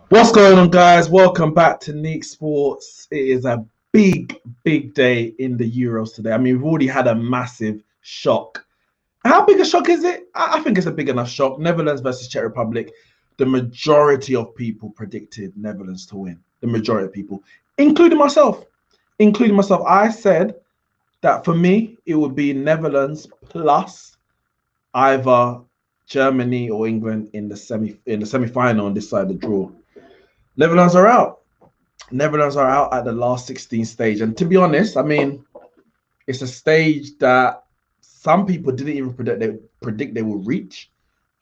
What's going on, guys? Welcome back to Neeks Sports. It is a big day in the Euros today. I mean, we've already had a massive shock. How big a shock is it? I think it's a big enough shock. Netherlands versus Czech Republic. The majority of people predicted Netherlands to win. The majority of people, including myself. Including myself. I said that for me, it would be Netherlands plus either Germany or England in the semi-final on this side of the draw. Netherlands are out. Netherlands are out at the last 16 stage. And to be honest, I mean, it's a stage that some people didn't even predict they would reach.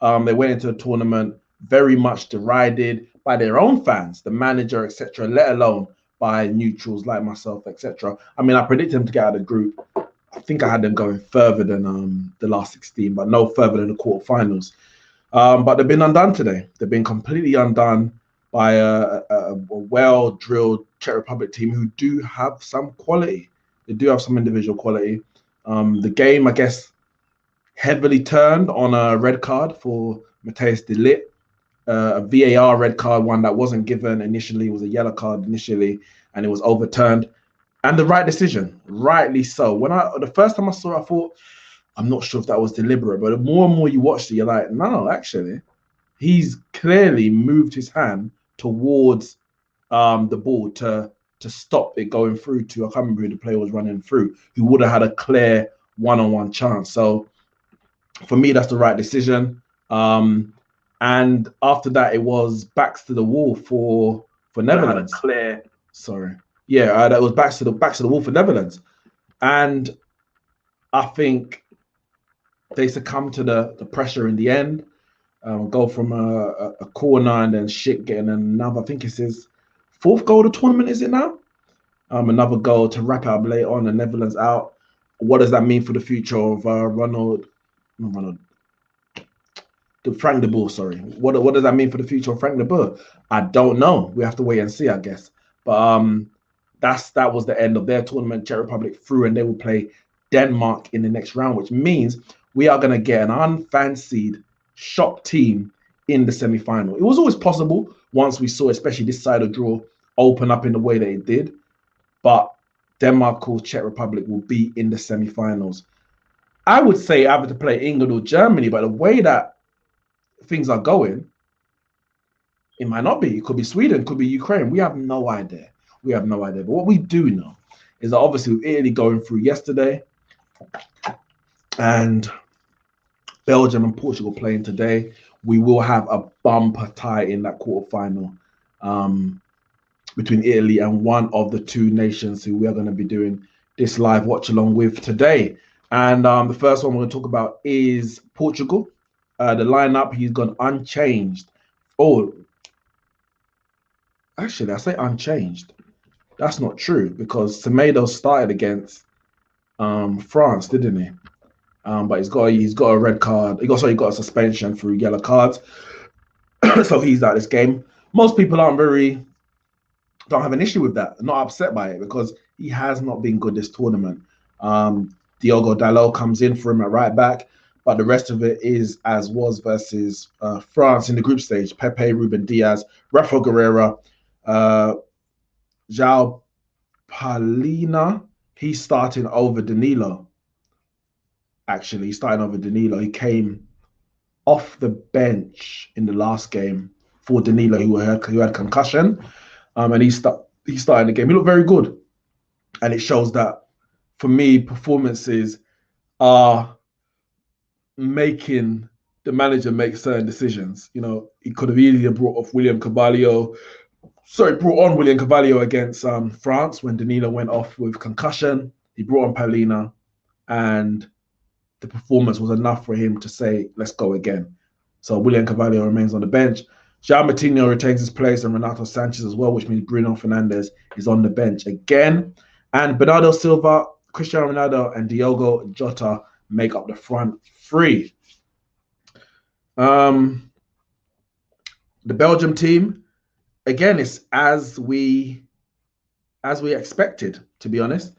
They went into a tournament very much derided by their own fans, the manager, etc., let alone by neutrals like myself, etc. I mean, I predicted them to get out of the group. I think I had them going further than the last 16, but no further than the quarterfinals. But they've been undone today. They've been completely undone by a well-drilled Czech Republic team who do have some quality. They do have some individual quality. The game, I guess, heavily turned on a red card for Matthijs de Ligt, a VAR red card, one that wasn't given initially. It was a yellow card initially, and it was overturned. And the right decision, rightly so. The first time I saw it, I thought, I'm not sure if that was deliberate, but the more and more you watched it, you're like, no, actually, he's clearly moved his hand towards the ball to stop it going through to, I can't remember who the player was running through, who would have had a clear one-on-one chance. So for me, that's the right decision. And after that, it was backs to the wall for Netherlands. Clear. Sorry, yeah, that was backs to the wall for Netherlands, and I think they succumbed to the pressure in the end. Go from a corner and then shit getting another. I think it's his fourth goal of the tournament. Is it now? Another goal to wrap up late on. The Netherlands out. What does that mean for the future of Frank de Boer? Sorry. What does that mean for the future of Frank de Boer? I don't know. We have to wait and see, I guess. But that was the end of their tournament. Czech Republic through, and they will play Denmark in the next round, which means we are going to get an unfancied shock team in the semi-final. It was always possible once we saw, especially this side of draw, open up in the way that it did. But Denmark or Czech Republic will be in the semi-finals. I would say either to play England or Germany, but the way that things are going, it might not be. It could be Sweden, it could be Ukraine. We have no idea. But what we do know is that obviously with Italy going through yesterday and Belgium and Portugal playing today, we will have a bumper tie in that quarterfinal between Italy and one of the two nations who we are going to be doing this live watch along with today. And the first one we're going to talk about is Portugal. The lineup, he's gone unchanged. Oh, actually, I say unchanged. That's not true because Semedo started against France, didn't he? But he's got a red card. He got a suspension through yellow cards, so he's out of this game. Most people don't have an issue with that, not upset by it because he has not been good this tournament. Diogo Dalot comes in for him at right back, but the rest of it is as was versus France in the group stage. Pepe, Ruben Diaz, Rafael Guerreiro, João Palhinha. He's starting over Danilo. Actually, he's starting over Danilo. He came off the bench in the last game for Danilo, who had concussion, and he started the game. He looked very good, and it shows that for me, performances are making the manager make certain decisions. You know, he could have easily brought on William Carvalho against France when Danilo went off with concussion. He brought on Palhinha, and the performance was enough for him to say, let's go again. So William Carvalho remains on the bench. João Moutinho retains his place and Renato Sanchez as well, which means Bruno Fernandes is on the bench again. And Bernardo Silva, Cristiano Ronaldo, and Diogo Jota make up the front three. The Belgium team, again, is as we expected, to be honest.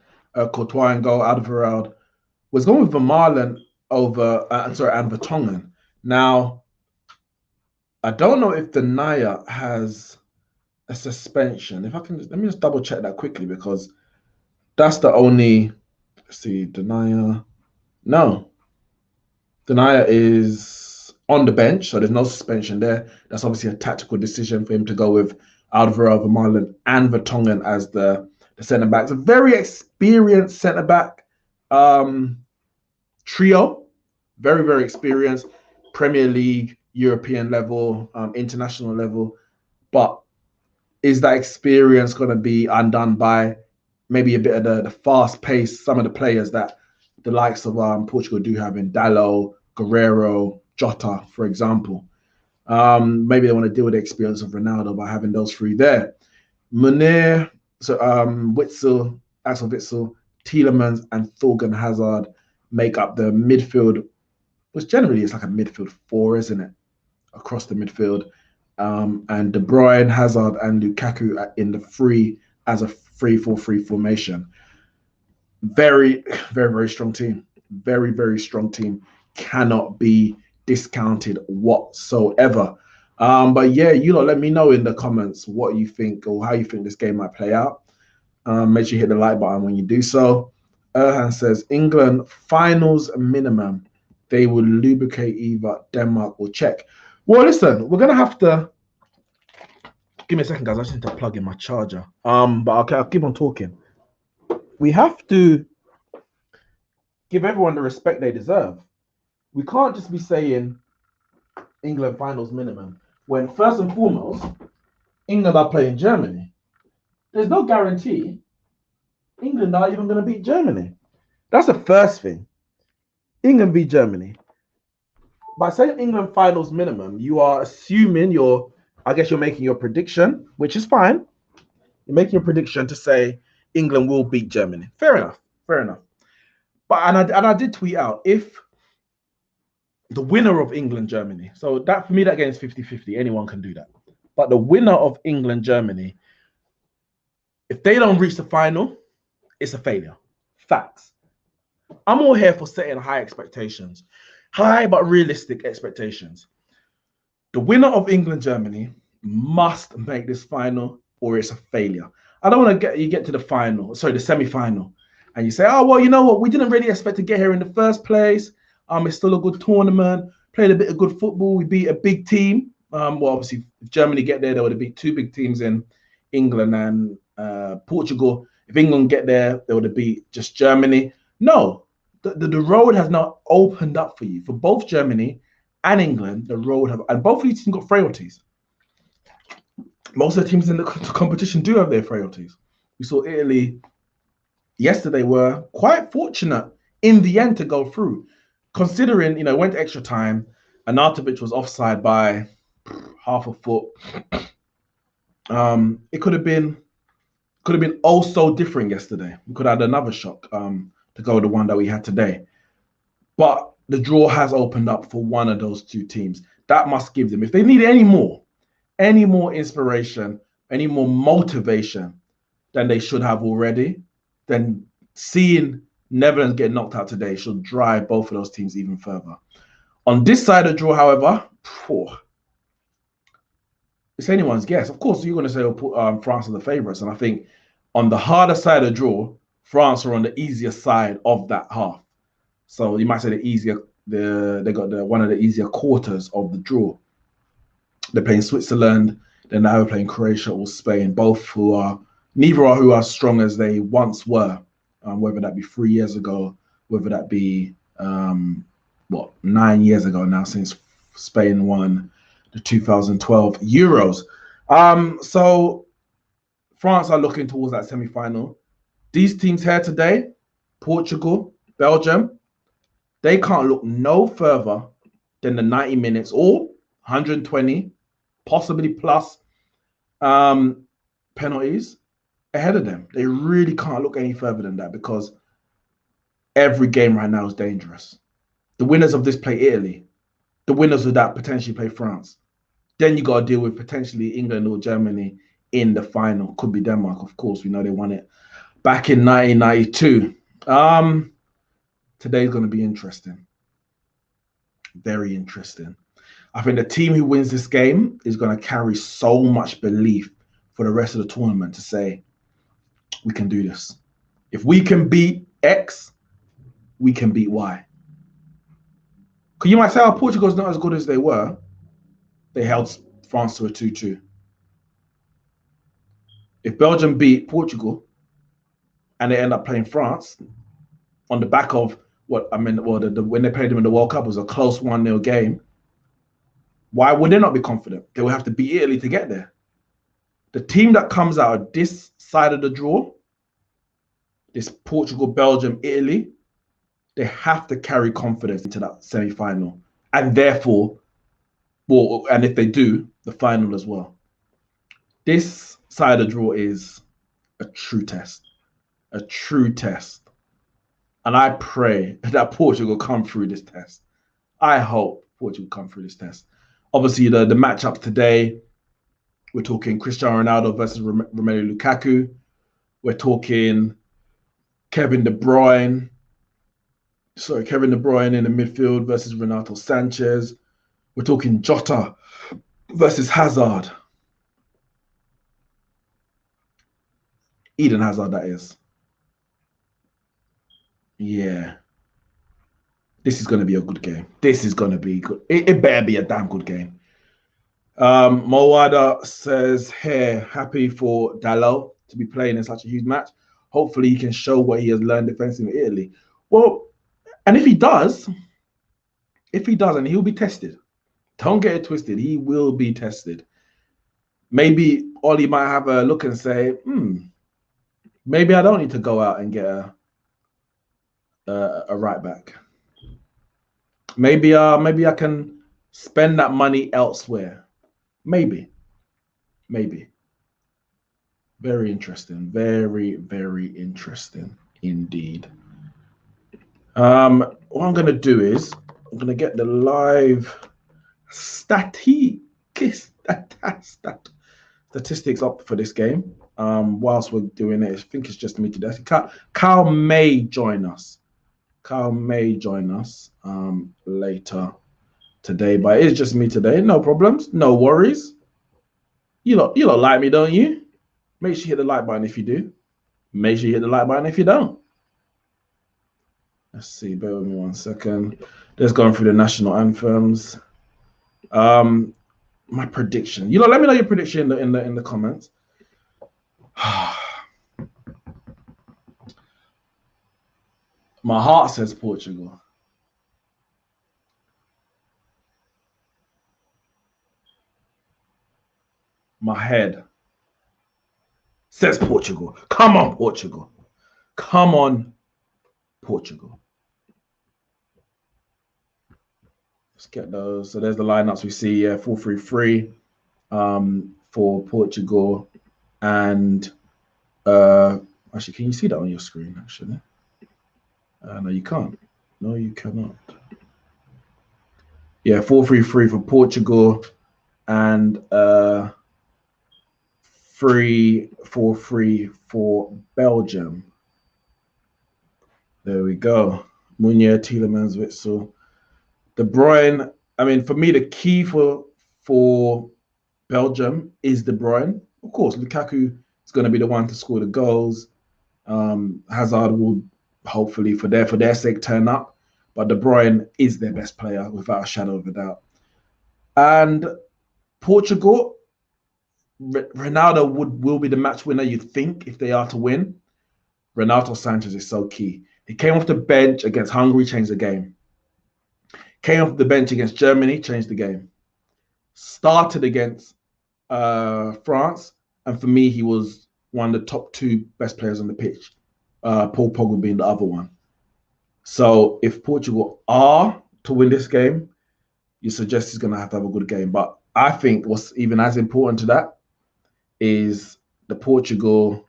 Courtois and goal, Alderweireld was going with Vermaelen over, and Vertonghen. Now, I don't know if Denayer has a suspension. If I can, let me just double check that quickly because that's the only. Let's see, Denier. No, Denier is on the bench, so there's no suspension there. That's obviously a tactical decision for him to go with Alderweireld, Vermaelen, and Vertonghen as the centre backs. A very experienced centre back trio, very, very experienced, Premier League, European level, international level. But is that experience going to be undone by maybe a bit of the fast pace, some of the players that the likes of Portugal do have in Dalot, Guerrero, Jota, for example? Maybe they want to deal with the experience of Ronaldo by having those three there. Munir, so Witzel, Axel Witzel, Tielemans, and Thorgan Hazard make up the midfield, which generally is like a midfield four, isn't it? Across the midfield. And De Bruyne, Hazard, and Lukaku are in the three as a 3-4-3 formation. Very, very, very strong team. Very, very strong team. Cannot be discounted whatsoever. But yeah, you lot, let me know in the comments what you think or how you think this game might play out. Make sure you hit the like button when you do so. Erhan says England finals minimum. They will lubricate either Denmark or Czech. Well, listen, we're gonna have to give me a second, guys. I just need to plug in my charger. But okay, I'll keep on talking. We have to give everyone the respect they deserve. We can't just be saying England finals minimum when first and foremost England are playing Germany. There's no guarantee England are even going to beat Germany. That's the first thing. England beat Germany. By saying England finals minimum, you are assuming I guess you're making your prediction, which is fine. You're making a prediction to say England will beat Germany. Fair enough. Fair enough. But and I did tweet out if the winner of England Germany, so that for me that game is 50-50. Anyone can do that. But the winner of England Germany, if they don't reach the final, it's a failure. Facts. I'm all here for setting high expectations, high but realistic expectations. The winner of England Germany must make this final, or it's a failure. I don't want to get to the final, sorry, the semi-final, and you say, oh well, you know what? We didn't really expect to get here in the first place. It's still a good tournament. Played a bit of good football. We beat a big team. Well, obviously, if Germany get there, they would have beat two big teams in England and Portugal. If England get there, they would have beat just Germany. No, the road has now opened up for you. For both Germany and England, the road have, and both of these teams got frailties. Most of the teams in the competition do have their frailties. We saw Italy yesterday were quite fortunate in the end to go through, considering, went to extra time, and Arnautovic was offside by half a foot. It could have been oh so different yesterday. We could have had another shock to go with the one that we had today. But the draw has opened up for one of those two teams. That must give them, if they need any more inspiration, any more motivation than they should have already, then seeing Netherlands get knocked out today should drive both of those teams even further. On this side of the draw, however, it's anyone's guess. Of course, you're going to say France are the favourites, and I think on the harder side of the draw, France are on the easier side of that half. So you might say they got one of the easier quarters of the draw. They're playing Switzerland, then now they're playing Croatia or Spain, both neither are who are as strong as they once were, whether that be 3 years ago, whether that be 9 years ago now since Spain won the 2012 Euros. So France are looking towards that semi-final. These teams here today, Portugal, Belgium, they can't look no further than the 90 minutes or 120, possibly plus penalties ahead of them. They really can't look any further than that because every game right now is dangerous. The winners of this play Italy. The winners of that potentially play France. Then you got to deal with potentially England or Germany in the final. Could be Denmark, of course. We know they won it back in 1992. Today's going to be interesting. Very interesting. I think the team who wins this game is going to carry so much belief for the rest of the tournament to say, we can do this. If we can beat X, we can beat Y. Because you might say, oh, Portugal's not as good as they were. They held France to a 2-2. If Belgium beat Portugal and they end up playing France on the back of when they played them in the World Cup, it was a close 1-0 game. Why would they not be confident? They will have to beat Italy to get there. The team that comes out of this side of the draw, this Portugal, Belgium, Italy, they have to carry confidence into that semi-final. And therefore, and if they do, the final as well. This side of the draw is a true test. A true test. And I pray that Portugal come through this test. I hope Portugal come through this test. Obviously, the matchup today, we're talking Cristiano Ronaldo versus Romelu Lukaku. We're talking Kevin De Bruyne in the midfield versus Renato Sanchez. We're talking Jota versus Hazard. Eden Hazard, that is. Yeah. This is going to be a good game. This is going to be good. It better be a damn good game. Moada says, hey, happy for Dalot to be playing in such a huge match. Hopefully he can show what he has learned defensively in Italy. Well, and if he does, and he'll be tested. Don't get it twisted. He will be tested. Maybe Ollie might have a look and say, maybe I don't need to go out and get a right back. Maybe I can spend that money elsewhere. Maybe. Very interesting. Very, very interesting indeed. What I'm going to do is I'm going to get the live statistics up for this game. Whilst we're doing it, I think it's just me today. Carl may join us. Later today, but it's just me today. No problems, no worries. You don't like me, don't you? Make sure you hit the like button if you do. Make sure you hit the like button if you don't. Let's see, bear with me 1 second. Just going through the national anthems. My prediction. Let me know your prediction in the comments. My heart says Portugal. My head says Portugal. Come on, Portugal. Come on, Portugal. Let's get those. So there's the lineups we see. 4-3-3 for Portugal. And actually, can you see that on your screen, actually? No, you can't. No, you cannot. Yeah, 4-3-3 for Portugal and 3-4-3 for Belgium. There we go. Meunier, Tielemans, Witsel. De Bruyne. I mean, for me, the key for Belgium is De Bruyne. Of course, Lukaku is going to be the one to score the goals. Hazard will hopefully, for their sake, turn up. But De Bruyne is their best player without a shadow of a doubt. And Portugal, Ronaldo will be the match winner, you'd think, if they are to win. Renato Sanchez is so key. He came off the bench against Hungary, changed the game. Came off the bench against Germany, changed the game. Started against France, and for me, he was one of the top 2 best players on the pitch. Paul Pogba being the other one. So if Portugal are to win this game, you suggest he's going to have a good game. But I think what's even as important to that is the Portugal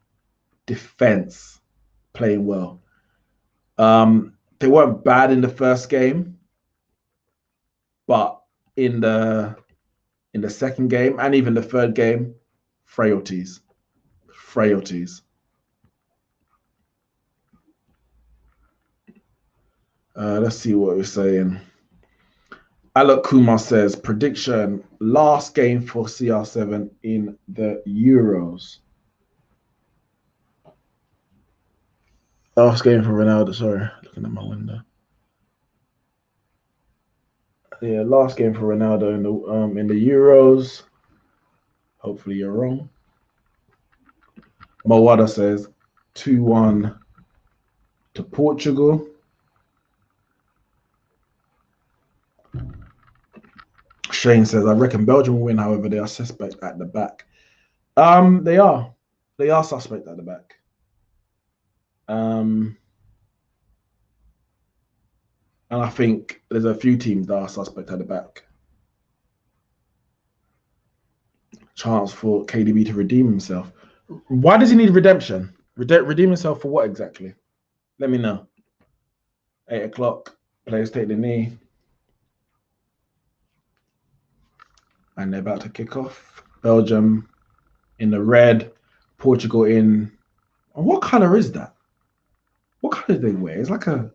defense playing well. They weren't bad in the first game, but in the second game and even the third game, frailties. Let's see what we're saying. Alok Kumar says, prediction, last game for CR7 in the Euros. Last game for Ronaldo, sorry, looking at my window. Yeah, last game for Ronaldo in the Euros. Hopefully you're wrong. Mawada says 2-1 to Portugal. Shane says, I reckon Belgium will win, however, they are suspect at the back. They are. They are suspect at the back. And I think there's a few teams that are suspect at the back. Chance for KDB to redeem himself. Why does he need redemption? Redeem himself for what exactly? Let me know. 8 o'clock, players take the knee. And they're about to kick off. Belgium in the red, Portugal in. What color is that? What color do they wear? It's like a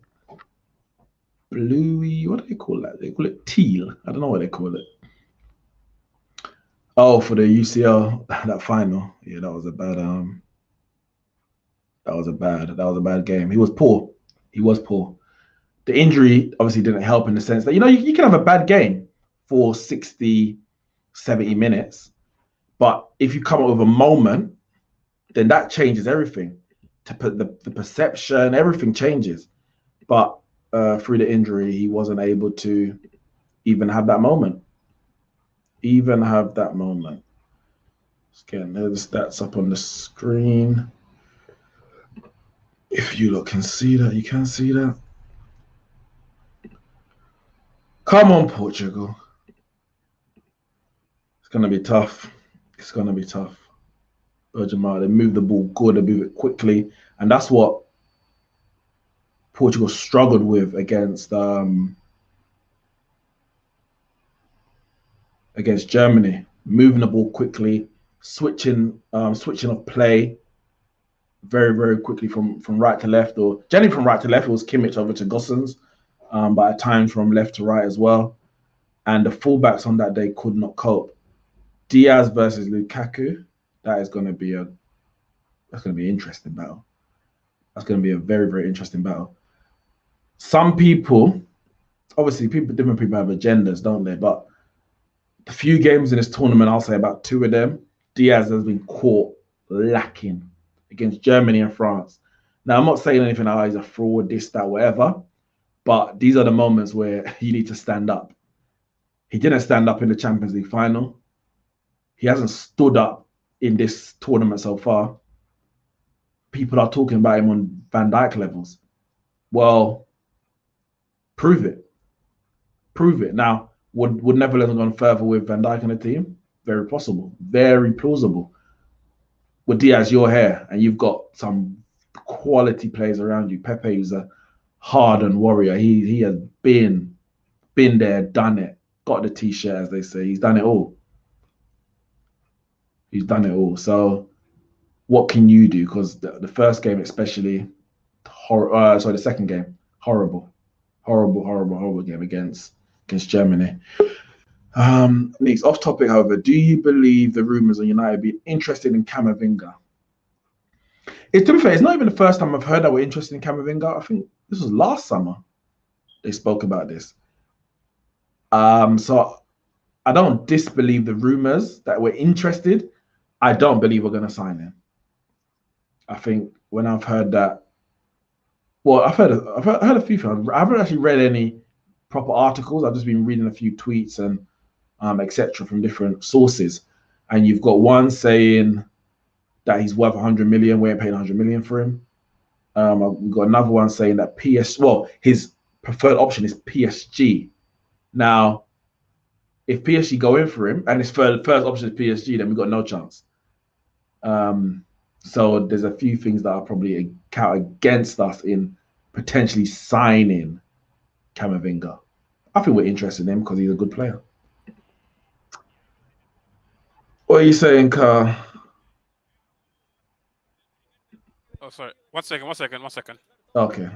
bluey. What do they call that? They call it teal. I don't know what they call it. Oh, for the UCL that final. Yeah, that was a bad. That was a bad game. He was poor. He was poor. The injury obviously didn't help in the sense that you can have a bad game for 60, 70 minutes, but if you come up with a moment, then that changes everything. To put the perception, everything changes. But through the injury, he wasn't able to even have that moment. Even have that moment. Again, there's the stats up on the screen. If you look can see that, you can see that. Come on, Portugal. It's gonna be tough. It's gonna be tough. Belgium, they move the ball good, they move it quickly, and that's what Portugal struggled with against Germany, moving the ball quickly, switching of play very, very quickly from right to left, or generally from right to left. It was Kimmich over to Gossens, but at times from left to right as well. And the fullbacks on that day could not cope. Diaz versus Lukaku, that is going to be an interesting battle. That's going to be a very, very interesting battle. Some people, obviously, different people have agendas, don't they? But the few games in this tournament, I'll say about 2 of them, Diaz has been caught lacking against Germany and France. Now, I'm not saying anything like he's a fraud, this, that, whatever, but these are the moments where you need to stand up. He didn't stand up in the Champions League final. He hasn't stood up in this tournament so far. People are talking about him on Van Dijk levels. Well, prove it. Prove it. Now, would Netherlands have gone further with Van Dijk in the team? Very possible. Very plausible. With Diaz, you're here, and you've got some quality players around you. Pepe is a hardened warrior. He has been there, done it, got the t-shirt, as they say. He's done it all. He's done it all. So what can you do? Because the first game, especially, the second game, horrible game against Germany. Neeks, off topic, however, do you believe the rumours on United being interested in Camavinga? To be fair, it's not even the first time I've heard that we're interested in Camavinga. I think this was last summer they spoke about this. So I don't disbelieve the rumours that we're interested. I don't believe we're going to sign him. I think when I've heard that, well, I've heard a few things. I haven't actually read any proper articles. I've just been reading a few tweets and etc. from different sources. And you've got one saying that he's worth 100 million. We ain't paying 100 million for him. We've got another one saying that his preferred option is PSG. Now, if PSG go in for him and his first option is PSG, then we've got no chance. So there's a few things that are probably count against us in potentially signing Camavinga. I think we're interested in him because he's a good player. What are you saying, Carl? Oh, sorry. One second. Okay.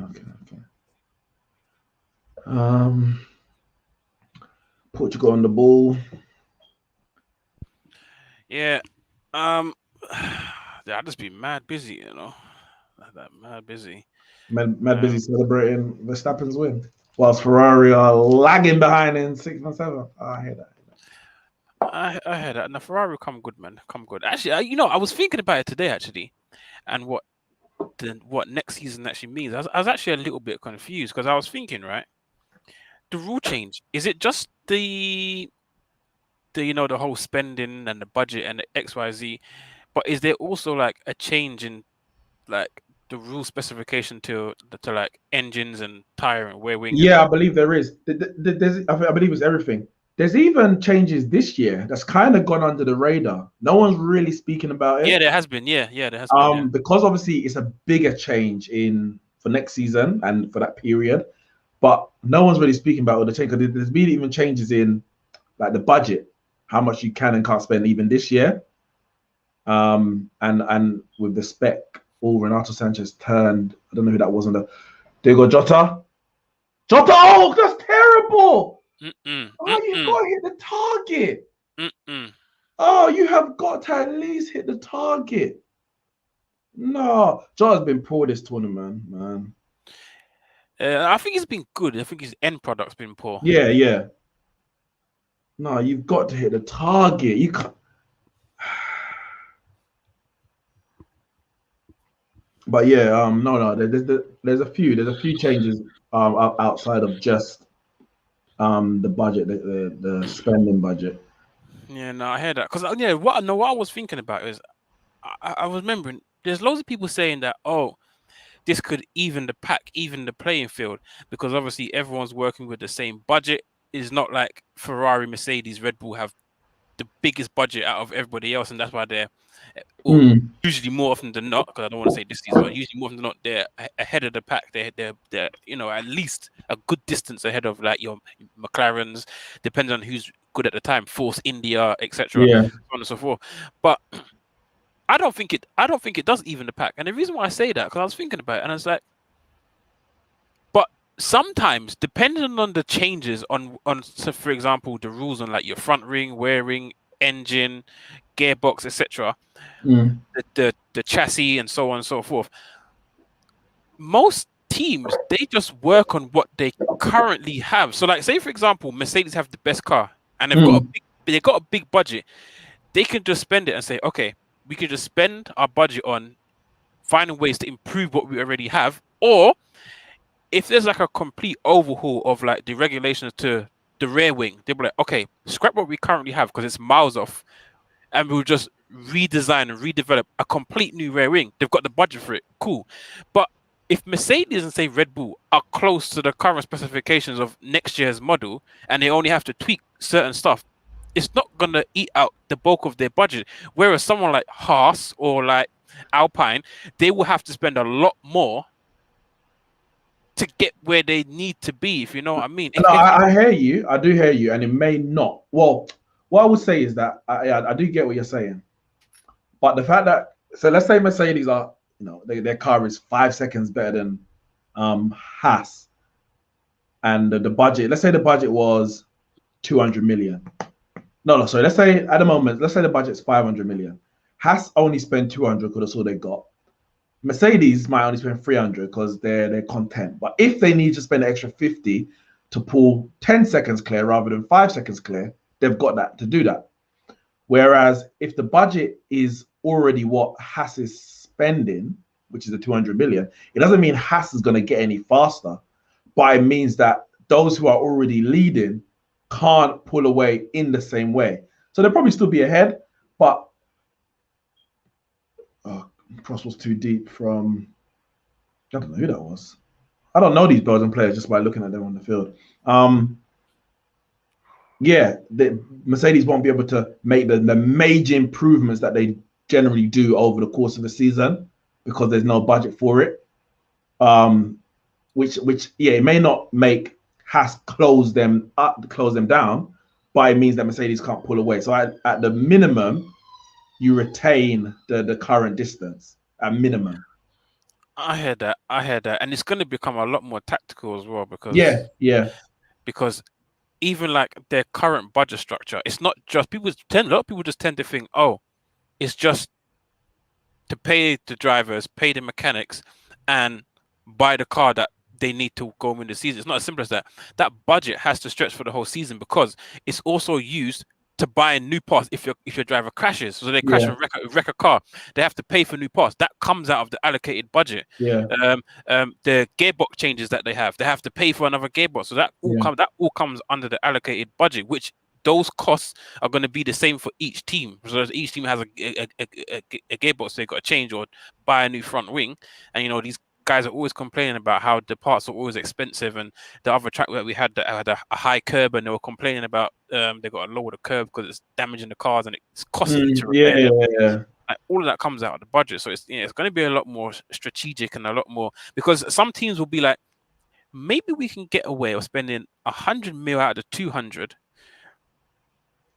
Portugal on the ball. Yeah. I've just been mad busy, that mad busy. Mad busy celebrating Verstappen's win, whilst Ferrari are lagging behind in 6th and 7th. Oh, I hear that. I heard that. And the Ferrari come good, man. Come good. Actually, I was thinking about it today, actually, and what next season actually means. I was actually a little bit confused because I was thinking, right, the rule change, is it just the whole spending and the budget and the XYZ, but is there also like a change in like the rule specification to like engines and tire and wear wing and Yeah, I believe there is. I believe it's everything. There's even changes this year that's kind of gone under the radar. No one's really speaking about yeah, it. there has been, yeah, there has been, yeah. Because obviously it's a bigger change in for next season and for that period, but no one's really speaking about all the change because there's been even changes in like the budget, how much you can and can't spend even this year. And with the spec, all Renato Sanchez turned. I don't know who that was on the. Diego Jota. Jota, oh, that's terrible. Oh, you've got to hit the target. Oh, you have got to at least hit the target. No, Jota's been poor this tournament, man. I think he's been good. I think his end product's been poor. Yeah. No, you've got to hit the target. You can't. But yeah, no, there's a few changes outside of just the budget, the spending budget. Yeah, no, I heard that because what I was thinking about is I was remembering there's loads of people saying that this could even the pack, even the playing field, because obviously everyone's working with the same budget. It's not like Ferrari, Mercedes, Red Bull have the biggest budget out of everybody else, and that's why they're usually more often than not, because I don't want to say this season, but usually more often than not, they're ahead of the pack. They're at least a good distance ahead of like your McLarens, depending on who's good at the time, Force India, etc. Yeah. So on and so forth. But I don't think it does even the pack. And the reason why I say that, because I was thinking about it, and I was like, but sometimes, depending on the changes on so for example, the rules on like your front ring, rear ring, engine, gearbox, etc., the chassis, and so on and so forth. Most teams, they just work on what they currently have. So, like, say for example, Mercedes have the best car, and they've got a big budget. They can just spend it and say, okay, we can just spend our budget on finding ways to improve what we already have, or if there's like a complete overhaul of like the regulations to the rear wing, they'll be like, okay, scrap what we currently have because it's miles off, and we'll just redesign and redevelop a complete new rear wing. They've got the budget for it, cool. But if Mercedes and say Red Bull are close to the current specifications of next year's model, and they only have to tweak certain stuff, it's not gonna eat out the bulk of their budget. Whereas someone like Haas or like Alpine, they will have to spend a lot more to get where they need to be, if you know what I mean. No, I hear you. I do hear you, and it may not. Well, what I would say is that I do get what you're saying, but the fact that let's say Mercedes are their car is 5 seconds better than Haas, and the budget. Let's say the budget was 200 million. No, sorry. Let's say at the moment, let's say the budget's 500 million. Haas only spend 200 because that's all they got. Mercedes might only spend 300 because they're content. But if they need to spend an extra 50 to pull 10 seconds clear rather than 5 seconds clear, they've got that to do that. Whereas if the budget is already what Haas is spending, which is the 200 million, it doesn't mean Haas is going to get any faster, but it means that those who are already leading can't pull away in the same way. So they'll probably still be ahead, but cross was too deep from, I don't know who that was. I don't know these Belgian players just by looking at them on the field. The Mercedes won't be able to make the major improvements that they generally do over the course of the season because there's no budget for it. Which it may not make Haas close them down, but it means that Mercedes can't pull away. So at the minimum, you retain the current distance at minimum. I heard that, and it's going to become a lot more tactical as well because yeah, because even like their current budget structure, it's not just a lot of people just tend to think, oh, it's just to pay the drivers, pay the mechanics, and buy the car that they need to go win the season. It's not as simple as that. That budget has to stretch for the whole season because it's also used to buy new parts if your driver crashes. So they crash and wreck a car, they have to pay for new parts. That comes out of the allocated budget. Yeah. The gearbox changes that they have to pay for another gearbox. So that all comes under the allocated budget, which those costs are going to be the same for each team. So each team has a gearbox they got to change or buy a new front wing. And these guys are always complaining about how the parts are always expensive. And the other track that we had that had a high curb, and they were complaining about they got to lower the curb because it's damaging the cars and it's costly to repair them. Yeah. Like, all of that comes out of the budget. So it's going to be a lot more strategic and a lot more, because some teams will be like, maybe we can get away with spending 100 mil out of the 200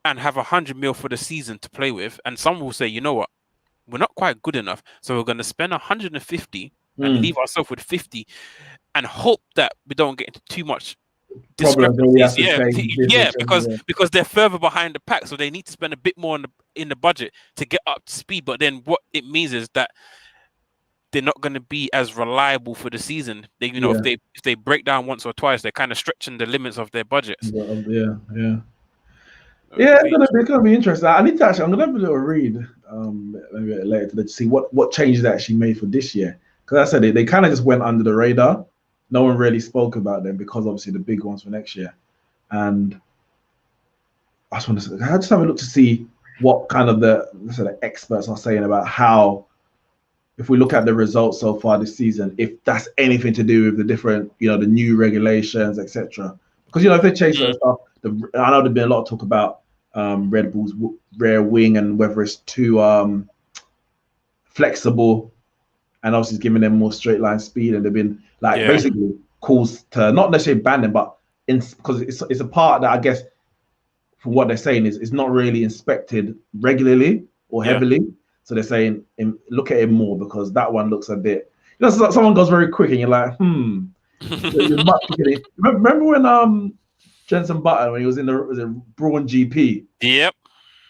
and have 100 mil for the season to play with. And some will say, you know what, we're not quite good enough, so we're going to spend 150 and leave ourselves with 50 and hope that we don't get into too much discrepancies. Because they're further behind the pack, so they need to spend a bit more in the budget to get up to speed. But then what it means is that they're not going to be as reliable for the season. If they break down once or twice, they're kind of stretching the limits of their budgets. It's gonna be interesting. I'm gonna have a little read maybe later today to see what changes they actually made for this year. Because I said they kind of just went under the radar. No one really spoke about them because obviously the big ones for next year. And I just want to have a look to see what kind of the experts are saying about how, if we look at the results so far this season, if that's anything to do with the different, the new regulations, etc. Because if they change that stuff, I know there's been a lot of talk about Red Bull's rear wing and whether it's too flexible, and obviously it's giving them more straight line speed, and they've been basically calls to not necessarily ban them, but because it's a part that I guess for what they're saying is it's not really inspected regularly or heavily. So they're saying look at it more, because that one looks a bit, someone goes very quick and you're like, Remember when Jenson Button, when he was in the Braun GP? Yep.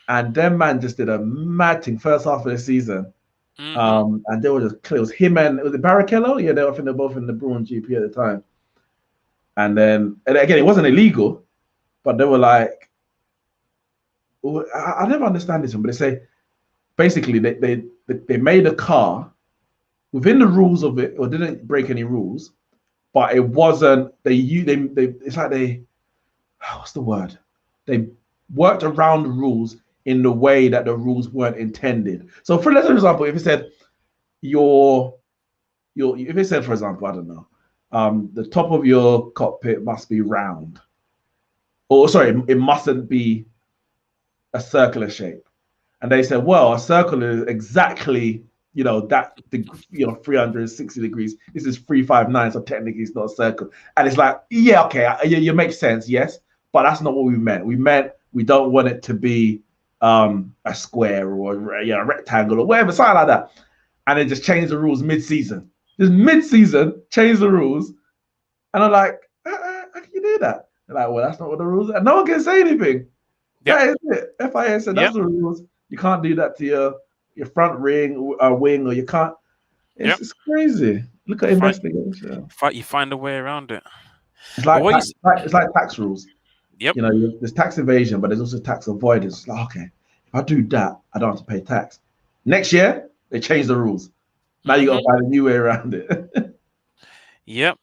And them man just did a mad thing first half of the season. And they were just clear. It was him and was it Barrichello? Yeah, they're both in the Braun GP at the time. And again, it wasn't illegal, but they were like, I never understand this one, but they say basically they made a car within the rules of it, or didn't break any rules, but it wasn't. It's like what's the word? They worked around the rules in the way that the rules weren't intended. So, for example, if it said if it said, for example, I don't know, the top of your cockpit must be round, or sorry, it mustn't be a circular shape, and they said, well, a circle is exactly that 360 degrees. This is 359, so technically it's not a circle. And it's like, yeah, okay, you make sense, yes, but that's not what we meant. We meant we don't want it to be a square or a rectangle or whatever, something like that. And they just changed the rules mid-season. Just mid-season, change the rules. And I'm like, how can you do that? They're like, well, that's not what the rules are. And no one can say anything. Yep. That is it. FIA said that's the rules. You can't do that to your front wing, or you can't. It's crazy. Look at investigation. You find a way around it. It's like tax rules. Yep. There's tax evasion, but there's also tax avoidance. It's like, okay, if I do that, I don't have to pay tax. Next year, they change the rules. Now you got to find a new way around it. Yep.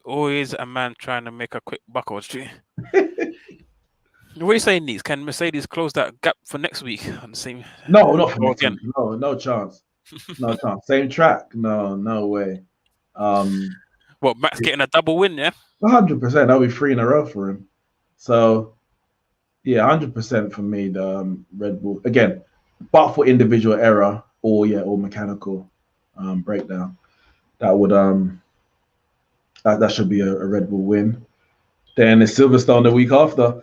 Always a man trying to make a quick buck or two. What are you saying, Neeks? Can Mercedes close that gap for next week on the same? No, not for next week. No chance. No chance. Same track. No way. What, Max getting a double win, yeah? 100%. That'll be 3 in a row for him. So, yeah, 100% for me. The Red Bull again, but for individual error or mechanical breakdown, that would that should be a Red Bull win. Then it's Silverstone the week after.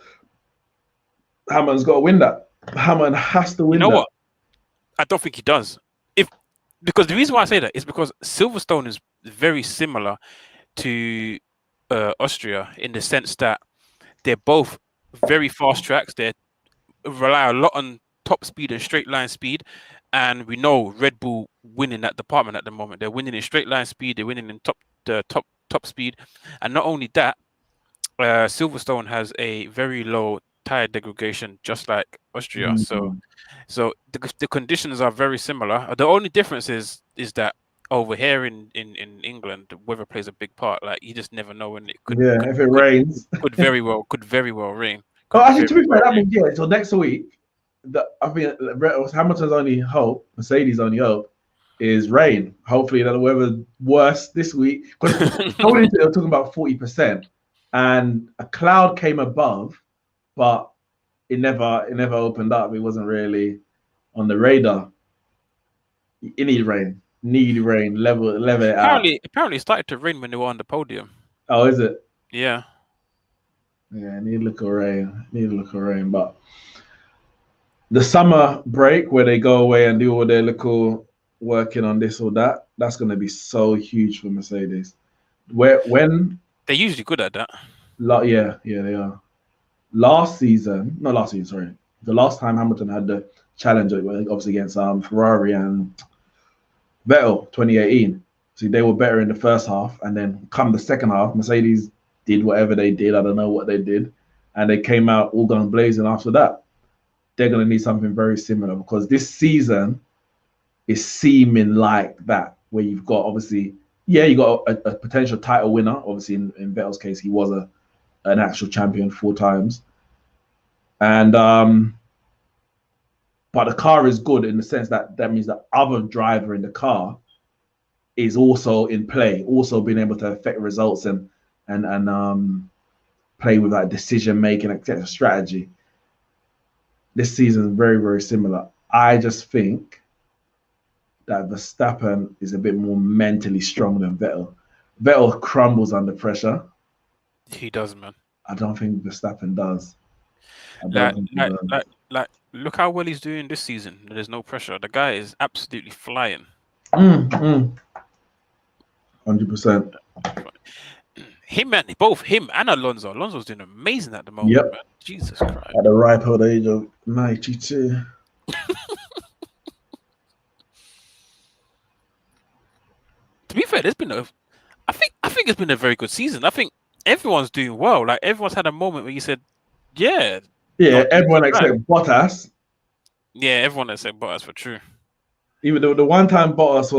Hamilton's got to win that. Hamilton has to win that. You know what? I don't think he does. Because the reason why I say that is because Silverstone is very similar to Austria in the sense that They're both very fast tracks. They rely a lot on top speed and straight line speed, and we know Red Bull winning that department at the moment. They're winning in straight line speed. They're winning in top speed, and not only that, Silverstone has a very low tire degradation, just like Austria. So the conditions are very similar. The only difference is that over here in England, the weather plays a big part. Like you just never know when it could. Yeah, if it rains. Could very well rain. Oh, actually, to be fair, that means yeah. So next week, I think Hamilton's only hope, Mercedes' only hope, is rain. Hopefully, that the weather's worse this week because they were talking about 40%, and a cloud came above, but it never opened up. It wasn't really on the radar. It needed rain. Level it out. Apparently, it started to rain when they were on the podium. Oh, is it? Yeah. Yeah, need a look of rain. But the summer break where they go away and do all their little working on this or that, that's going to be so huge for Mercedes. When they're usually good at that. Yeah, they are. The last time Hamilton had the challenge, obviously against Ferrari and Vettel, 2018. See, they were better in the first half, and then come the second half, Mercedes did whatever they did. I don't know what they did, and they came out all guns blazing after that. They're going to need something very similar because this season is seeming like that, where you've got obviously, you got a potential title winner. Obviously, in Vettel's case, he was an actual champion 4 times, and but the car is good in the sense that means the other driver in the car is also in play, also being able to affect results and play with like decision making, etc. strategy. This season is very, very similar. I just think that Verstappen is a bit more mentally strong than Vettel. Vettel crumbles under pressure. He does, man. I don't think Verstappen does. Look how well he's doing this season. There's no pressure. The guy is absolutely flying. 100%. Both him and Alonso. Alonso's doing amazing at the moment, Yep. man. Jesus Christ. At the ripe old age of 92. To be fair, I think it's been a very good season. I think everyone's doing well. Like everyone's had a moment where you said, yeah. Yeah, everyone except Bottas. Yeah, everyone except Bottas for true. Even though the one time Bottas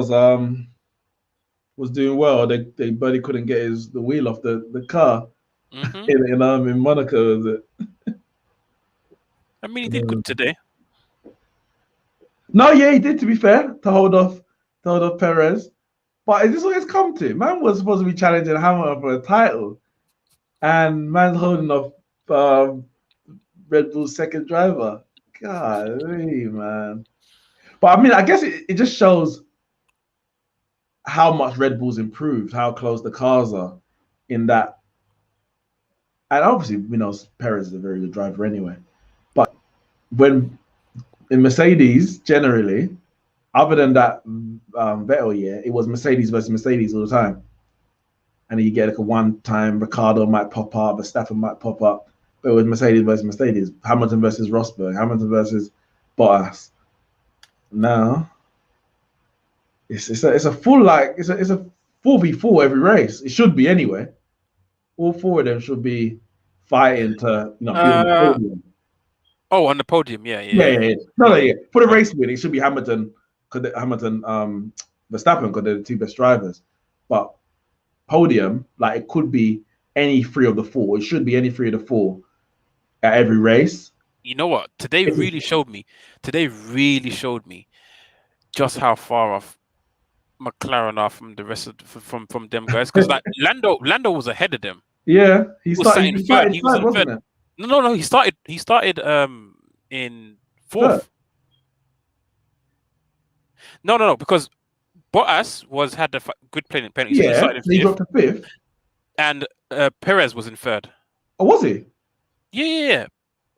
was doing well, they buddy couldn't get the wheel off the car in Monaco. Was it? I mean, he did good today. No, yeah, he did. To be fair, to hold off Perez, but is this what it's come to? Man was supposed to be challenging Hamilton for a title, and man's holding off Red Bull's second driver. Golly, man. But I mean, I guess it just shows how much Red Bull's improved, how close the cars are in that. And obviously, Perez is a very good driver anyway. But when in Mercedes, generally, other than that Vettel year, it was Mercedes versus Mercedes all the time. And you get like a one-time Ricardo might pop up, Verstappen might pop up. But it was Mercedes versus Mercedes, Hamilton versus Rosberg, Hamilton versus Bottas. Now, it's a full it's a 4v4 every race. It should be anyway. All 4 of them should be fighting to be on the podium. Oh, on the podium, yeah. No, for the race win, it should be Verstappen, because they're the 2 best drivers. But podium, like it could be any 3 of the 4. It should be any 3 of the 4 at every race. You know what? Today really showed me just how far off McLaren are from the rest of from them guys. Because like Lando was ahead of them. Yeah, he started third, wasn't it? No. He started in 4th. No, because Bottas had the good penalty. Yeah, he got to 5th, and Perez was in 3rd. Oh, was he? Yeah.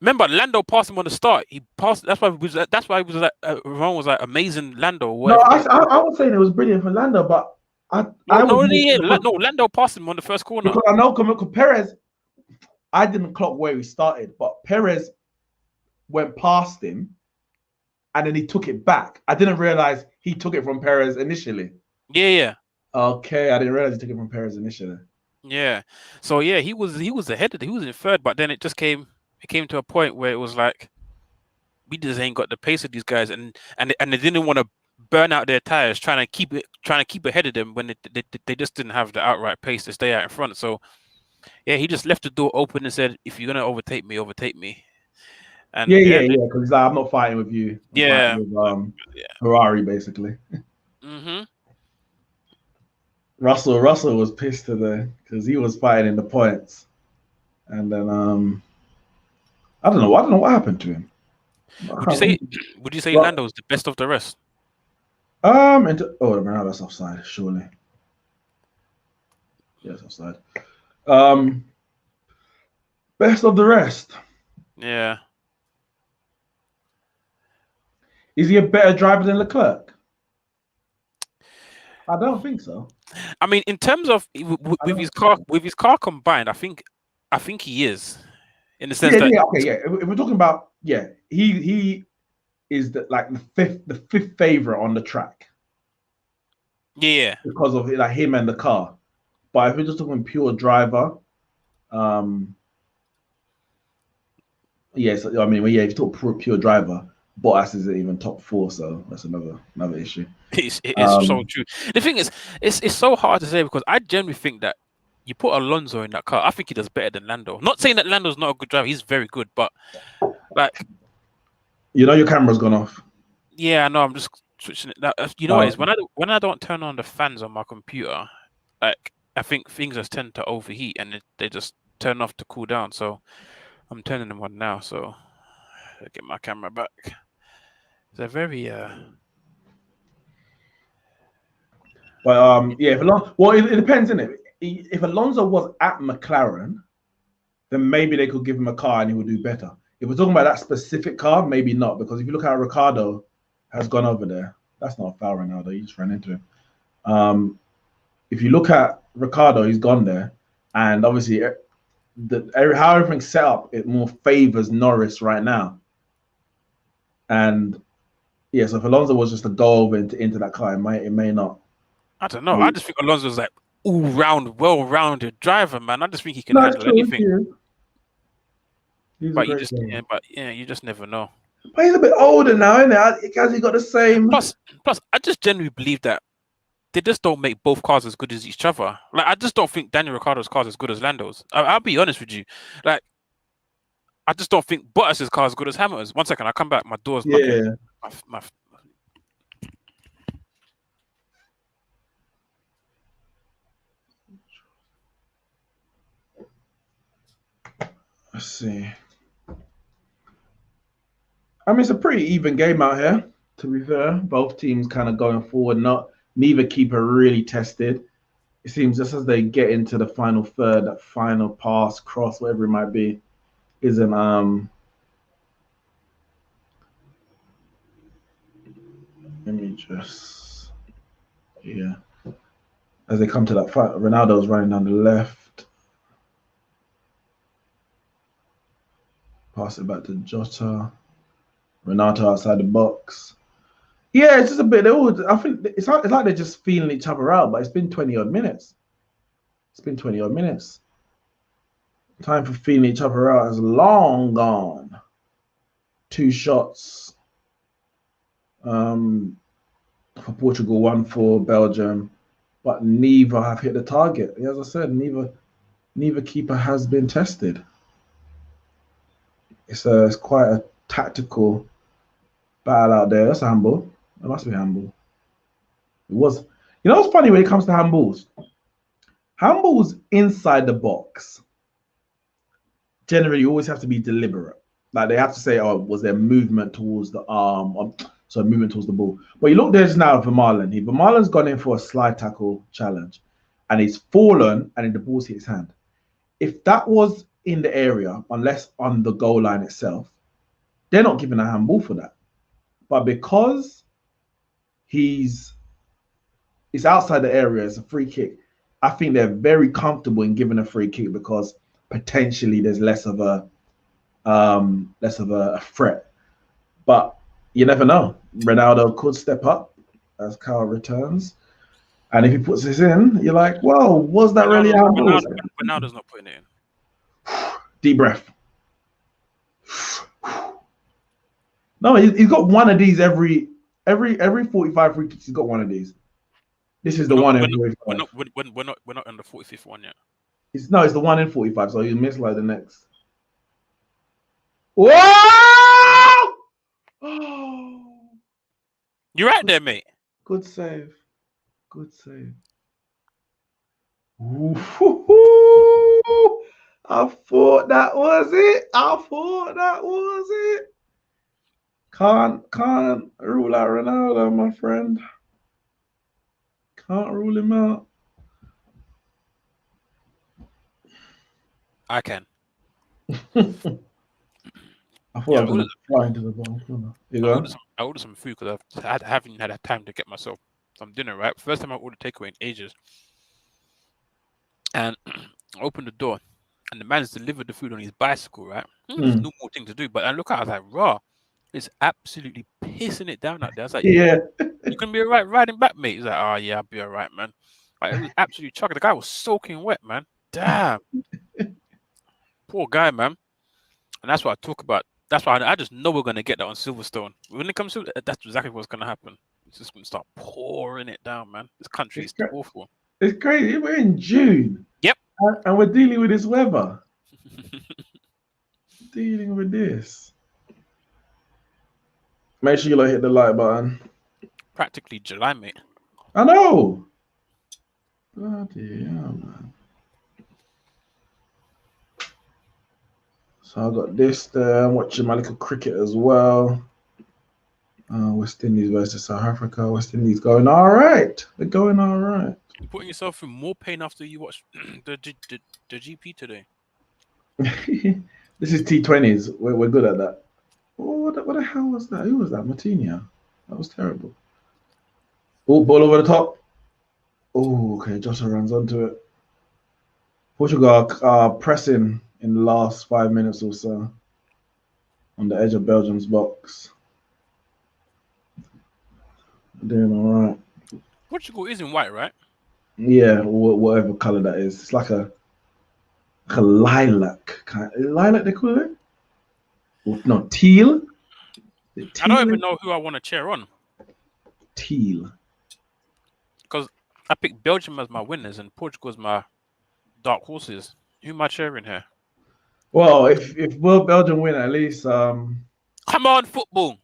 Remember, Lando passed him on the start. He passed. That's why he was like. Ron was like amazing Lando. No, I was saying it was brilliant for Lando, but Lando passed him on the first corner. Because I know Perez. I didn't clock where he started, but Perez went past him and then he took it back. I didn't realize he took it from Perez initially. Yeah. Okay, I didn't realize he took it from Perez initially. Yeah. So yeah, he was ahead of he was in third, but then it came to a point where it was like we just ain't got the pace of these guys, and they didn't want to burn out their tires trying to keep ahead of them when they just didn't have the outright pace to stay out in front. So yeah, he just left the door open and said, "If you're gonna overtake me, overtake me." And yeah, because like, I'm not fighting with you. I'm fighting with Ferrari basically. Mm-hmm. Russell was pissed today because he was fighting in the points, and then I don't know what happened to him. Would you say Lando's the best of the rest? No, that's offside, surely. Yes, offside. Best of the rest. Yeah. Is he a better driver than Leclerc? I don't think so. I mean, in terms of with his car combined, I think he is, in the sense that If we're talking about he is the fifth favorite on the track. Yeah, because of like him and the car. But if we're just talking pure driver, yes, I mean, if you talk pure driver, Bottas isn't even top 4, so that's another issue. It's so true. The thing is, it's so hard to say because I generally think that you put Alonso in that car, I think he does better than Lando. Not saying that Lando's not a good driver; he's very good, but like, your camera's gone off. Yeah, I know. I'm just switching it. What is when I don't turn on the fans on my computer, like I think things just tend to overheat and they just turn off to cool down. So I'm turning them on now. So I'll get my camera back. They're very But it depends, innit? If Alonso was at McLaren, then maybe they could give him a car and he would do better. If we're talking about that specific car, maybe not, because if you look at how Ricciardo has gone over there, that's not a foul, Ronaldo. You just ran into him. If you look at Ricciardo, he's gone there, and obviously how everything's set up, it more favors Norris right now. And yeah, so if Alonso was just to go over into that car, it may not. I don't know. I just think Alonso's like all-round, well-rounded driver, man. I just think he can handle anything. But you just never know. But he's a bit older now, isn't it? Has he got the same? Plus, I just genuinely believe that they just don't make both cars as good as each other. Like, I just don't think Daniel Ricciardo's car is as good as Lando's. I'll be honest with you. Like, I just don't think Bottas's car is as good as Hamilton's. 1 second, I'll come back. My door's knocking. Let's see. I mean, it's a pretty even game out here, to be fair. Both teams kind of going forward. Neither keeper really tested. It seems just as they get into the final third, that final pass, cross, whatever it might be, isn't let me just as they come to that fight, Ronaldo's running down the left. Pass it back to Jota. Renato outside the box. Yeah, it's just a bit. I think it's like they're just feeling each other out, but it's been 20-odd minutes. Time for feeling each other out has long gone. 2 shots for Portugal, 1 for Belgium, but neither have hit the target. As I said, neither keeper has been tested. It's quite a tactical battle out there. That's a handball. It must be a handball. It was. You know what's funny when it comes to handballs? Handballs inside the box generally always have to be deliberate. Like they have to say, "Oh, was there movement towards the arm?" Or movement towards the ball. But you look there just now at Vermaelen. Vermaelen's gone in for a slide tackle challenge, and he's fallen, and the ball's hit his hand. If that was in the area, unless on the goal line itself, they're not giving a handball for that. But because it's outside the area, it's a free kick. I think they're very comfortable in giving a free kick because potentially there's less of a threat. But you never know. Ronaldo could step up as Kyle returns. And if he puts this in, you're like, whoa, was that really handball? Ronaldo's not putting it in. Deep breath. No, he's got one of these every 45 free kicks. He's got one of these. This is the one in 45. We're not on the 45th one yet. It's the one in 45. So you miss like the next. Whoa! Oh, you're right there, mate. Good save. Good save. Ooh, I thought that was it. Can't rule out Ronaldo, my friend. Can't rule him out. I can. I thought I was going to fly into the ball. I ordered some food because I haven't had time to get myself some dinner, right? First time I ordered takeaway in ages. And I opened the door and the man's delivered the food on his bicycle, right? There's no more thing to do. But I look out, I was like, raw. It's absolutely pissing it down out there. I was like, yeah. You can be all right riding back, mate. He's like, oh, yeah, I'll be all right, man. Like, it was absolutely chucking. The guy was soaking wet, man. Damn. Poor guy, man. And that's what I talk about. That's why I just know we're going to get that on Silverstone. When it comes to it, that's exactly what's going to happen. It's just going to start pouring it down, man. This country is awful. It's crazy. We're in June. Yep. And we're dealing with this weather. Dealing with this. Make sure you hit the like button. Practically July, mate. I know. Bloody hell, man. So I got this there. I'm watching my little cricket as well. West Indies versus South Africa. West Indies going all right. They're going all right. You're putting yourself through more pain after you watch the GP today. This is T20s. We're good at that. Oh, what the hell was that? Who was that? Martinia. That was terrible. Oh, ball over the top. Oh, okay. Joshua runs onto it. Portugal are pressing in the last 5 minutes or so on the edge of Belgium's box. Doing all right. Portugal is in white, right? Yeah, whatever color that is. It's like a lilac kind. Lilac they call it? No, teal. I don't even know who I want to cheer on. Teal. Because I picked Belgium as my winners and Portugal as my dark horses. Who am I cheering here? Well, if Belgium win, at least come on, football.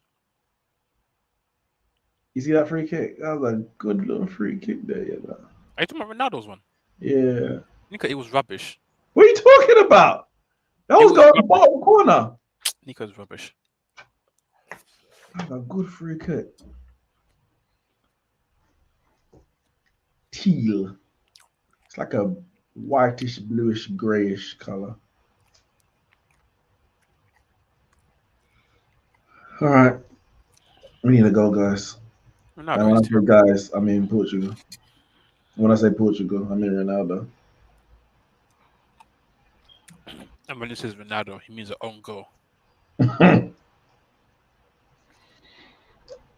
You see that free kick? That was a good little free kick there, yeah. Are you talking about Ronaldo's one? Yeah. Nico, it was rubbish. What are you talking about? That was going bottom corner. Nico's rubbish. That was a good free kick. Teal. It's like a whitish, bluish, grayish color. All right. We need to go, guys. And when I say guys, I mean Portugal. When I say Portugal, I mean Ronaldo. And when it says Ronaldo, he means an own goal. Let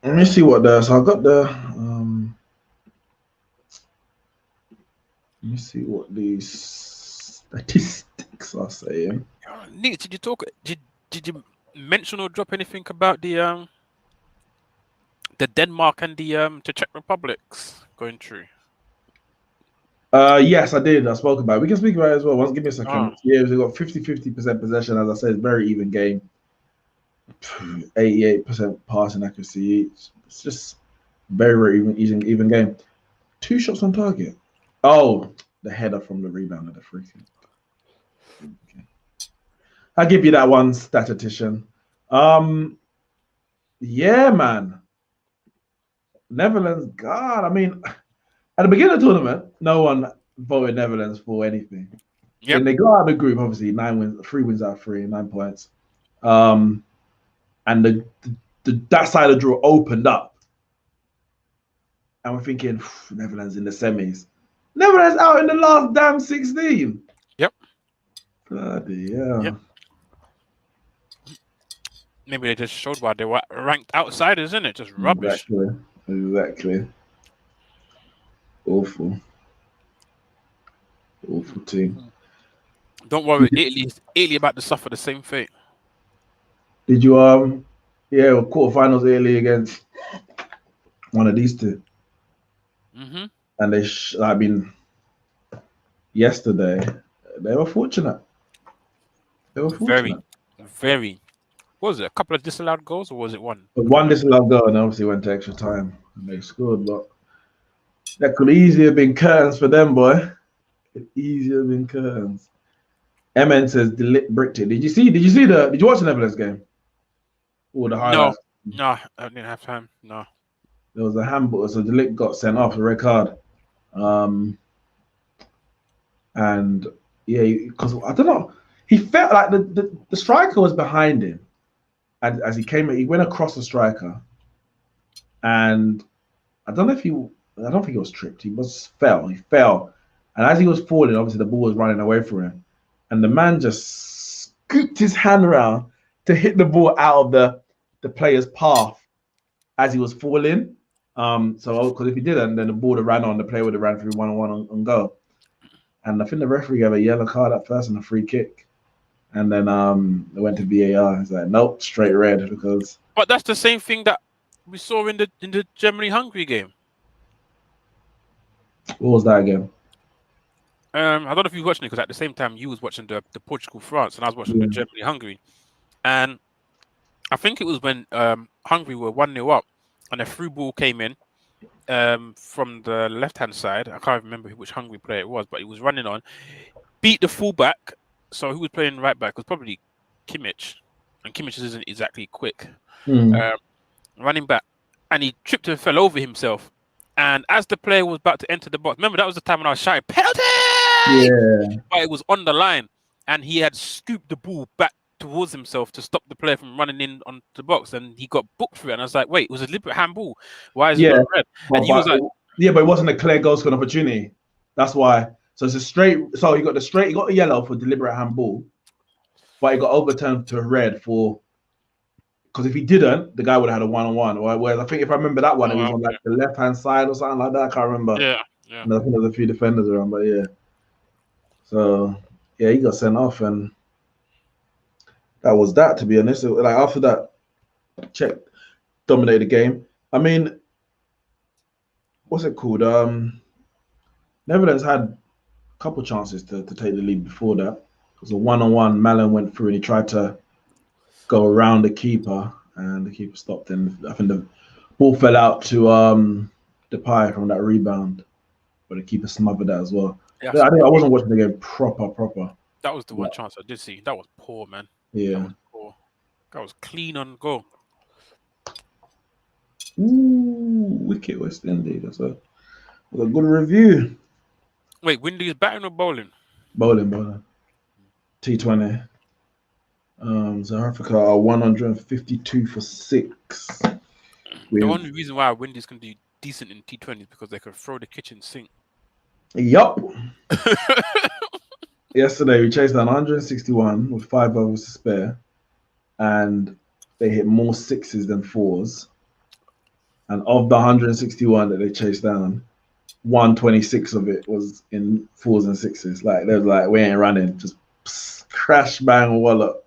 me see what there. So I got the. Let me see what these statistics are saying. Neeks, did you talk? Did you mention or drop anything about the Denmark and the Czech Republics going through? Yes, I did. I spoke about it. We can speak about it as well. Once, give me a second. Yeah, we got 50% possession. As I said, it's very even game. 88% passing accuracy. It's just very even game. 2 shots on target. Oh, the header from the rebound of the free kick. Okay. I'll give you that one, statistician. Yeah, man. Netherlands, God, I mean, at the beginning of the tournament, no one voted Netherlands for anything. Yep. And they go out of the group, obviously, 3 wins out of 3, 9 points. And that side of the draw opened up. And we're thinking, Netherlands in the semis. Netherlands out in the last damn 16. Yep. Yeah. Yep. Maybe they just showed why they were ranked outsiders, isn't it? Just rubbish. Exactly. Awful. Awful team. Don't worry, Italy about to suffer the same fate. Did you yeah, quarterfinals Italy against one of these two. Mm-hmm. And I mean yesterday they were fortunate. They were Very, fortunate. very. What was it? A couple of disallowed goals, or was it one? But I can't one remember. disallowed goal and obviously went to extra time and they scored, but that could easily have been curtains for them, boy. Could easily have been curtains. MN says bricked it. Did you watch the Netherlands game? All the No, highlights. no, I didn't have time. No. There was a handball, so Delict got sent off a red card. And yeah, because I don't know, he felt like the striker was behind him as he went across the striker, and I don't know if I don't think he was tripped. He fell, and as he was falling, obviously the ball was running away from him, and the man just scooped his hand around to hit the ball out of the player's path as he was falling. So because if he didn't, then the ball would have ran on, the player would have ran through 1-on-1 and go. And I think the referee gave a yellow card at first and a free kick. And then it went to VAR. It's like, nope, straight red because. But that's the same thing that we saw in the Germany-Hungary game. What was that again? I don't know if you were watching it because at the same time you was watching the Portugal-France and I was watching the Germany-Hungary. And I think it was when Hungary were 1-0 up and a through ball came in from the left-hand side. I can't remember which Hungary player it was, but he was running on, beat the fullback. So who was playing right back? It was probably Kimmich. And Kimmich isn't exactly quick. Running back. And he tripped and fell over himself. And as the player was about to enter the box, remember that was the time when I was shouting, penalty! Yeah. But it was on the line. And he had scooped the ball back towards himself to stop the player from running in onto the box. And he got booked for it. And I was like, wait, it was a deliberate handball. Why is it not red? And he was like, yeah, but it wasn't a clear goal scoring opportunity. That's why. So it's a straight. So he got a yellow for deliberate handball, but it got overturned to a red for. Because if he didn't, the guy would have had a 1-on-1. Whereas I think if I remember that one, it was on like the left hand side or something like that. I can't remember. Yeah. And I think there's a few defenders around, but yeah. So yeah, he got sent off, and that was that. To be honest, like after that, Czech dominated the game. I mean, what's it called? Netherlands had a couple chances to take the lead before that. It was a 1-on-1. Malin went through and he tried to go around the keeper, and the keeper stopped him. I think the ball fell out to Depay from that rebound, but the keeper smothered that as well. Yeah, I wasn't watching the game proper. That was the one chance I did see. That was poor, man. Yeah. That was poor. That was clean on goal. Ooh, wicked West Indies. That's a good review. Wait, Windy is batting or bowling? Bowling. T20. South Africa are 152 for 6. The only reason why Windies can do decent in T20 is because they can throw the kitchen sink. Yup. Yesterday we chased down 161 with 5 overs to spare, and they hit more 6s than 4s. And of the 161 that they chased down, 126 of it was in 4s and 6s. Like they was like, we ain't running, just crash bang wallop.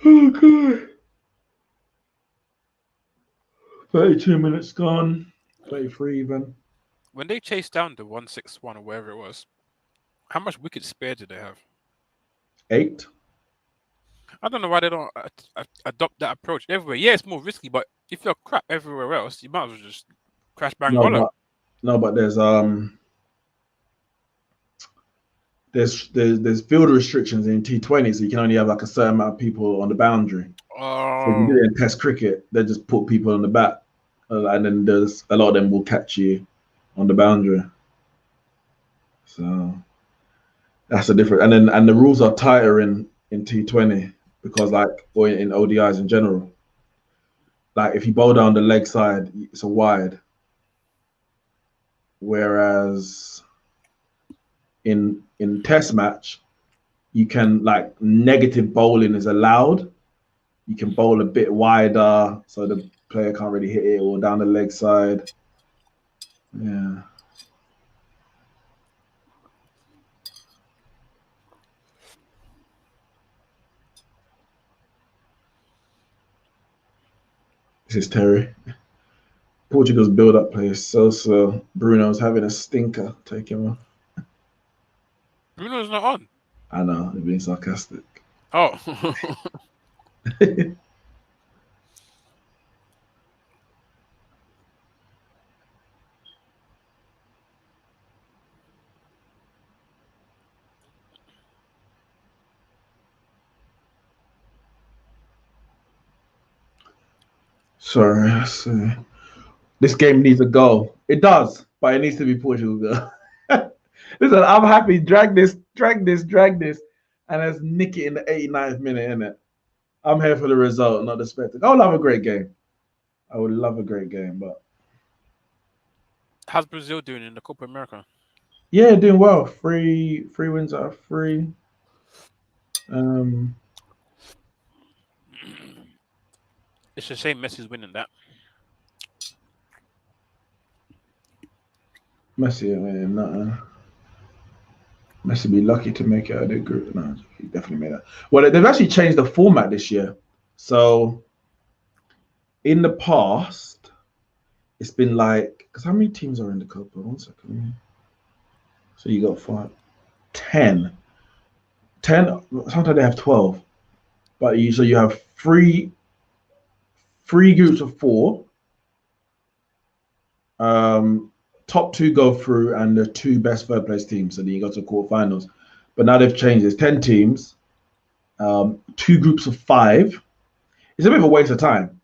Oh god. 32 minutes gone. 33 even. When they chased down the 161 or wherever it was, how much wicket spare did they have? 8. I don't know why they don't adopt that approach everywhere. Yeah, it's more risky, but if you're crap everywhere else, you might as well just crash bang wallop. But there's field restrictions in T20, so you can only have like a certain amount of people on the boundary. So if you do it in Test cricket, they just put people on the bat, and then there's a lot of them will catch you on the boundary. So that's a different. And the rules are tighter in T20 because or in ODIs in general. Like if you bowl down the leg side, it's a wide. whereas in test match, you can like negative bowling is allowed. You can bowl a bit wider so the player can't really hit it or down the leg side. Yeah. This is Terry. Portugal's build-up play is so. Bruno's having a stinker. Take him off. Bruno's not on. I know, he's being sarcastic. Oh. Sorry. This game needs a goal. It does, but it needs to be Portugal goal. Listen, I'm happy. Drag this, and let's nick it in the 89th minute, innit? I'm here for the result, not the spectacle. I would love a great game. But How's Brazil doing in the Copa America? yeah, doing well. Three wins out of 3. It's a shame Messi's winning that. Messi, man, nothing. Messi be lucky to make it out of the group. No, he definitely made that. Well, they've actually changed the format this year. So in the past, it's been like, because how many teams are in the Copa? 1 second. So you got 5, 10. Sometimes they have 12. But you have three groups of 4. Top 2 go through and the 2 best third place teams. So then you go to quarterfinals. But now they've changed. It's 10 teams, 2 groups of 5. It's a bit of a waste of time.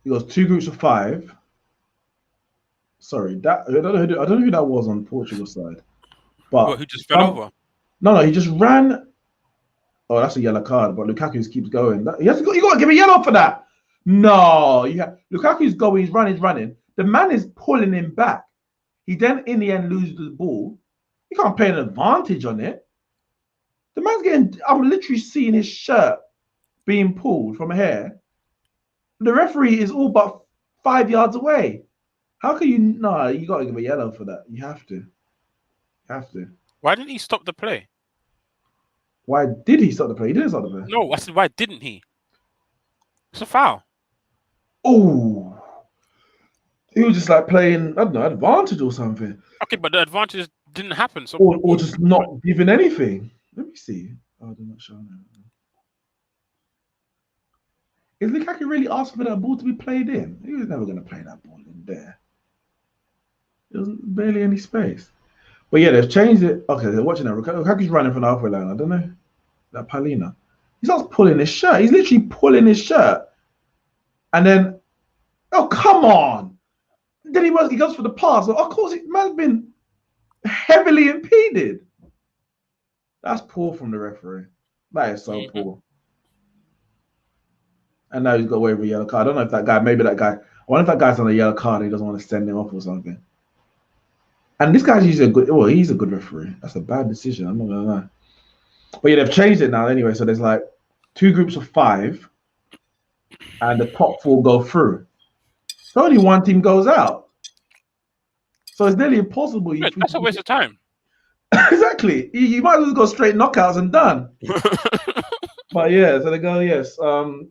It goes 2 groups of 5. Sorry, I don't know who that was on Portugal side. But who just fell over? No, he just ran. Oh, that's a yellow card. But Lukaku just keeps going. You got to give a yellow for that. No, Lukaku's going. He's running. The man is pulling him back. He then, in the end, loses the ball. He can't play an advantage on it. The man's getting. I'm literally seeing his shirt being pulled from here. The referee is all but 5 yards away. How can you? No, you got to give a yellow for that. You have to. Why didn't he stop the play? Why did he stop the play? He didn't stop the play. No, I said, why didn't he? It's a foul. Oh. He was just like playing, I don't know, advantage or something. Okay, but the advantage didn't happen. So or just not giving anything. Let me see. Oh, they're not showing it. Is Lukaku really asking for that ball to be played in? He was never going to play that ball in there. There was barely any space. But yeah, they've changed it. Okay, they're watching that. Lukaku's running from the halfway line. I don't know. That Palina. He starts pulling his shirt. He's literally pulling his shirt. And then, oh, come on. Then he goes for the pass. Of course, it might have been heavily impeded. That's poor from the referee. That is so poor. And now he's got away with a yellow card. I don't know if that guy, I wonder if that guy's on a yellow card and he doesn't want to send him off or something. And this guy's usually he's a good referee. That's a bad decision. I'm not going to lie. But yeah, they've changed it now anyway. So there's like 2 groups of 5 and the top 4 go through. So only 1 team goes out. So it's nearly impossible. That's a waste of time. Exactly. You might as well go straight knockouts and done. But yeah, so they go,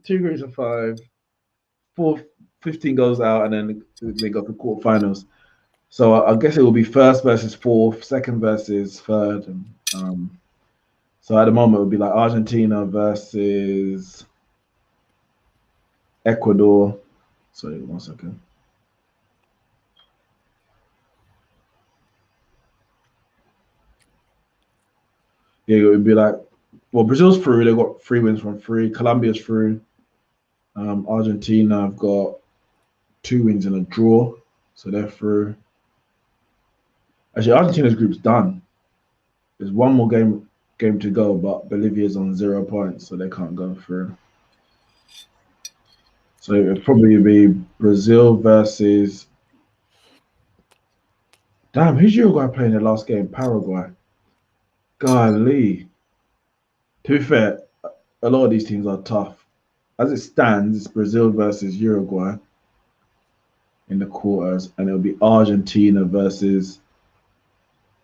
2 groups of 5, 15 goes out, and then they go to quarterfinals. So I guess it will be first versus fourth, second versus third. And, so at the moment, it would be like Argentina versus Ecuador. Sorry, 1 second. Yeah, it would be like, well, Brazil's through. They've got 3 wins from 3. Colombia's through. Argentina have got 2 wins and a draw. So they're through. Actually, Argentina's group's done. There's 1 more game to go, but Bolivia's on 0 points, so they can't go through. So it would probably be Brazil versus Damn, who's Uruguay playing the last game? Paraguay. Golly. To be fair, a lot of these teams are tough. As it stands, it's Brazil versus Uruguay in the quarters, and it'll be Argentina versus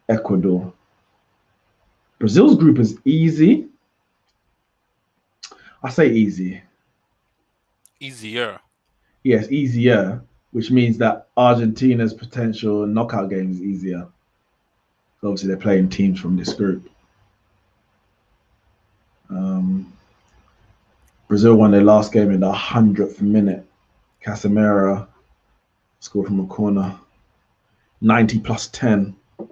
Ecuador. Brazil's group is easy. I say easy. Easier. Yes, easier, which means that Argentina's potential knockout game is easier. So obviously, they're playing teams from this group. Brazil won their last game in the 100th minute. Casemiro scored from a corner. 90 plus 10. I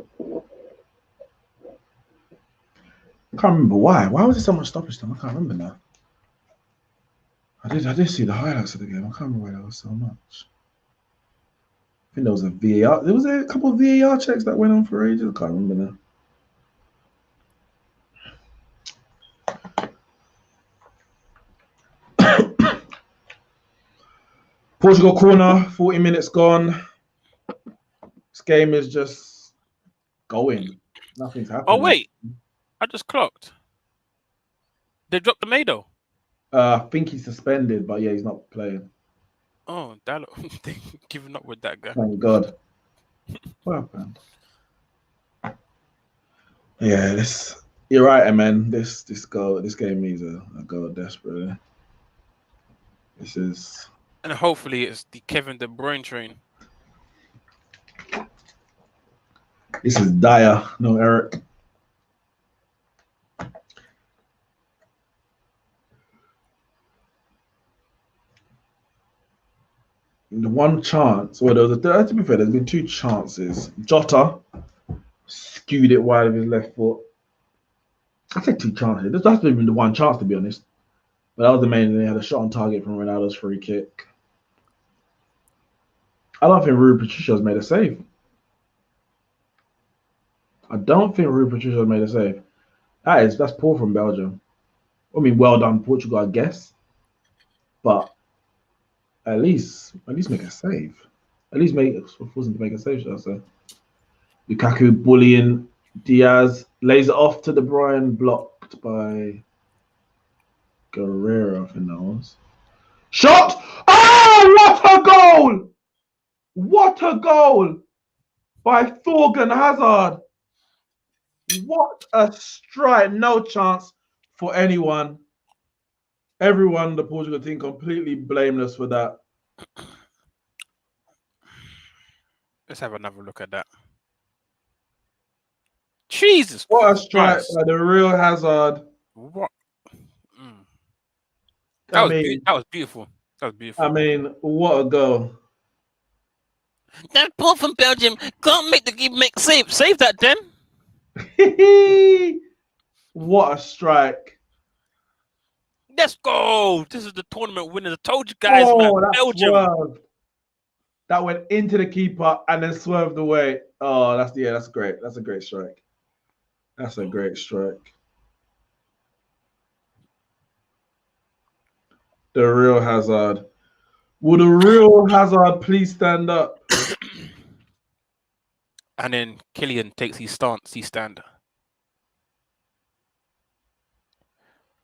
can't remember why. Why was there so much stoppage time? I can't remember now. I did see the highlights of the game. I can't remember why there was so much. I think there was a VAR. There was a couple of VAR checks that went on for ages. I can't remember now. Portugal corner, 40 minutes gone. This game is just going. Nothing's happening. Oh wait, I just clocked. They dropped the Mado. I think he's suspended, but yeah, he's not playing. Oh, that giving up with that guy. Thank God. What happened? Yeah, you're right, man. This game needs a goal desperately. This is. And hopefully it's the Kevin De Bruyne train. This is dire. No, Eric. The one chance, well, to be fair, there's been two chances. Jota skewed it wide with his left foot. I said two chances. That's been the one chance, to be honest. But that was the main thing. They had a shot on target from Ronaldo's free kick. I don't think Rui Patricio's made a save. I don't think Rui Patricio's made a save. That's poor from Belgium. I mean, well done, Portugal, I guess. But at least make a save. At least force him to make a save, shall I say. Lukaku bullying Diaz, lays it off to De Bruyne, blocked by Guerrero, I think that was. Shot! Oh, what a goal! What a goal by Thorgan Hazard. What a strike. No chance for anyone. Everyone, the Portugal team, completely blameless for that. Let's have another look at that. Jesus. What a strike by the real Hazard. What? That was beautiful. That was beautiful. I mean, what a goal. That ball from Belgium can't make the keeper make save. Save that, then. What a strike. Let's go. This is the tournament winner. I told you guys, man. Belgium. Swerved. That went into the keeper and then swerved away. Oh, that's great. That's a great strike. That's a great strike. The real Hazard. Will the real Hazard please stand up? And then Kylian takes his stance, his stand.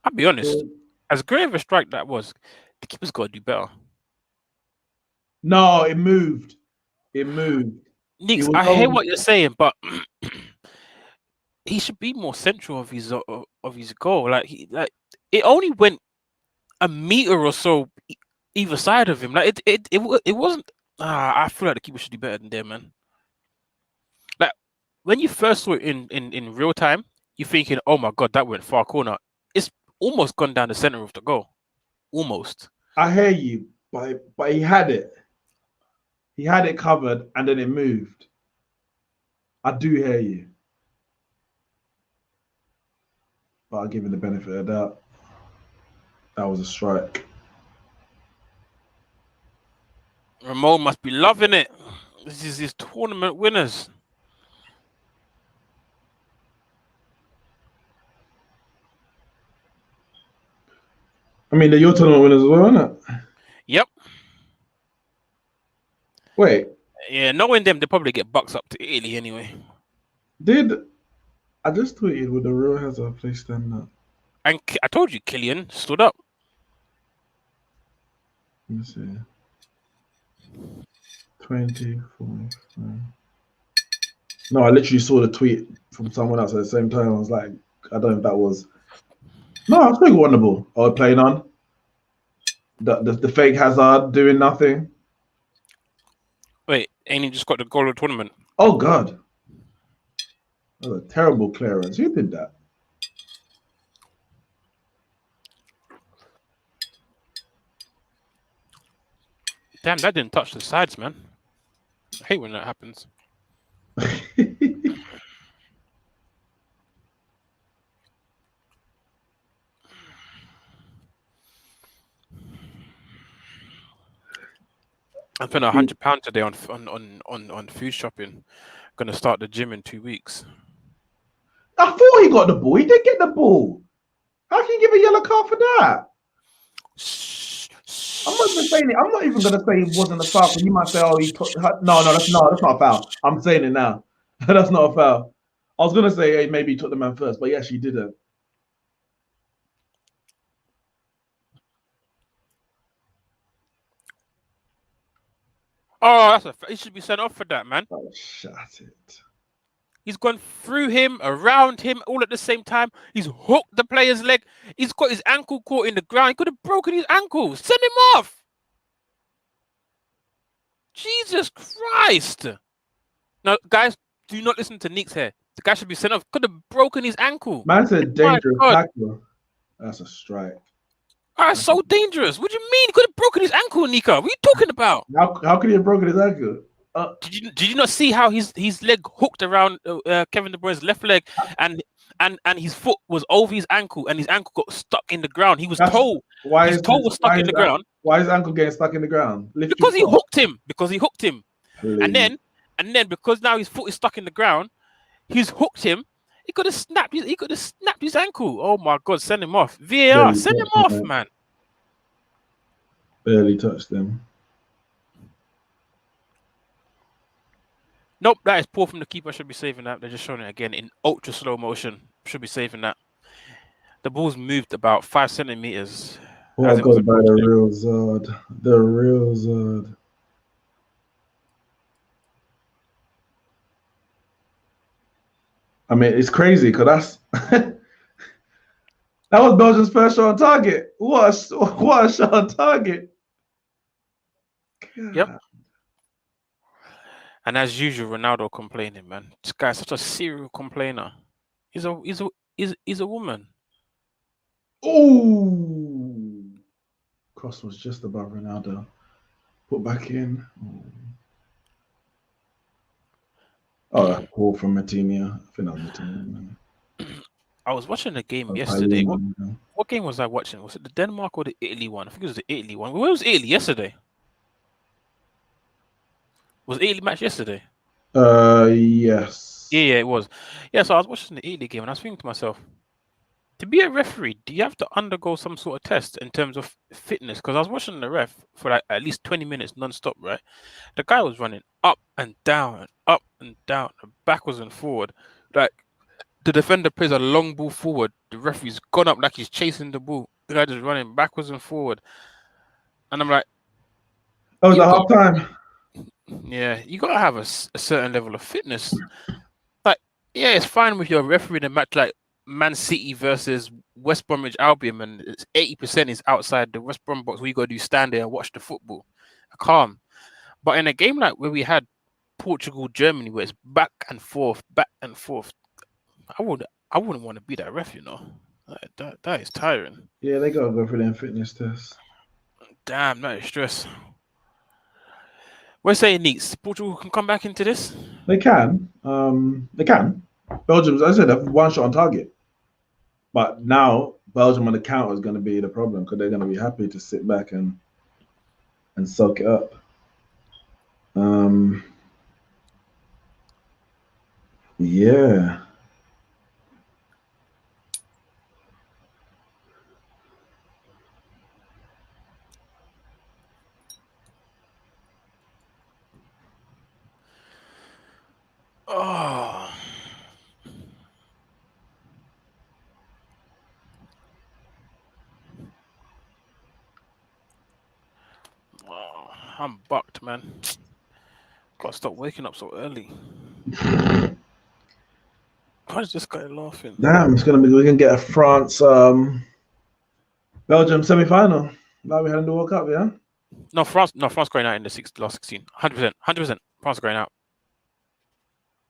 I'll be honest, as great of a strike that was, the keeper's got to do better. No, it moved. It moved. Neeks, I hear what you're saying, but he should be more central of his goal. Like it only went a meter or so either side of him. Like it wasn't. I feel like the keeper should do better than there, man. Like when you first saw it in real time, you're thinking, "Oh my god, that went far corner." It's almost gone down the center of the goal, almost. I hear you, but he had it. He had it covered, and then it moved. I do hear you, but I'll give him the benefit of the doubt. That was a strike. Ramon must be loving it. This is his tournament winners. I mean, they're your tournament winners as well, aren't it? Yep. Wait. Yeah, knowing them, they probably get bucks up to Italy anyway. Did I just tweeted with the real Hazard play stand up? And I told you, Killian stood up. Let me see. 2045. No, I literally saw the tweet from someone else at the same time. I was like, I don't know if that was. No, I was pretty wonderful. I was playing on. The fake Hazard doing nothing. Wait, ain't he just got the goal of the tournament? Oh, God. That was a terrible clearance. Who did that? Damn, that didn't touch the sides, man. I hate when that happens. I spent £100 today on food shopping. Gonna start the gym in 2 weeks. I thought he got the ball. He did get the ball. How can you give a yellow card for that? I'm not even saying it. I'm not even gonna say it wasn't a foul. You might say, "Oh, he put." No, that's not a foul. I'm saying it now. That's not a foul. I was gonna say, hey, maybe he took the man first, but yes, he didn't. Oh, he should be sent off for that, man. Oh, shut it. He's gone through him, around him, all at the same time. He's hooked the player's leg. He's got his ankle caught in the ground. He could have broken his ankle. Send him off. Jesus Christ. Now, guys, do not listen to Neeks here. The guy should be sent off. Could have broken his ankle. Man said dangerous tackle. That's a strike. That's so dangerous. What do you mean? He could have broken his ankle, Nika. What are you talking about? How could he have broken his ankle? Did you not see how his leg hooked around Kevin De Bruyne's left leg, and his foot was over his ankle, and his ankle got stuck in the ground. He was toe. His toe was stuck in the ground. Why is his ankle getting stuck in the ground? Because he hooked him. Please. And then because now his foot is stuck in the ground, he's hooked him. He could have snapped his ankle. Oh my God! Send him off. VAR. Send him off, man. Barely touched them. Nope, that is poor from the keeper. Should be saving that. They're just showing it again in ultra slow motion. Should be saving that. The ball's moved about 5 centimeters. Oh, I got by the real Zod. The real Zod. I mean, it's crazy because that was Belgium's first shot on target. What a shot on target. God. Yep. And as usual, Ronaldo complaining, man. This guy's such a serial complainer. He's a woman. Oh, cross was just above Ronaldo. Put back in. Oh, that ball from Martinia. I think that was Martinia. I was watching the game yesterday. What game was I watching? Was it the Denmark or the Italy one? I think it was the Italy one. Where was Italy yesterday? Was the Italy match yesterday? Yes. Yeah, it was. Yeah, so I was watching the Italy game and I was thinking to myself, to be a referee, do you have to undergo some sort of test in terms of fitness? Because I was watching the ref for like at least 20 minutes non-stop, right? The guy was running up and down, and backwards and forward. Like, the defender plays a long ball forward. The referee's gone up like he's chasing the ball. The guy just running backwards and forward. And I'm like... Oh, it was at half time. Yeah, you got to have a certain level of fitness. Like, yeah, it's fine with your refereeing a match like Man City versus West Bromwich Albion, and it's 80% is outside the West Brom box where you got to do stand there and watch the football. Calm. But in a game like where we had Portugal, Germany, where it's back and forth, I wouldn't want to be that ref, you know. That is tiring. Yeah, they got to go for their fitness tests. Damn, that is stress. We're saying Neeks. Portugal can come back into this? They can. They can. Belgium, as I said, have one shot on target. But now Belgium on the counter is going to be the problem because they're going to be happy to sit back and soak it up. Yeah. Oh. Oh, I'm bucked, man. Gotta stop waking up so early. Why is this guy laughing? Damn, we're gonna get a France Belgium semi-final. Like we had in the World Cup, yeah. No, France going out in the last 16. 100%. France going out.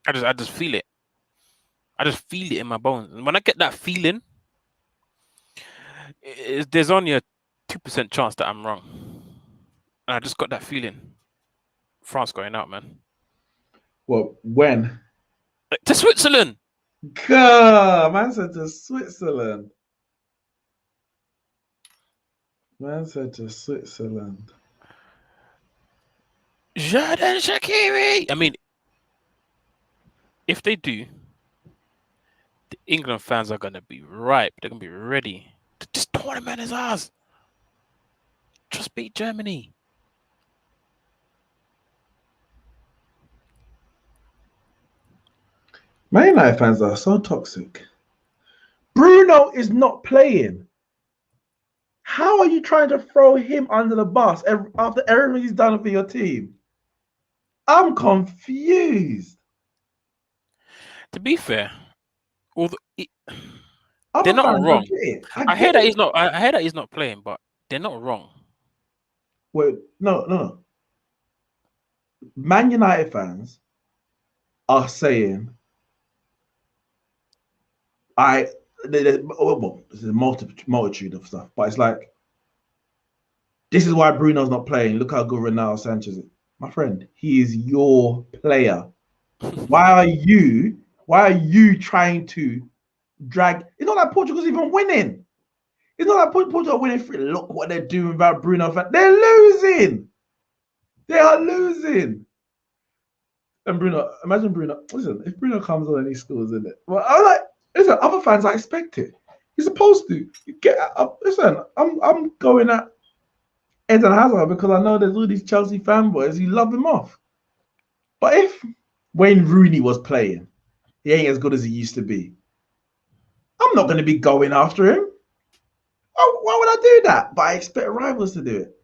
I just feel it. I just feel it in my bones. And when I get that feeling, there's only a 2% chance that I'm wrong. And I just got that feeling. France going out, man. Well, when? To Switzerland. God, man said to Switzerland. Man said to Switzerland. Jadon Shaqiri. I mean, if they do, the England fans are gonna be ripe. They're gonna be ready. This tournament is ours. Just beat Germany. Man United fans are so toxic. Bruno is not playing. How are you trying to throw him under the bus after everything he's done for your team? I'm confused. To be fair, Other they're not fans, wrong. I hear that he's not. I hear that he's not playing, but they're not wrong. Wait, no. Man United fans are saying, there's a multitude of stuff, but it's like, this is why Bruno's not playing. Look how good Ronaldo Sanchez is. My friend, he is your player. Why are you trying to drag? It's not like Portugal's even winning. It's not like Portugal are winning. Look what they're doing without Bruno. They're losing. They are losing. And Bruno, imagine Bruno. Listen, if Bruno comes on and he scores, in it. Well, I'm like, listen, other fans, I expect it. He's supposed to get up. Listen, I'm going at Eden Hazard because I know there's all these Chelsea fanboys who love him off. But if Wayne Rooney was playing, he ain't as good as he used to be. I'm not going to be going after him. Why would I do that? But I expect rivals to do it.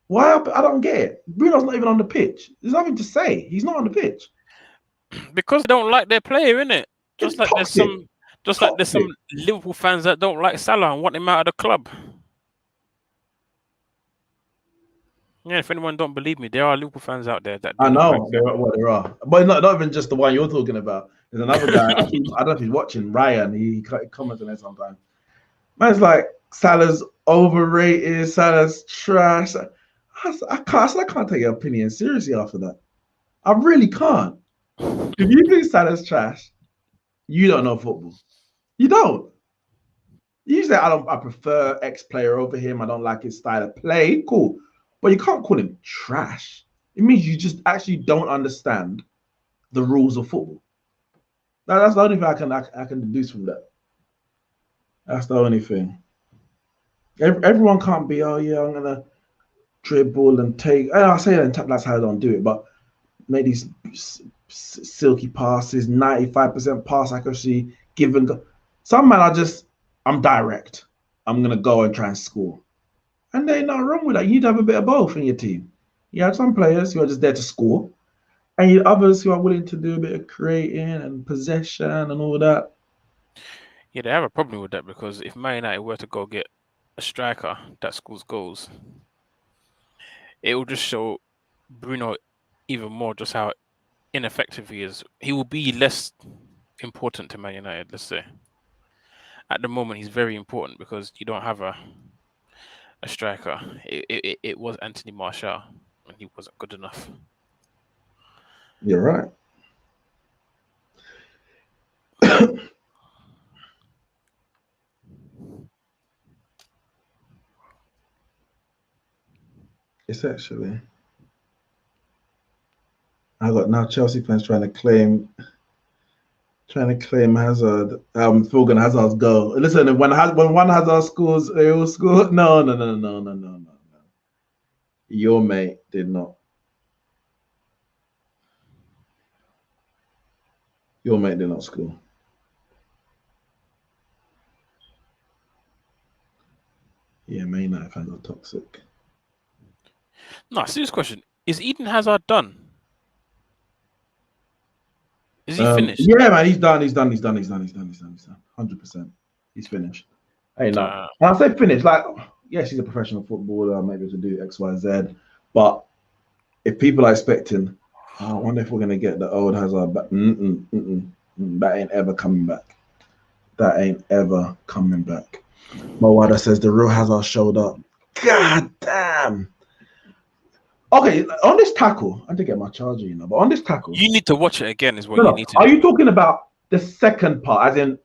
Why? I don't get it. Bruno's not even on the pitch. There's nothing to say. He's not on the pitch. Because they don't like their player, innit? It's toxic. Like there's some Liverpool fans that don't like Salah and want him out of the club. Yeah, if anyone don't believe me, there are Liverpool fans out there that do I not know like there are, but not even just the one you're talking about. There's another guy. I don't know if he's watching. Ryan. He comments on it sometimes. Man's like, Salah's overrated. Salah's trash. I can't take your opinion seriously after that. I really can't. If you think Salah's trash, you don't know football. You don't. You say I prefer X player over him. I don't like his style of play. Cool, but you can't call him trash. It means you just actually don't understand the rules of football. That's the only thing I can deduce from that. That's the only thing. Everyone can't be, oh yeah, I'm gonna dribble and take. And I say that that's how I don't do it, but make these silky passes, 95% pass accuracy, given. Some man are just, I'm direct. I'm gonna go and try and score, and there's nothing wrong with that. You need to have a bit of both in your team. You have some players who are just there to score, and you others who are willing to do a bit of creating and possession and all that. Yeah, they have a problem with that because if Man United were to go get a striker that scores goals, it will just show Bruno even more just how ineffective he is. He will be less important to Man United, let's say. At the moment, he's very important because you don't have a striker. It was Anthony Martial, and he wasn't good enough. You're right. It's actually. I got now Chelsea fans trying to claim Hazard, Thorgan Hazard's goal. Listen, when one Hazard scores, they all score. No. Your mate did not. Your mate did not score. Yeah, Man United fans are toxic. No, serious question. Is Eden Hazard done? Is he finished? Yeah, man, he's done. He's done. 100%. He's finished. Hey, no. And I say finished, like, yes, he's a professional footballer, maybe to do X, Y, Z. But if people are expecting, I wonder if we're gonna get the old Hazard back. That ain't ever coming back. That ain't ever coming back. Mowada says the real Hazard showed up. God damn. Okay, on this tackle, I did get my charger, you know, but on this tackle, you need to watch it again. Is what you need to. Are you talking about the second part, as in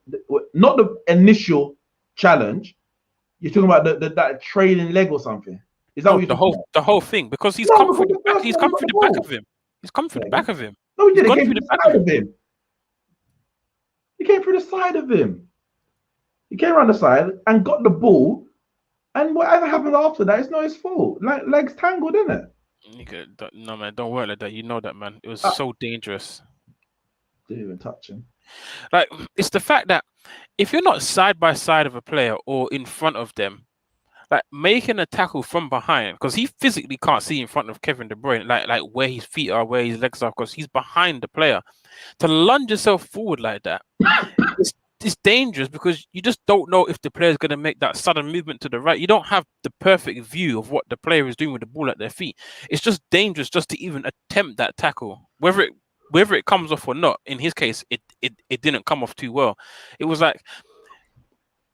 not the initial challenge? You're talking about that trailing leg or something? Is that what you're talking about? The whole thing? Because he's come through the back. He's come through the back of him. He's come through the back of him. No, he didn't. He came through the side of him. He came through the side of him. He came around the side and got the ball. And whatever happened after that, it's not his fault. Like legs tangled, isn't it? No, man, don't work like that. You know that, man. It was so dangerous. Didn't even touch him. Like, it's the fact that if you're not side by side of a player or in front of them, like making a tackle from behind, because he physically can't see in front of Kevin De Bruyne, like where his feet are, where his legs are, because he's behind the player. To lunge yourself forward like that, it's dangerous because you just don't know if the player is going to make that sudden movement to the right. You don't have the perfect view of what the player is doing with the ball at their feet. It's just dangerous just to even attempt that tackle, whether it comes off or not. In his case, it didn't come off too well. It was like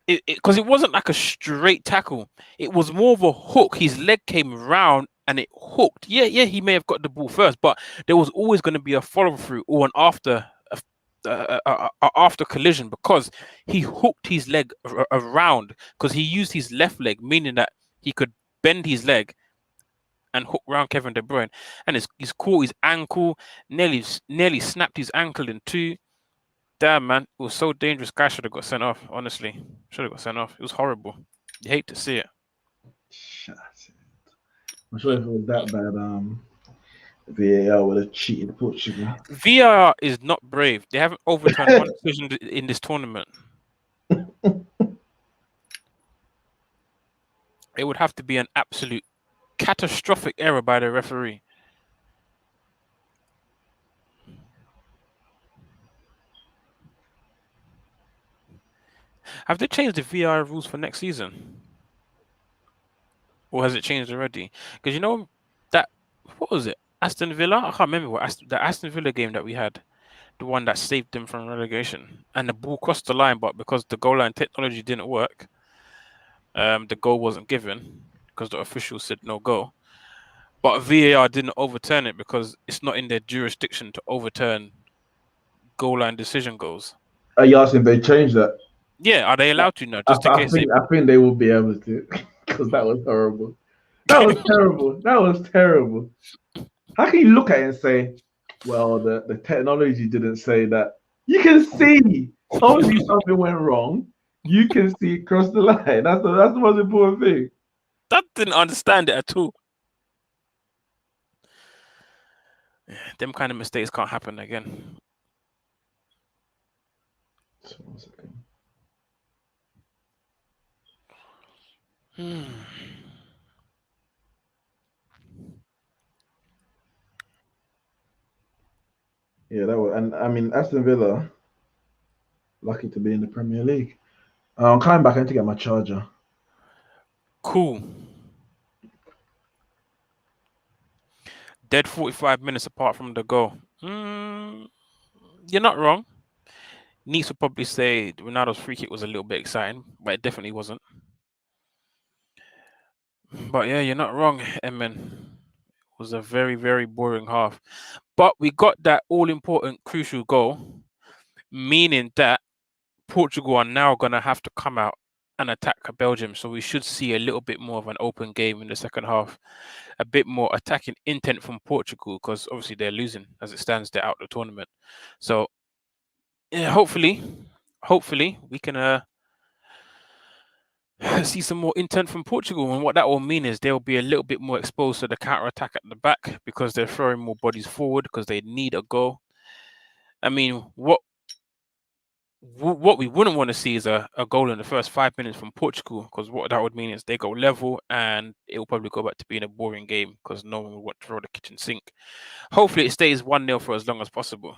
because it wasn't like a straight tackle. It was more of a hook. His leg came round and it hooked. Yeah, he may have got the ball first, but there was always going to be a follow through or an after collision because he hooked his leg around because he used his left leg, meaning that he could bend his leg and hook around Kevin De Bruyne, and he's caught his ankle, nearly snapped his ankle in two. Damn, man, it was so dangerous. Guy should have got sent off. Honestly, should have got sent off. It was horrible. You hate to see it. I'm sure if it was that bad, VAR would have cheated Portugal. VAR is not brave. They haven't overturned one decision in this tournament. It would have to be an absolute catastrophic error by the referee. Have they changed the VAR rules for next season? Or has it changed already? Because you know that, what was it? Aston Villa? I can't remember the Aston Villa game that we had. The one that saved them from relegation. And the ball crossed the line, but because the goal line technology didn't work, the goal wasn't given because the official said no goal. But VAR didn't overturn it because it's not in their jurisdiction to overturn goal line decision goals. Are you asking if they changed that? Yeah, are they allowed to now? Just in case. I think they will be able to because that was horrible. That was terrible. That was terrible. How can you look at it and say, well, the technology didn't say that? You can see obviously something went wrong. You can see it cross the line. That's the most important thing. That didn't understand it at all. Them kind of mistakes can't happen again. One second. Yeah, that was, and I mean Aston Villa, lucky to be in the Premier League. I'm coming back. I need to get my charger. Cool. Dead 45 minutes apart from the goal. You're not wrong. Neeks would probably say Ronaldo's free kick was a little bit exciting, but it definitely wasn't. But yeah, you're not wrong, Emin. It was a very, very boring half. But we got that all-important crucial goal, meaning that Portugal are now going to have to come out and attack Belgium. So we should see a little bit more of an open game in the second half. A bit more attacking intent from Portugal because obviously they're losing as it stands. They're out of the tournament. So yeah, hopefully we can see some more intent from Portugal. And what that will mean is they'll be a little bit more exposed to the counter-attack at the back because they're throwing more bodies forward because they need a goal. I mean, what what we wouldn't want to see is a goal in the first 5 minutes from Portugal, because what that would mean is they go level and it will probably go back to being a boring game because no one will want to throw the kitchen sink. Hopefully, it stays 1-0 for as long as possible,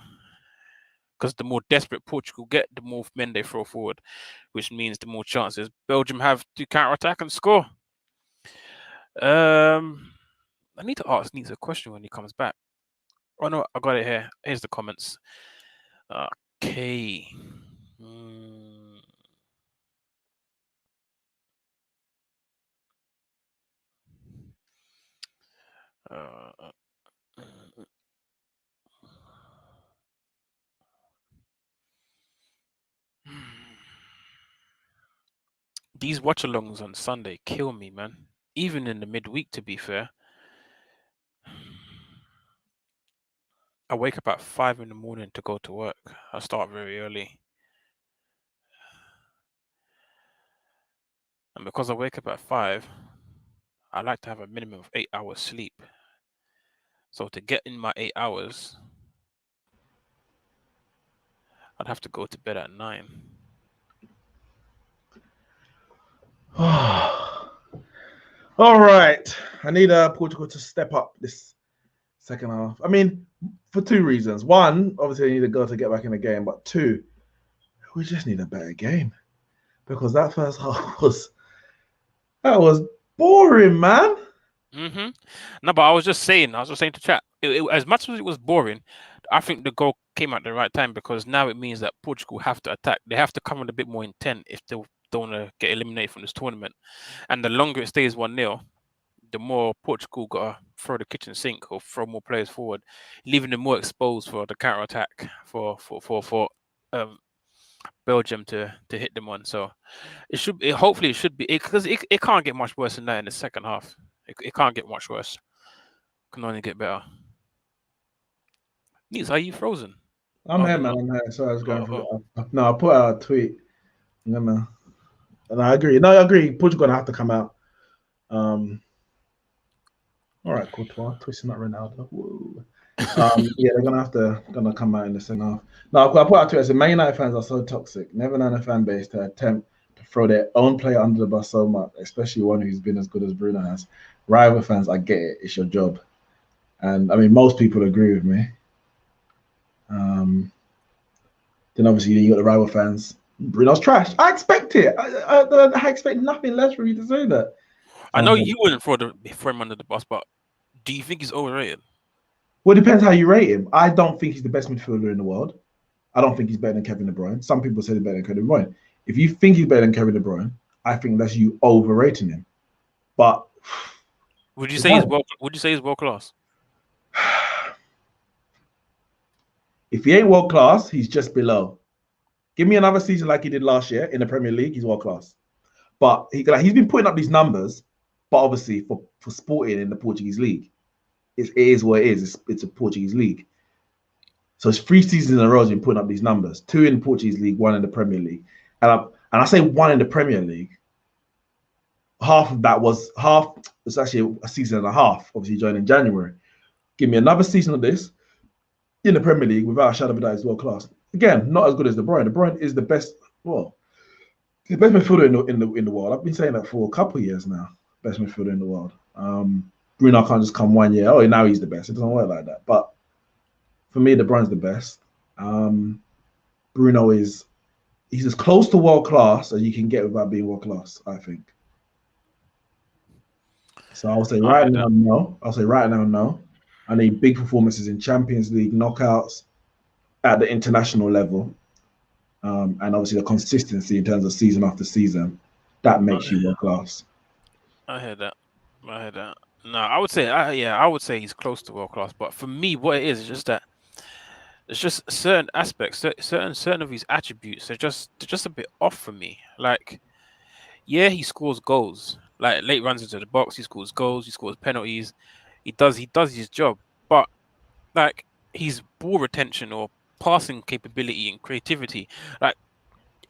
because the more desperate Portugal get, the more men they throw forward, which means the more chances Belgium have to counter attack and score. I need to ask Neeks a question when he comes back. Oh no, I got it here. Here's the comments. Okay. These watch-alongs on Sunday kill me, man. Even in the midweek, to be fair. I wake up at 5 in the morning to go to work. I start very early. And because I wake up at 5, I like to have a minimum of 8 hours sleep. So to get in my 8 hours, I'd have to go to bed at 9. All right. I need Portugal to step up this second half. I mean, for two reasons. One, obviously, I need a goal to get back in the game. But two, we just need a better game, because that first half was boring, man. No, but I was just saying to chat, as much as it was boring, I think the goal came at the right time, because now it means that Portugal have to attack. They have to come with a bit more intent if they don't want to get eliminated from this tournament. And the longer it stays 1-0, the more Portugal got to throw the kitchen sink or throw more players forward, leaving them more exposed for the counter attack for Belgium to hit them on. So hopefully it should be, because it can't get much worse than that in the second half. It can't get much worse. It can only get better. Neeks, are you frozen? I'm here, man. I'm here. Sorry, I was going through. No, I put out a tweet. Yeah, man. And I agree. No, I agree. Portugal gonna have to come out. All right, Courtois twisting that Ronaldo. Whoa. Yeah, they're gonna come out in the second half. No, I put out a tweet. I said, Man United fans are so toxic. Never known a fan base to attempt to throw their own player under the bus so much, especially one who's been as good as Bruno has. Rival fans, I get it. It's your job. And I mean, most people agree with me. Then obviously you got the rival fans. Bruno's trash. I expect it. I expect nothing less from you to say that. I know you wouldn't throw him under the bus, but do you think he's overrated? Well, it depends how you rate him. I don't think he's the best midfielder in the world. I don't think he's better than Kevin De Bruyne. Some people say he's better than Kevin De Bruyne. If you think he's better than Kevin De Bruyne, I think that's you overrating him. But would you say he's world class? If he ain't world class, he's just below. Give me another season like he did last year in the Premier League, he's world class. But he's been putting up these numbers, but obviously for Sporting in the Portuguese league, it is what it is. It's a Portuguese league. So it's 3 seasons in a row he's been putting up these numbers: 2 in the Portuguese league, 1 in the Premier League. And I say 1 in the Premier League. Half of that was it's actually a season and a half. Obviously, he joined in January. Give me another season of this in the Premier League without a shadow of a doubt, is world class. Again, not as good as De Bruyne. De Bruyne is the best. Well, he's the best midfielder in the world. I've been saying that for a couple of years now. Best midfielder in the world. Bruno can't just come 1 year. Oh, now he's the best. It doesn't work like that. But for me, De Bruyne's the best. Bruno he's as close to world class as you can get without being world class, I think. So I'll say right now, no. I need big performances in Champions League knockouts at the international level, and obviously the consistency in terms of season after season. That makes you world class. I heard that. No, I would say he's close to world class. But for me, what it is just that it's just certain aspects, certain of his attributes are just a bit off for me. Like, yeah, he scores goals. Like late runs into the box, he scores goals, he scores penalties. He does his job. But like his ball retention or passing capability and creativity, like,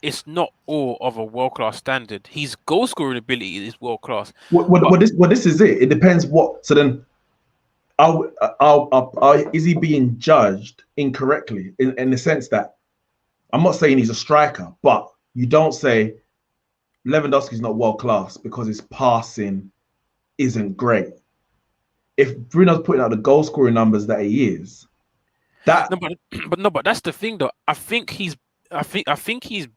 it's not all of a world class standard. His goal scoring ability is world class. This is it. It depends what. So then, is he being judged incorrectly in the sense that I'm not saying he's a striker, but you don't say Lewandowski's not world class because his passing isn't great. If Bruno's putting out the goal scoring numbers that he is, that but that's the thing though. I think he's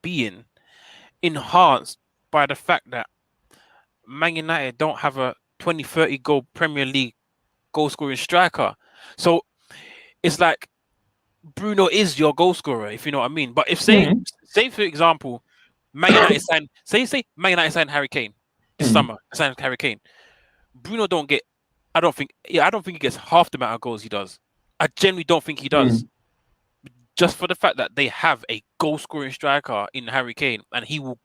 being enhanced by the fact that Man United don't have a 20-30 goal Premier League goal scoring striker. So it's like Bruno is your goal scorer, if you know what I mean. But if say for example, Man United signed Harry Kane this summer, signed Harry Kane. Bruno don't get. I don't think he gets half the amount of goals he does. I genuinely don't think he does. Just for the fact that they have a goal scoring striker in Harry Kane, and he will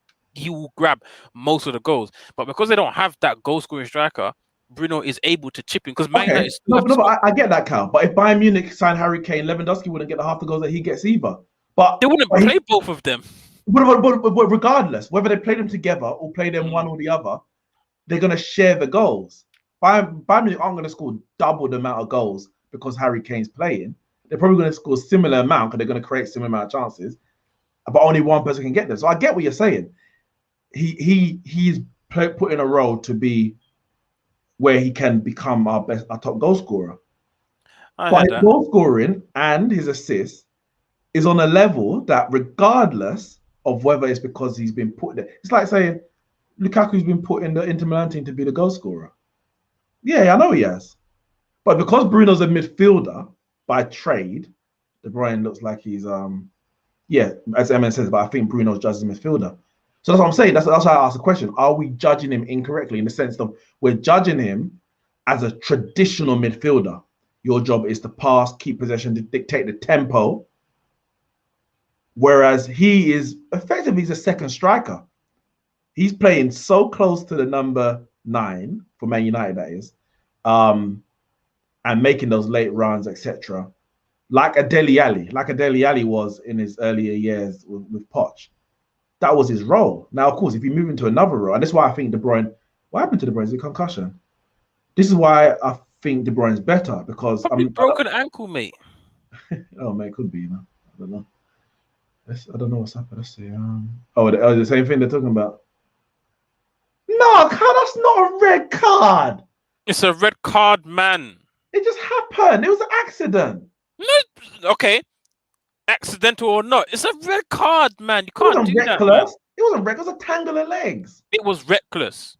grab most of the goals. But because they don't have that goal scoring striker, Bruno is able to chip in because Man United. But I get that, Cal. But if Bayern Munich signed Harry Kane, Lewandowski wouldn't get the half the goals that he gets either. But they wouldn't play both of them. But regardless, whether they play them together or play them one or the other, they're going to share the goals. Bayern Munich aren't going to score double the amount of goals because Harry Kane's playing. They're probably going to score a similar amount because they're going to create similar amount of chances, but only one person can get them. So I get what you're saying. He's put in a role to be where he can become our top goal scorer. But his goal scoring and his assists is on a level that, regardless of whether it's because he's been put there, it's like saying Lukaku's been put in the Inter Milan team to be the goal scorer. Yeah, I know he has. But because Bruno's a midfielder by trade, De Bruyne looks like he's as Emin says, but I think Bruno's judged as a midfielder. So that's what I'm saying. That's why I asked the question. Are we judging him incorrectly in the sense of we're judging him as a traditional midfielder? Your job is to pass, keep possession, to dictate the tempo. Whereas he is effectively he's a second striker. He's playing so close to the number 9 for Man United, that is, and making those late runs, etc. Like a Dele Alli was in his earlier years with Poch. That was his role. Now, of course, if you move into another role, and that's why I think De Bruyne. What happened to De Bruyne? Is it concussion? This is why I think De Bruyne's better because broken ankle, mate. Oh, mate, could be. I don't know. I don't know what's happened. Let's see. The same thing they're talking about. No, that's not a red card. It's a red card, man. It just happened. It was an accident. No, okay. Accidental or not, it's a red card, man. You can't do that, man. It wasn't reckless. It was a tangle of legs. It was reckless.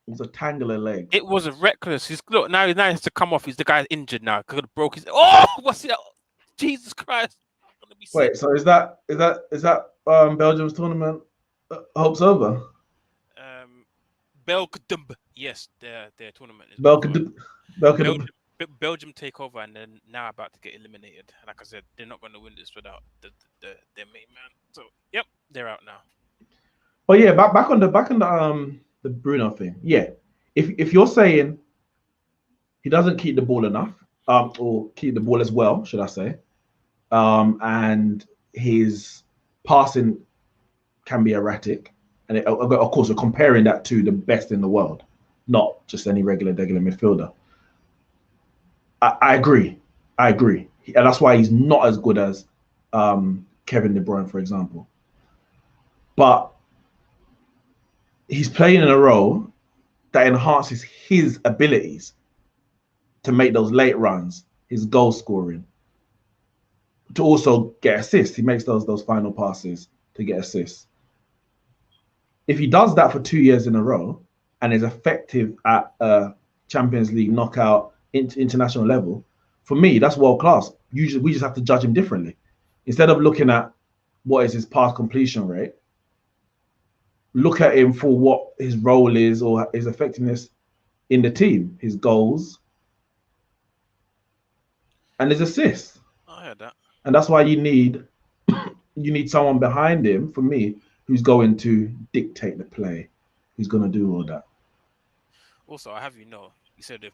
It was a tangle of legs. It was a reckless. Look, now he has to come off. The guy's injured now. Could have broke his. Oh, what's it? Jesus Christ! Wait, so is that Belgium's tournament hopes over? Belgium, yes, their tournament is Belgium. Belgium take over and then now about to get eliminated. Like I said, they're not going to win this without their main man. So yep, they're out now. But yeah, back on the Bruno thing. Yeah, if you're saying he doesn't keep the ball enough, or keep the ball as well, should I say, and his passing can be erratic, and of course we're comparing that to the best in the world, not just any regular midfielder. I agree, and that's why he's not as good as Kevin De Bruyne, for example. But he's playing in a role that enhances his abilities to make those late runs, his goal scoring, to also get assists. He makes those final passes to get assists. If he does that for 2 years in a row and is effective at a Champions League knockout international level, for me, that's world class. Usually, we just have to judge him differently. Instead of looking at what is his pass completion rate, look at him for what his role is or his effectiveness in the team, his goals, and his assists. I heard that. And that's why you need someone behind him, for me, who's going to dictate the play, who's going to do all that. Also, I have you said if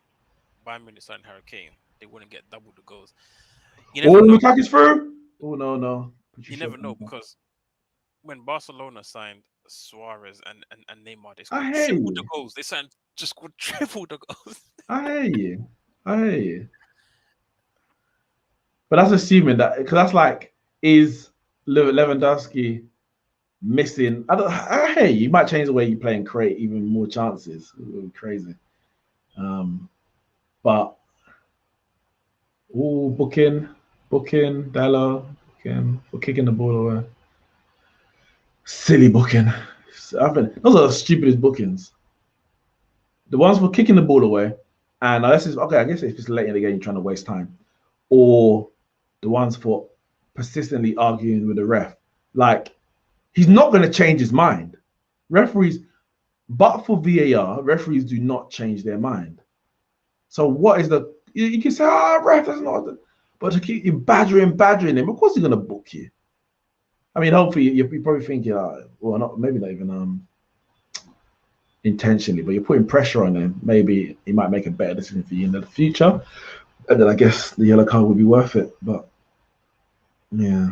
Bayern Munich signed Harry Kane, they wouldn't get double the goals. Lukaku's through? Oh, no. You never know, because when Barcelona signed Suarez and Neymar, they scored triple the goals. They scored triple the goals. I hear you. But that's assuming that, because that's like, is Lewandowski missing. I hear you. You might change the way you play and create even more chances. It would be crazy. But booking, Dallo, booking for kicking the ball away. Silly booking. Those are the stupidest bookings. The ones for kicking the ball away, and this is okay. I guess if it's late in the game, you're trying to waste time, or the ones for persistently arguing with the ref. Like he's not going to change his mind. Referees, but for VAR, referees do not change their mind. So what is the? You can say, ref, that's not. But to keep you badgering him, of course he's going to book you. I mean, hopefully you're probably thinking, well, not maybe not even intentionally, but you're putting pressure on him. Maybe he might make a better decision for you in the future, and then I guess the yellow card would be worth it. But yeah,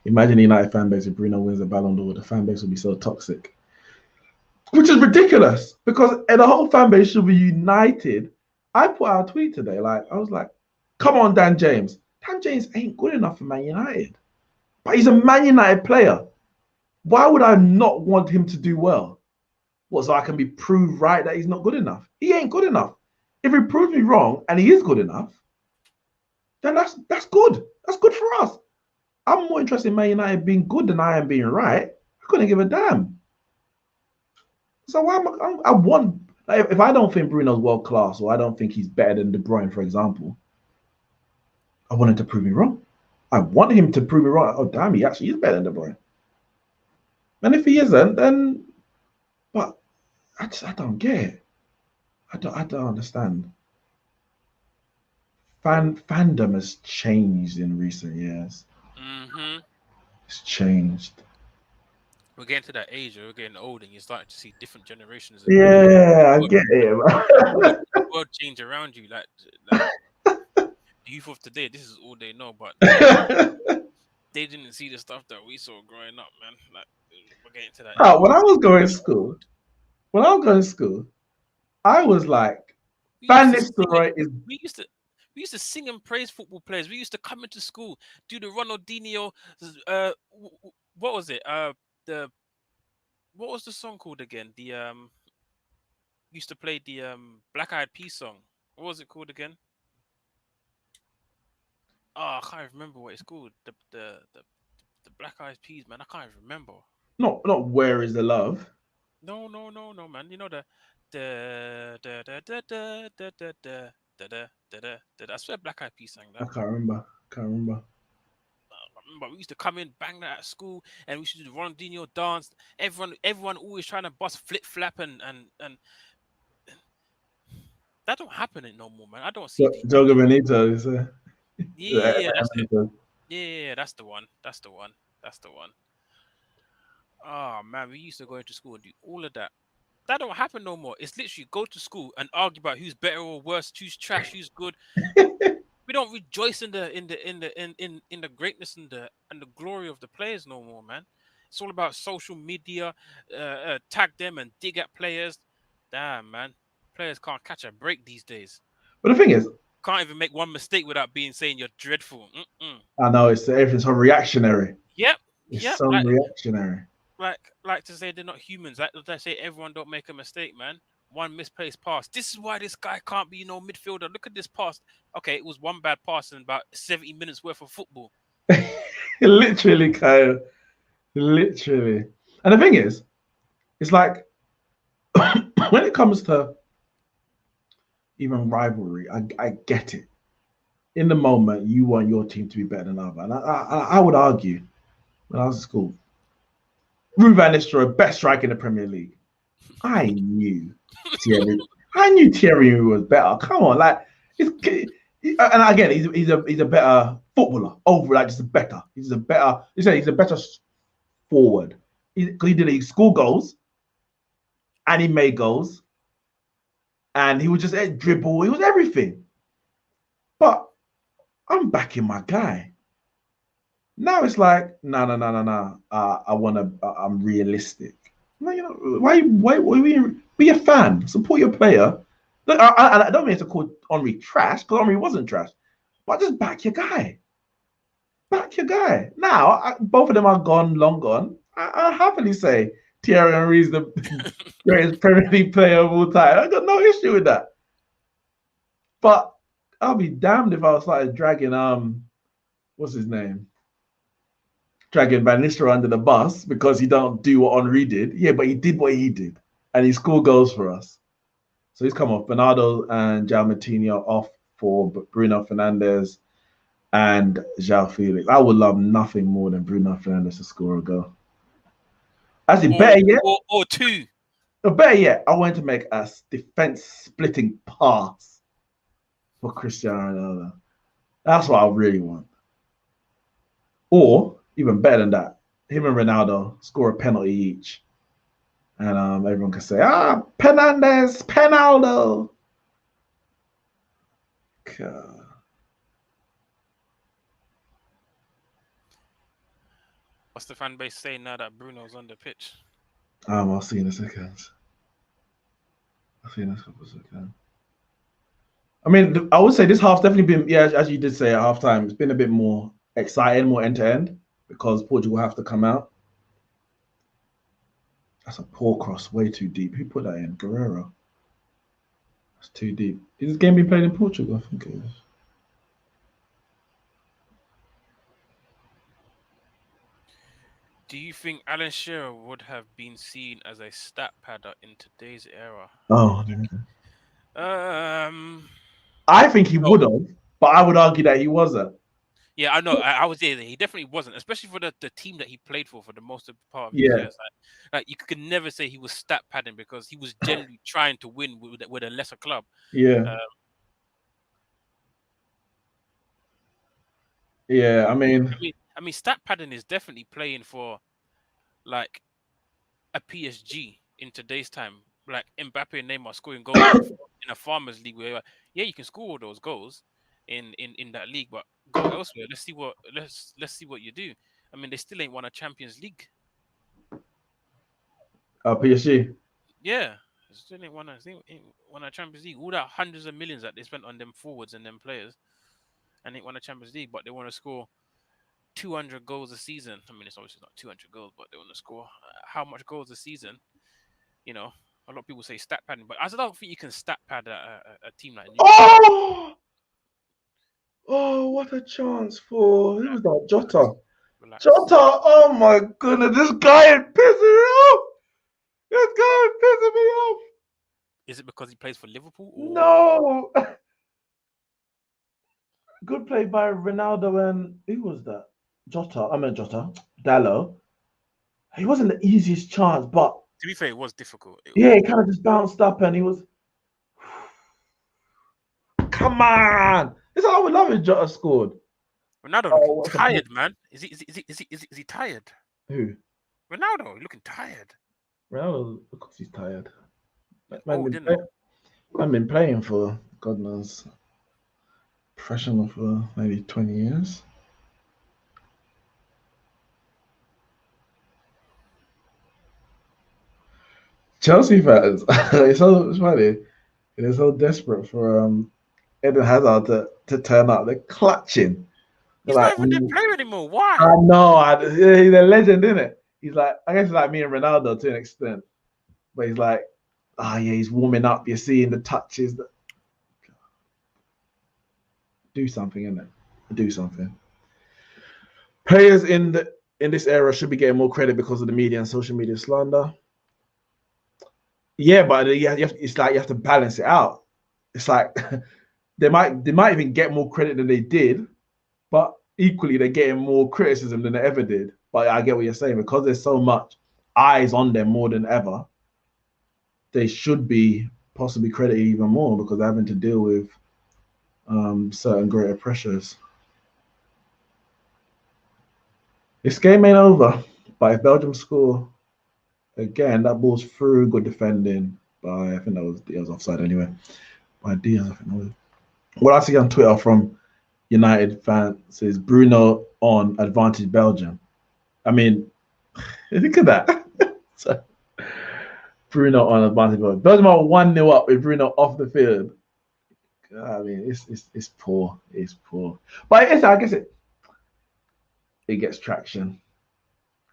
imagine the United fan base if Bruno wins the Ballon d'Or. The fan base would be so toxic, which is ridiculous because the whole fan base should be united. I put out a tweet today, I was like, "Come on, Dan James. Dan James ain't good enough for Man United, but he's a Man United player. Why would I not want him to do well? What, so I can be proved right that he's not good enough? He ain't good enough. If he proves me wrong and he is good enough, then that's good. That's good for us. I'm more interested in Man United being good than I am being right. I couldn't give a damn. So why I want, if I don't think Bruno's world class or I don't think he's better than De Bruyne, for example, I want him to prove me wrong. I want him to prove me wrong. Oh, damn, he actually is better than De Bruyne. And if he isn't, then, but I don't get it. I don't understand. Fandom has changed in recent years. Mm-hmm. It's changed. We're getting to that age, we're getting old, and you're starting to see different generations. Yeah, I get it. The world change around you, like the youth of today. This is all they know, but they didn't see the stuff that we saw growing up, man. Like we're getting to that. When I was going to school, I was like, Van Nistelrooy is. We used to sing and praise football players. We used to come into school, do the Ronaldinho. What was it? What was the song called again? Used to play the Black Eyed Peas song. What was it called again? Oh, I can't remember what it's called. The Black Eyed Peas, man. I can't remember. Not Where Is the Love? No, man. You know I swear Black Eyed Peas sang that. I can't remember. But we used to come in, bang that at school, and we used to do the Ronaldinho dance. Everyone always trying to bust flip flap and that don't happen no more, man. I don't see Jogo Benito is yeah, that's the one. Oh man, we used to go into school and do all of that. That don't happen no more. It's literally go to school and argue about who's better or worse, who's trash, who's good. We don't rejoice in the greatness and the glory of the players no more, man. It's all about social media, tag them and dig at players. Damn, man, players can't catch a break these days. But the thing is, can't even make one mistake without being saying you're dreadful. I know everything's so reactionary. Yep, it's so reactionary. Like to say they're not humans. Like they say everyone don't make a mistake, man. One misplaced pass. This is why this guy can't be midfielder. Look at this pass. Okay, it was one bad pass in about 70 minutes worth of football. Literally, Kyle. Literally. And the thing is, it's like when it comes to even rivalry, I get it. In the moment, you want your team to be better than others. And I would argue, when I was at school, Ruud van Nistelrooy, best striker in the Premier League. I knew Thierry was better. Come on, and again, he's a better footballer overall. He's a better forward. He scored goals, and he made goals, and he would just dribble. He was everything. But I'm backing my guy. Now it's like, no. I'm realistic. Why be a fan? Support your player. Look, I don't mean to call Henry trash because Henry wasn't trash, but just back your guy. back your guy. Now, both of them are gone, long gone. I happily say Thierry Henry's the greatest Premier League player of all time. I got no issue with that. But I'll be damned if I started dragging what's his name? Dragging Van Nistelrooy under the bus because he don't do what Henry did. Yeah, but he did what he did, and he scored goals for us. So he's come off. Bernardo and João Matinho off for Bruno Fernandes and João Felix. I would love nothing more than Bruno Fernandes to score a goal. Actually, better yet, or two. Better yet, I want to make a defense-splitting pass for Cristiano Ronaldo. That's what I really want. Or, even better than that, him and Ronaldo score a penalty each. And everyone can say, Fernandes, Penaldo. God. What's the fan base saying now that Bruno's on the pitch? I'll see in a second. I mean, I would say this half's definitely been, yeah, as you did say at halftime, it's been a bit more exciting, more end-to-end, because Portugal have to come out. That's a poor cross, way too deep. Who put that in? Guerrero. That's too deep. Is this game being played in Portugal? I think it is. Do you think Alan Shearer would have been seen as a stat padder in today's era? Oh, I think he would have, but I would argue that he wasn't. Yeah, I know. I would say that he definitely wasn't, especially for the team that he played for the most of part of his years. Like you could never say he was stat padding because he was generally trying to win with a lesser club. Yeah. Yeah, I mean, stat padding is definitely playing for like a PSG in today's time. Like Mbappe and Neymar scoring goals in a farmers league where you can score all those goals in that league, but go elsewhere. Let's see what you do. I mean, they still ain't won a Champions League. PSG. Yeah, still ain't won a Champions League. All that hundreds of millions that they spent on them forwards and them players, and ain't won a Champions League, but they want to score 200 goals a season. I mean, it's obviously not 200 goals, but they want to score how much goals a season? You know, a lot of people say stat padding, but I don't think you can stat pad a team like Newcastle. Oh, what a chance for who was that? Jota. Relax. Jota, oh my goodness, this guy is pissing me off. This guy is pissing me off. Is it because he plays for Liverpool? Or... No. Good play by Ronaldo and who was that? Jota. Dallo. He wasn't the easiest chance, but to be fair, it was difficult. He kind of just bounced up and he was. Come on! This is how we love it. Jota scored. Ronaldo looking tired, man. Is he tired? Who? Ronaldo looking tired. Ronaldo, because he's tired. I've been playing for God knows, professional for maybe 20 years. Chelsea fans, it's funny. They're so desperate for Eden Hazard to turn up. They're clutching. He's not even the player anymore. Why? I know. He's a legend, isn't it? He's like, I guess, like me and Ronaldo to an extent. But he's like, he's warming up. You're seeing the touches. Do something, innit? Do something. Players in this era should be getting more credit because of the media and social media slander. Yeah, but it's like you have to balance it out. It's like they might even get more credit than they did, but equally they're getting more criticism than they ever did. But I get what you're saying, because there's so much eyes on them more than ever, they should be possibly credited even more because they're having to deal with certain greater pressures. This game ain't over, but if Belgium score again, that ball's through, good defending by, I think that was Diaz offside anyway. By Diaz, I think that was. What I see on Twitter from United fans is Bruno on advantage Belgium. I mean, look at that. So, Bruno on advantage Belgium. Belgium are 1-0 up with Bruno off the field. I mean, it's poor. It's poor. But I guess it gets traction.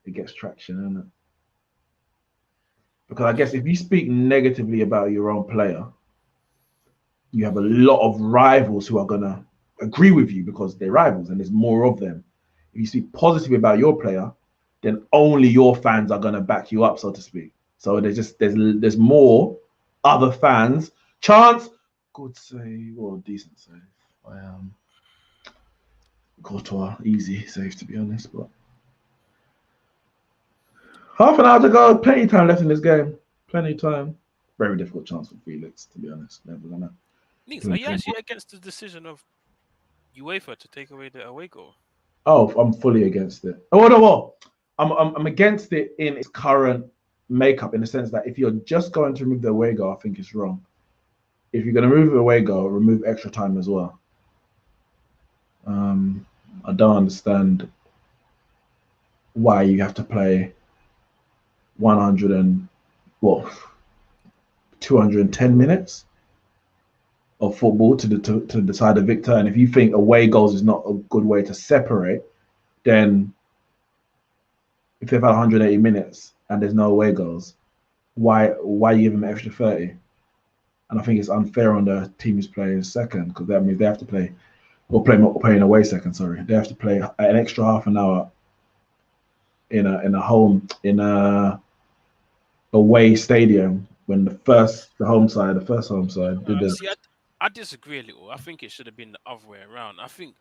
It gets traction, isn't it? Because I guess if you speak negatively about your own player, you have a lot of rivals who are gonna agree with you because they're rivals and there's more of them. If you speak positively about your player, then only your fans are gonna back you up, so to speak. So there's more other fans. Chance, good save or decent save. Courtois, easy save to be honest, but half an hour to go, plenty of time left in this game. Plenty of time. Very difficult chance for Felix, to be honest. Never gonna Neeks, do are you anything. actually against the decision of UEFA to take away the away goal? Oh, I'm fully against it. Oh no, I'm against it in its current makeup, in the sense that if you're just going to remove the away goal, I think it's wrong. If you're going to remove the away goal, remove extra time as well. I don't understand why you have to play 100 and what 210 minutes of football to decide a victor. And if you think away goals is not a good way to separate, then if they've had 180 minutes and there's no away goals, why you give them an extra 30? And I think it's unfair on the team who's playing second, because that means they have to play or playing away second. Sorry, they have to play an extra half an hour in a away stadium when the first home side did this. See, I disagree a little. I think it should have been the other way around. I think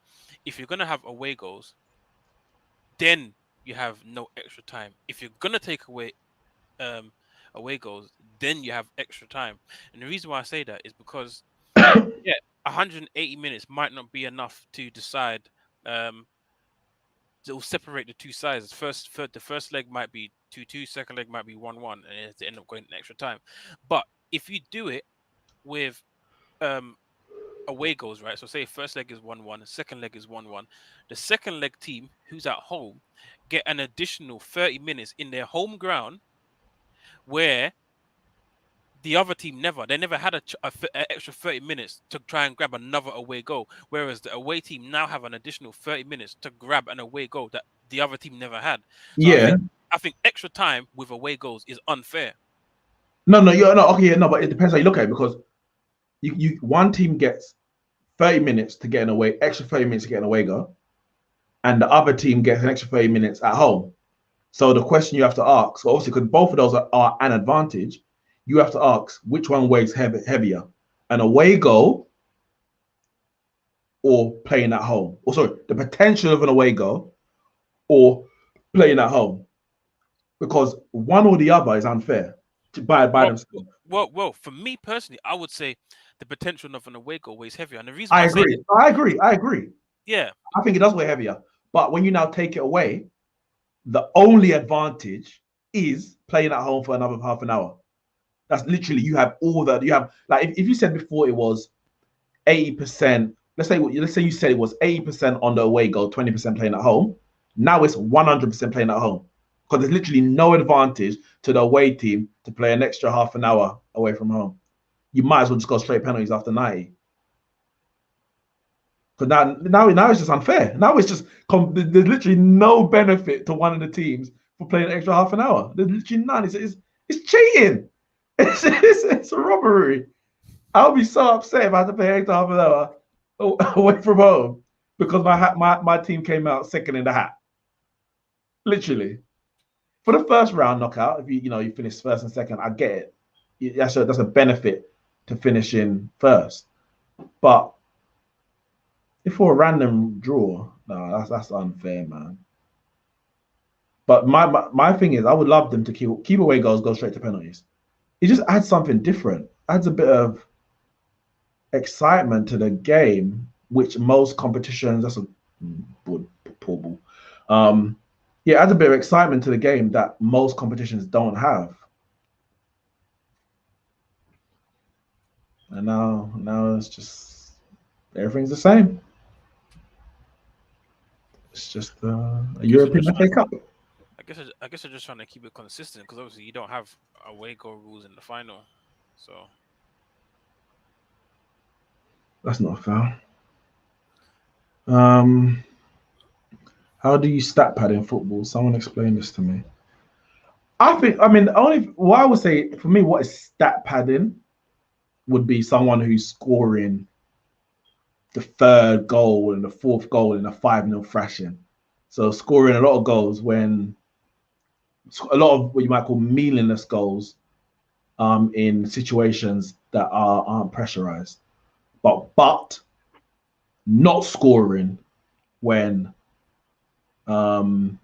if you're gonna have away goals, then you have no extra time. If you're gonna take away away goals, then you have extra time. And the reason why I say that is because 180 minutes might not be enough to decide. It'll separate the two sides. The first leg might be 2-2, second leg might be 1-1, and it end up going in extra time. But if you do it with away goals, right? So say first leg is 1-1, second leg is 1-1. The second leg team who's at home get an additional 30 minutes in their home ground, where the other team they never had an extra 30 minutes to try and grab another away goal, whereas the away team now have an additional 30 minutes to grab an away goal that the other team never had. So Yeah. I think extra time with away goals is unfair. No, you're no okay, no, but it depends how you look at it, because you one team gets 30 minutes to get an away, extra 30 minutes to get an away goal, and the other team gets an extra 30 minutes at home. So the question you have to ask, so obviously, because both of those are an advantage, you have to ask which one weighs heavier, an away goal or playing at home. Or sorry, the potential of an away goal or playing at home, because one or the other is unfair by themselves. Well, for me personally, I would say the potential of an away goal weighs heavier, and the reason I why agree. I agree. Yeah, I think it does weigh heavier. But when you now take it away, the only advantage is playing at home for another half an hour. That's literally, you have all that. You have, like, if you said before it was 80%, let's say you said it was 80% on the away goal, 20% playing at home. Now it's 100% playing at home, because there's literally no advantage to the away team to play an extra half an hour away from home. You might as well just go straight penalties after 90. Because now it's just unfair. Now it's just there's literally no benefit to one of the teams for playing an extra half an hour. There's literally none. It's cheating. It's a robbery. I'll be so upset if I had to play an extra half an hour away from home because my team came out second in the hat. Literally. For the first round knockout, if you finish first and second, I get it. That's a benefit to finishing first. But if for a random draw, no, that's unfair, man. But my thing is, I would love them to keep away goals, go straight to penalties. It just adds something different. Adds a bit of excitement to the game, which most competitions. That's a poor ball. Yeah, adds a bit of excitement to the game that most competitions don't have. And now it's just everything's the same. It's just a European FA Cup. I guess they're just trying to keep it consistent, because obviously you don't have away goal rules in the final, so That's not a foul. How do you stat pad in football? Someone explain this to me. I mean, what I would say for me, what is stat padding would be someone who's scoring the third goal and the fourth goal in a 5-0 thrashing. So scoring a lot of goals when a lot of what you might call meaningless goals in situations that aren't pressurized, but not scoring when um,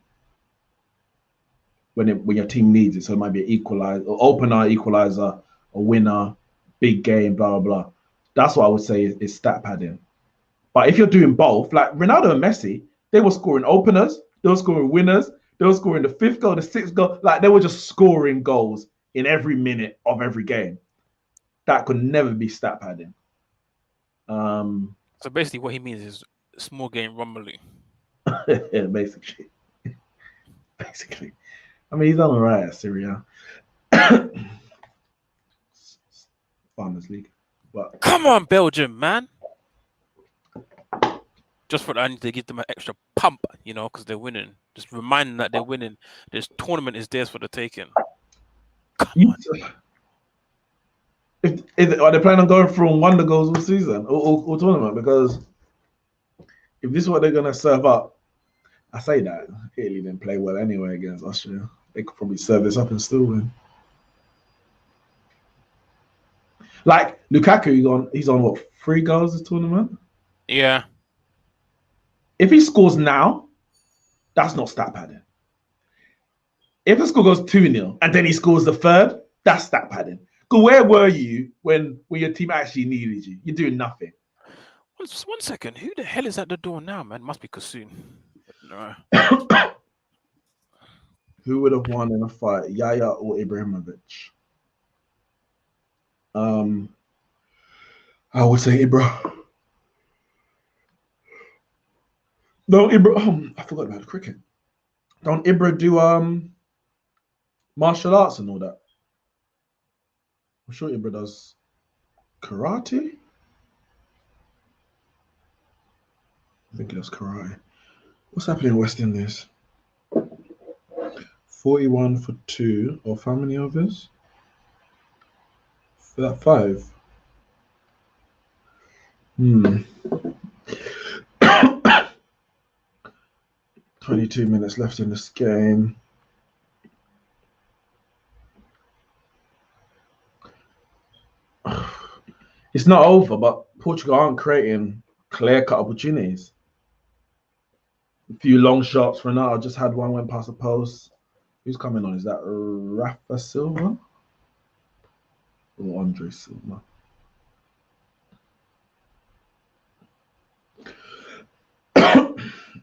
when your team needs it. So it might be an equalizer, or opener, equalizer, a winner, big game, blah blah blah. That's what I would say is stat padding. But if you're doing both, like Ronaldo and Messi, they were scoring openers, they were scoring winners, they were scoring the fifth goal, the sixth goal. Like they were just scoring goals in every minute of every game. That could never be stat padding. So basically, what he means is small game rumbling. Yeah, basically. I mean, he's done all right at Syria. Farmers League. But Come on, Belgium, man. Just for that, I need to give them an extra pump, because they're winning. Just remind them that they're winning. This tournament is theirs for the taking. Come on. Are they planning on going through wonder goals all season or tournament? Because if this is what they're going to serve up, I say that Italy didn't play well anyway against Austria. They could probably serve this up and still win. Like Lukaku, he's on what, 3 goals this tournament? Yeah. If he scores now, that's not stat padding. If the score goes 2-0 and then he scores the third, that's stat padding. Because where were you when your team actually needed you? You're doing nothing. One second. Who the hell is at the door now, man? Must be Kasoon. No. Who would have won in a fight, Yaya or Ibrahimovic? I would say Ibra. No, Ibra. I forgot about the cricket. Don't Ibra do martial arts and all that? I'm sure Ibra does karate. I think he does karate. What's happening in West Indies? 41 for 2. Or how many overs? For that 5. 22 minutes left in this game. It's not over, but Portugal aren't creating clear-cut opportunities. A few long shots. Ronaldo just had one, went past the post. Who's coming on? Is that Rafa Silva or Andre Silva?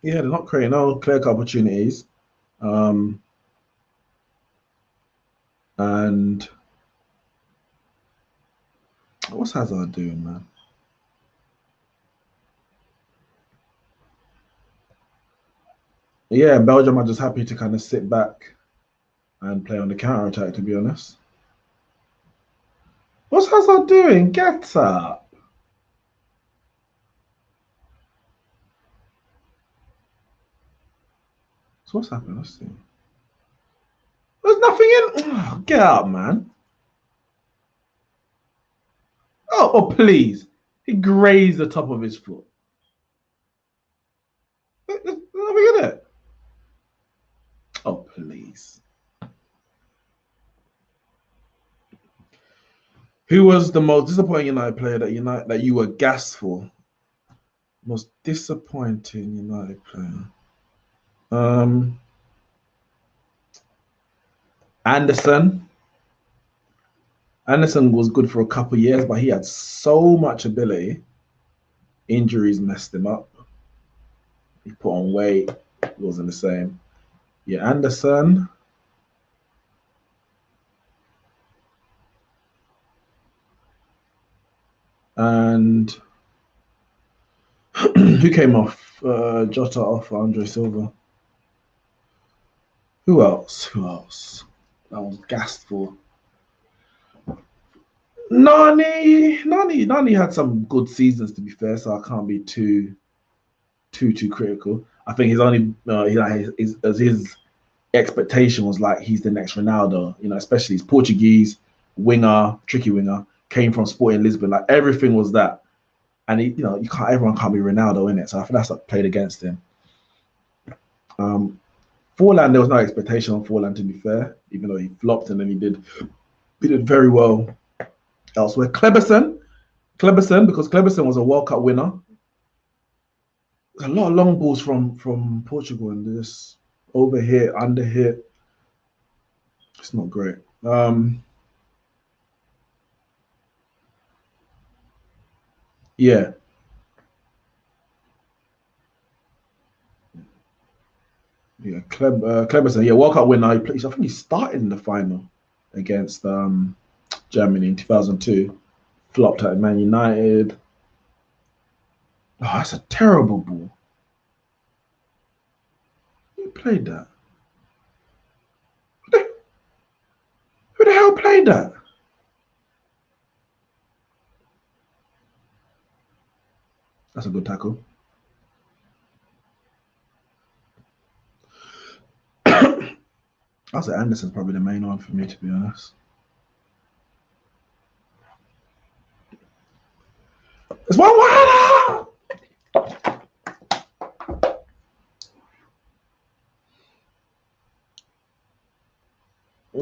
Yeah, they're not creating no clear-cut opportunities. And what's Hazard doing, man? Yeah, Belgium are just happy to kind of sit back and play on the counter attack, to be honest. What's Hazard doing? Get up. So what's happening? Let's see. There's nothing in. Oh, get up, man. Oh, please. He grazed the top of his foot. There's nothing in it. Oh, please. Who was the most disappointing United player that you were gassed for? Most disappointing United player. Anderson. Anderson was good for a couple of years, but he had so much ability. Injuries messed him up. He put on weight. It wasn't the same. Yeah, Anderson. And who came off? Jota off Andre Silva. Who else? That was gassed for. Nani had some good seasons, to be fair, so I can't be too critical. I think his only his expectation was like he's the next Ronaldo. You know, especially he's Portuguese winger, tricky winger, came from Sporting Lisbon. Like everything was that, and he, you know, everyone can't be Ronaldo in it. So I think that's what played against him. Forlan, there was no expectation on Forlan, to be fair, even though he flopped and then he did very well elsewhere. Kleberson, because Kleberson was a World Cup winner. There's a lot of long balls from Portugal and this over hit, under hit. It's not great. Yeah. Yeah, Kleberson, yeah, World Cup winner. I think he started in the final against Germany in 2002. Flopped at Man United. Oh, that's a terrible ball. Who played that? Who the hell played that? That's a good tackle. I'll say Anderson's probably the main one for me, to be honest. It's 1-1!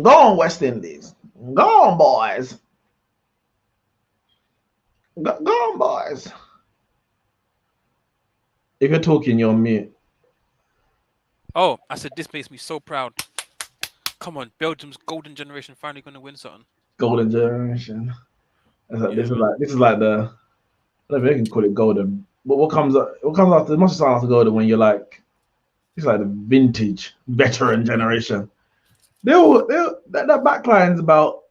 Go on, West Indies. Go on, boys. Go on, boys. If you're talking, you're on mute. Oh, I said this makes me so proud. Come on, Belgium's golden generation finally going to win something. Golden generation. This is like the. I don't know if I can call it golden. But what comes after? It must sound after golden when you're like, it's like the vintage veteran generation. That backline's about.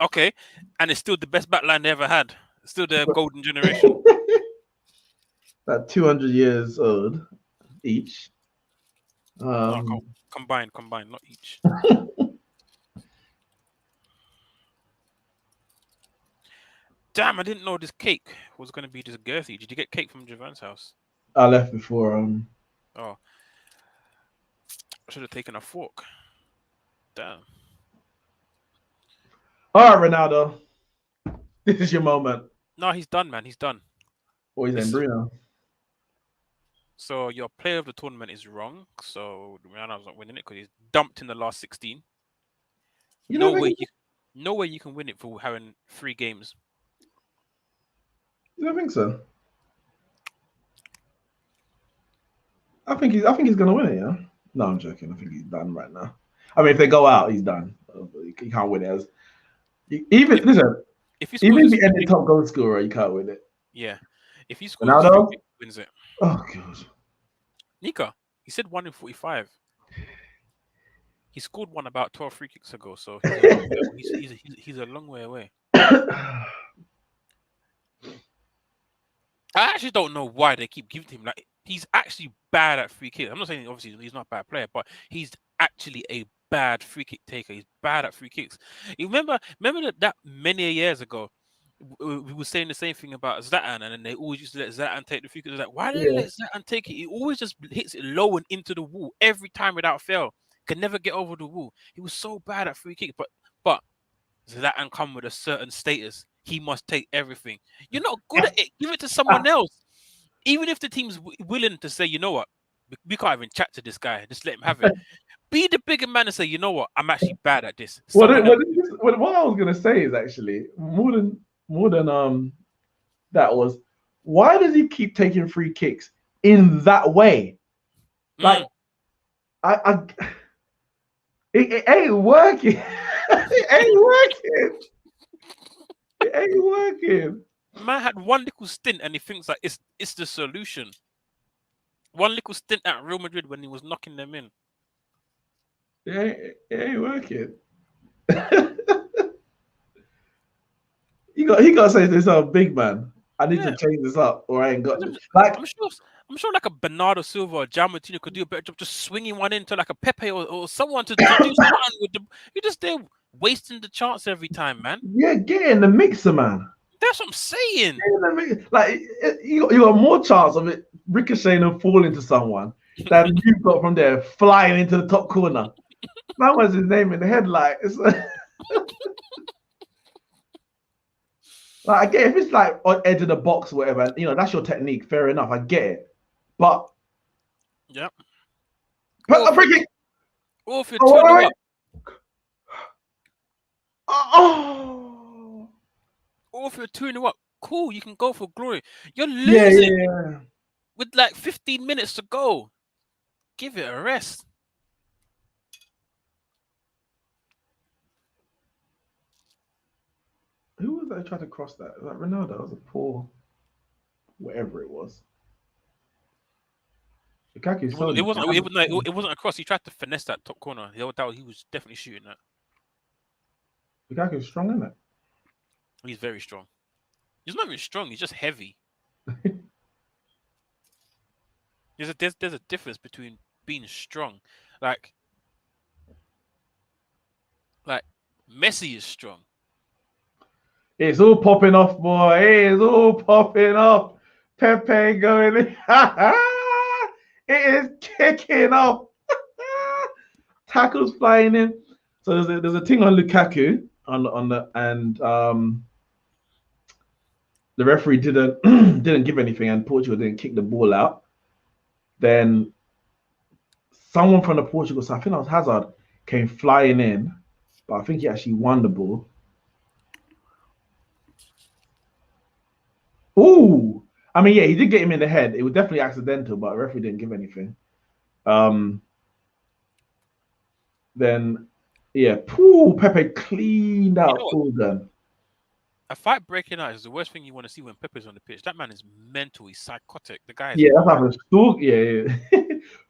Okay, and it's still the best backline they ever had. Still the golden generation. About 200 years old each. No, combined, not each. Damn, I didn't know this cake was going to be this girthy. Did you get cake from Javan's house? I left before. Oh, I should have taken a fork. Damn. All right, Ronaldo. This is your moment. No, he's done, man. He's done. Or he's in Bruno. So your player of the tournament is wrong. So Ronaldo's not winning it because he's dumped in the last 16. No way you can win it for having 3 games. You don't think so? I think he's gonna win it. Yeah. No, I'm joking. I think he's done right now. I mean, if they go out, he's done. He can't win it. Even if he ended top goal scorer, you can't win it. Yeah. If he scores, Ronaldo wins it. Oh god. Nika, he said 1 in 45. He scored one about 12 free kicks ago, so he's a long way away. I actually don't know why they keep giving him. Like, he's actually bad at free kicks. I'm not saying obviously he's not a bad player, but he's actually a bad free kick taker. He's bad at free kicks. You remember that many years ago, we were saying the same thing about Zlatan, and then they always used to let Zlatan take the free kick. Like, why did they let Zlatan take it? He always just hits it low and into the wall every time without fail. Can never get over the wall. He was so bad at free kicks, but Zlatan come with a certain status. He must take everything. You're not good at it. Give it to someone else. Even if the team's willing to say, you know what, we can't even chat to this guy. Just let him have it. Be the bigger man and say, you know what, I'm actually bad at this. What I was gonna say is actually more than that was, why does he keep taking free kicks in that way? Like it ain't working. It ain't working. It ain't working. Man had one little stint and he thinks like it's the solution. One little stint at Real Madrid when he was knocking them in. It ain't working. He got to say to himself, big man, I need to change this up or I ain't got it. Like I'm sure like a Bernardo Silva or Jan Martino could do a better job just swinging one into like a Pepe or someone to do something with the. You're just there wasting the chance every time, man. Yeah, get in the mixer, man. That's what I'm saying. Like you got more chance of it ricocheting and falling to someone that you've got from there flying into the top corner. That was his name in the headlights. Like, I get it, if it's like on edge of the box or whatever, you know, that's your technique. Fair enough, I get it. But Yep. a free kick. Or if you're Oh, 2-0 wait. up. Oh. Or if you're 2-0 up, cool, you can go for glory. You're Yeah, losing yeah. with like 15 minutes to go. Give it a rest. Who was that who tried to cross that? Was that Ronaldo? That was a poor, whatever it was. Lukaku It wasn't a cross. He tried to finesse that top corner. He was definitely shooting that. Lukaku's strong, isn't it? He's very strong. He's not even strong. He's just heavy. There's a difference between being strong, like Messi is strong. It's all popping off, boy. It's all popping off. Pepe going in. It is kicking off. Tackles flying in. So there's a thing on Lukaku and the referee didn't give anything, and Portugal didn't kick the ball out. Then someone from the Portugal side, I think that was Hazard, came flying in, but I think he actually won the ball. Ooh, I mean, yeah, he did get him in the head. It was definitely accidental, but the referee didn't give anything. Then, yeah, Pepe cleaned out Thorgan. A fight breaking out is the worst thing you want to see when Pepe's on the pitch. That man is mental. He's psychotic. The guy is. Yeah, that's happened. Yeah.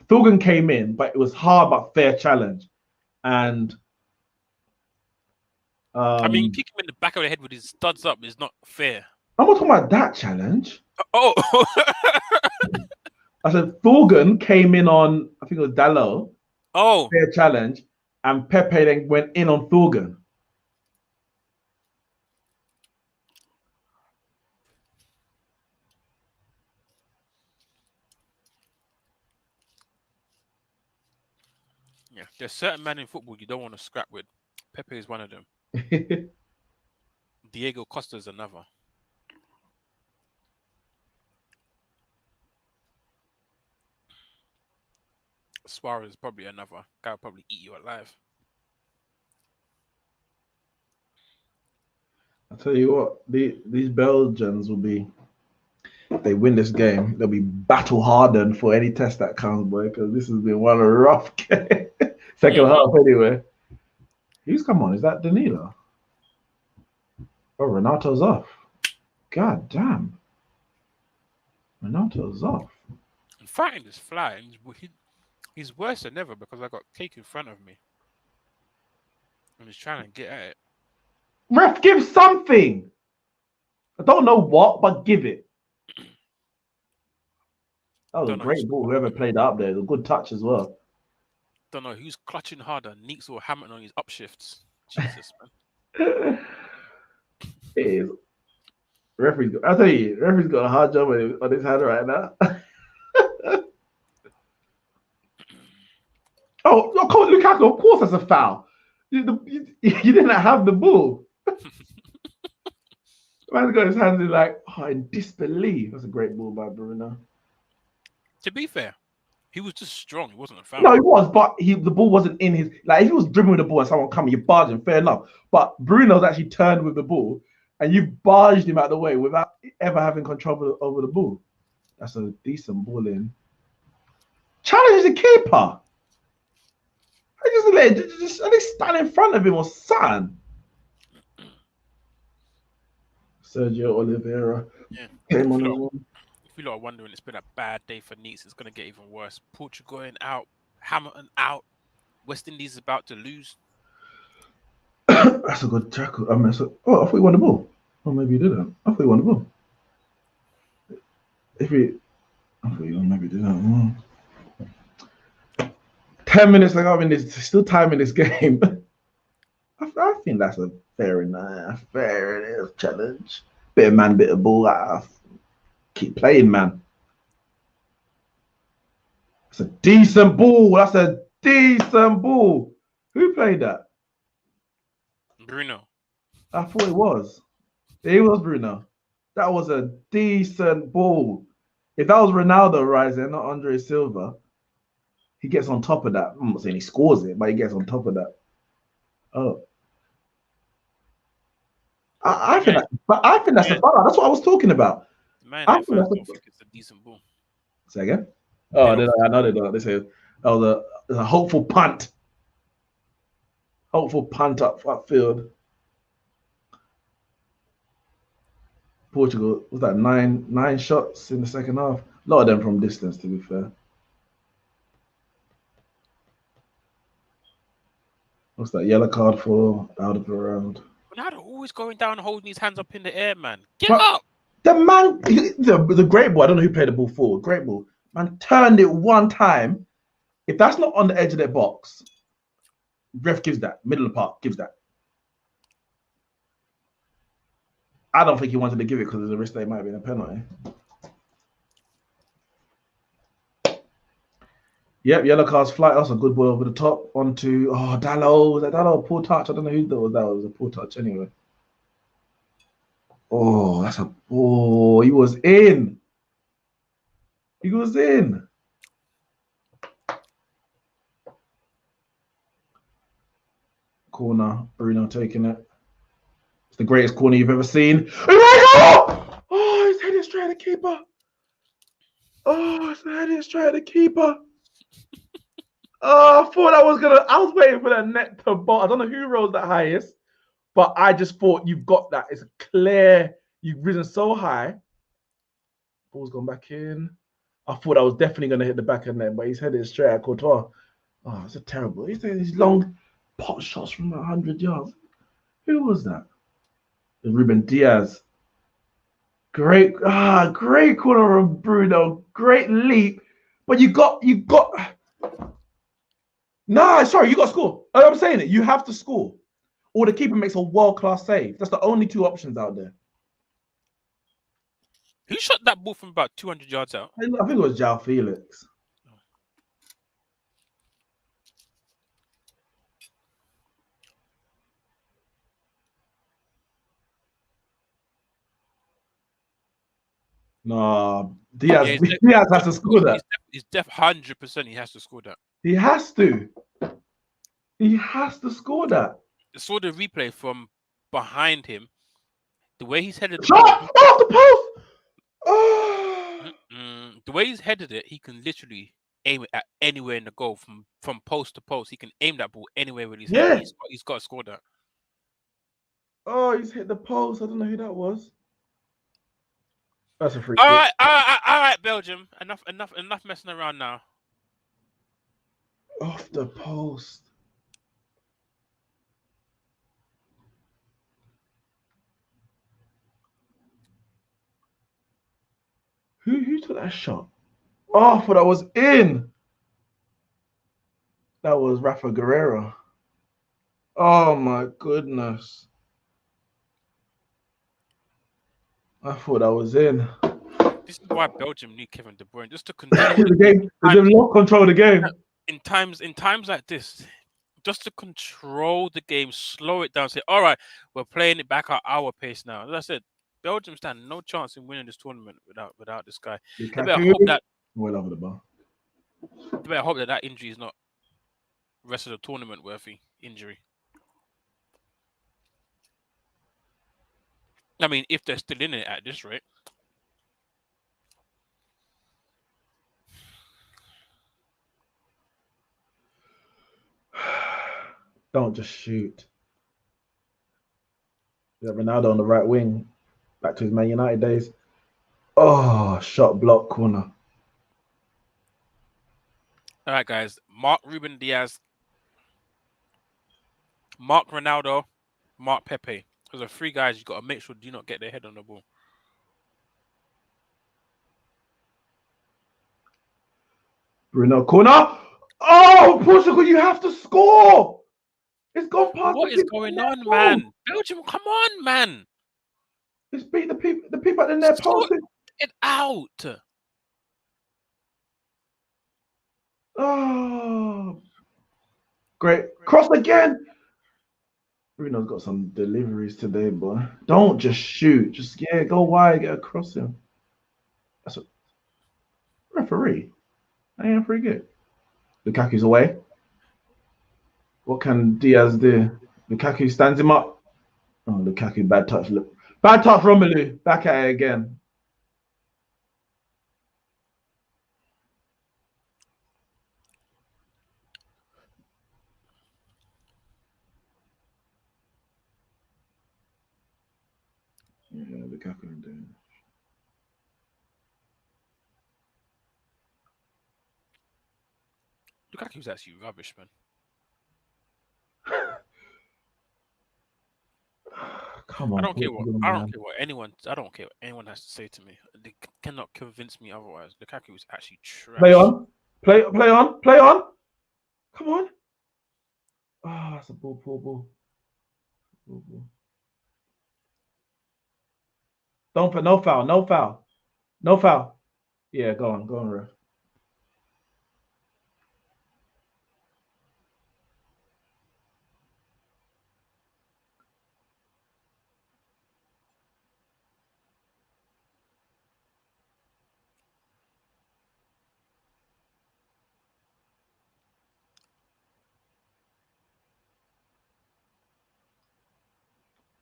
Thorgan came in, but it was hard but fair challenge. And I mean, kick him in the back of the head with his studs up is not fair. I'm not talking about that challenge. Oh. I said Thorgan came in on, I think it was Dalot. Oh. Fair challenge. And Pepe then went in on Thorgan. Yeah, there's certain men in football you don't want to scrap with. Pepe is one of them. Diego Costa is another. Suarez is probably another. Guy will probably eat you alive. I'll tell you what, these Belgians will be, if they win this game, they'll be battle hardened for any test that comes, boy, because this has been one of the rough games. Second half, anyway. Who's come on? Is that Danilo? Oh, Renato's off. God damn. Renato's off. I'm fighting this fly. He's worse than ever because I got cake in front of me. And he's trying to get at it. Ref, give something. I don't know what, but give it. That was a great ball. Whoever played up there, it was a good touch as well. Don't know who's clutching harder, Neeks or Hamilton on his upshifts. Jesus, man. It is. I'll tell you, referee's got a hard job on his hand right now. Oh, Lukaku, of course that's a foul. You didn't have the ball. Man's got his hands in like, in disbelief. That's a great ball by Bruno. To be fair, he was just strong. It wasn't a foul. No, he was, but the ball wasn't in his. Like, if he was dribbling with the ball and someone coming, you barge him, fair enough. But Bruno's actually turned with the ball, and you barged him out of the way without ever having control over the ball. That's a decent ball in. Challenge the keeper. I just at least stand in front of him or something. Sergio Oliveira came on the wall. If you lot are wondering, it's been a bad day for Neeks. It's going to get even worse. Portugal going out, Hamilton out, West Indies is about to lose. That's a good tackle. I thought we won the ball. Oh, maybe you didn't. I thought we won the ball. I thought you maybe didn't. 10 minutes like I'm in this, still time in this game. I think that's a fair enough challenge. Bit of man, bit of ball. Keep playing, man. That's a decent ball. That's a decent ball. Who played that? Bruno. I thought it was. It was Bruno. That was a decent ball. If that was Ronaldo rising, not Andre Silva, he gets on top of that. I'm not saying he scores it, but he gets on top of that. Oh. I think that's the fun. That's what I was talking about. Man, I I think that's don't the, think it's a decent ball. say again. Oh, I know they don't. They say that was a hopeful punt. Hopeful punt upfield. Portugal was that nine shots in the second half. A lot of them from distance, to be fair. What's that yellow card for? Out of around. Ronaldo always going down, holding his hands up in the air, man. Get But up! the man, the great ball. I don't know who played the ball forward. Great ball. Man turned it one time. If that's not on the edge of their box, ref gives that. Middle of the park gives that. I don't think he wanted to give it because of the risk that it might have been a penalty. Yep, yellow cards flight. That's a good ball over the top. Onto Dallo. Was that Dallo? Poor touch. I don't know who that was. That was a poor touch anyway. Oh, that's a he was in. He was in. Corner. Bruno taking it. It's the greatest corner you've ever seen. Oh, he's heading straight at the keeper. Oh, he's heading straight at the keeper. Oh, I thought I was waiting for that net to ball. I don't know who rolls that highest, but I just thought you've got that. It's clear. You've risen so high. Ball's gone back in. I thought I was definitely going to hit the back of net, but he's headed straight at Courtois. Oh, it's a terrible. He's taking these long pot shots from 100 yards. Who was that? Ruben Diaz. Great corner from Bruno. Great leap. But you got. Nah, sorry, you got to score. I'm saying it. You have to score, or the keeper makes a world-class save. That's the only two options out there. Who shot that ball from about 200 yards out? I think it was João Felix. No, Diaz has to score that. He's 100%. He has to score that. He has to. He has to score that. I saw the replay from behind him. The way he's headed the off the post. Oh. The way he's headed it, he can literally aim it at anywhere in the goal from post to post. He can aim that ball anywhere with his head. He's got to score that. Oh, he's hit the post. I don't know who that was. That's a free kick. All right, Belgium. Enough messing around now. Off the post. Who took that shot? Oh, I thought that was in. That was Rafa Guerreiro. Oh my goodness. I thought I was in. This is why Belgium need Kevin De Bruyne, just to control the game. Control the game. In times like this, just to control the game, slow it down. Say, all right, we're playing it back at our pace now. As I said, Belgium stand no chance in winning this tournament without this guy. They better hope that. Well over the bar. They better hope that injury is not rest of the tournament worthy injury. I mean, if they're still in it at this rate. Don't just shoot. Yeah, Ronaldo on the right wing, back to his Man United days. Oh, shot block corner. All right, guys. Mark Ruben Diaz, Mark Ronaldo, Mark Pepe. Those are three guys you got to make sure do not get their head on the ball. Bruno corner. Oh, Portugal, you have to score. It's gone past. What is going on, man? Belgium, come on, man. It's beat the people in their post. It out. Oh, great. Cross again. Bruno's got some deliveries today, boy. Don't just shoot. Just, yeah, go wide, get across him. That's a referee. I ain't free good. Lukaku's away. What can Diaz do? Lukaku stands him up. Oh, Lukaku, bad touch. Bad touch, Romelu. Back at it again. Yeah, Lukaku doing. Lukaku's actually rubbish, man. Come on, I don't care man. what anyone. I don't care what anyone has to say to me. They cannot convince me otherwise. Lukaku is actually Play trash. on. Play on. Play on. Come on. Ah, that's a ball, ball. Don't for no foul, no foul. No foul. Yeah, go on, ref.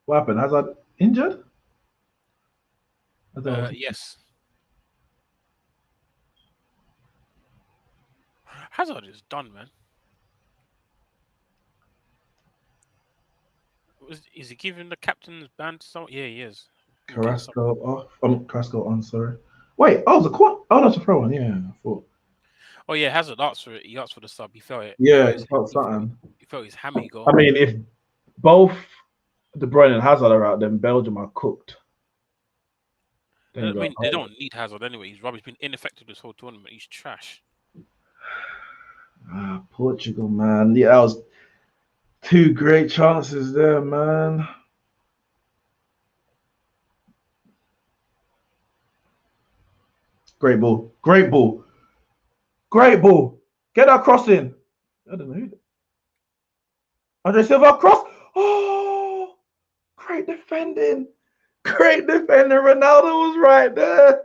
What happened? Hazard injured? Yes. Hazard is done, man. Is he giving the captain's band to someone? Yeah, he is. Carrasco off. Carrasco on, sorry. Wait, oh, the quad. Oh, that's a throw one. Yeah, I thought. Oh yeah, Hazard asked for it. He asked for the sub. He felt it. Yeah, he felt something. He felt his hammy go. I mean, if both De Bruyne and Hazard are out, then Belgium are cooked. I mean, they don't need Hazard anyway. He's rubbish. He's been ineffective this whole tournament. He's trash. Ah, Portugal, man. Yeah, that was two great chances there, man. Great ball. Great ball. Great ball. Get that cross in. I don't know who. Andre Silva cross. Oh, great defending. Great defending. Ronaldo was right there.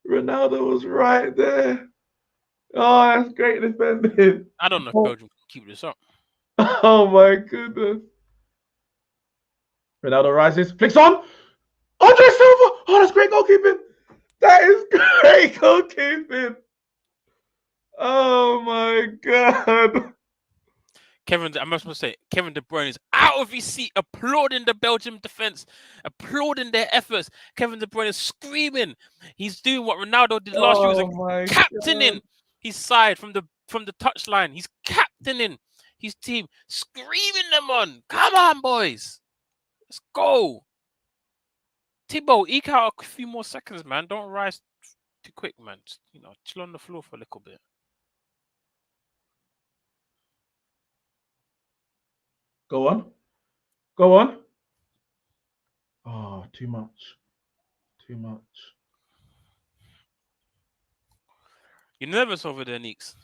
Ronaldo was right there. Oh, that's great defending. I don't know if Belgium can keep this up. Oh my goodness. Ronaldo rises, flicks on. Andre Silva. Oh, that's great goalkeeping. That is great goalkeeping. Oh my god. I'm not supposed to say Kevin De Bruyne is out of his seat, applauding the Belgium defense, applauding their efforts. Kevin De Bruyne is screaming. He's doing what Ronaldo did last year. He's captaining his side from the touchline. He's captaining his team, screaming them on. Come on, boys. Let's go. Thibaut, eke out a few more seconds, man. Don't rise too quick, man. Just, chill on the floor for a little bit. Go on. Go on. Oh, too much. Too much. You're nervous over there, Neeks?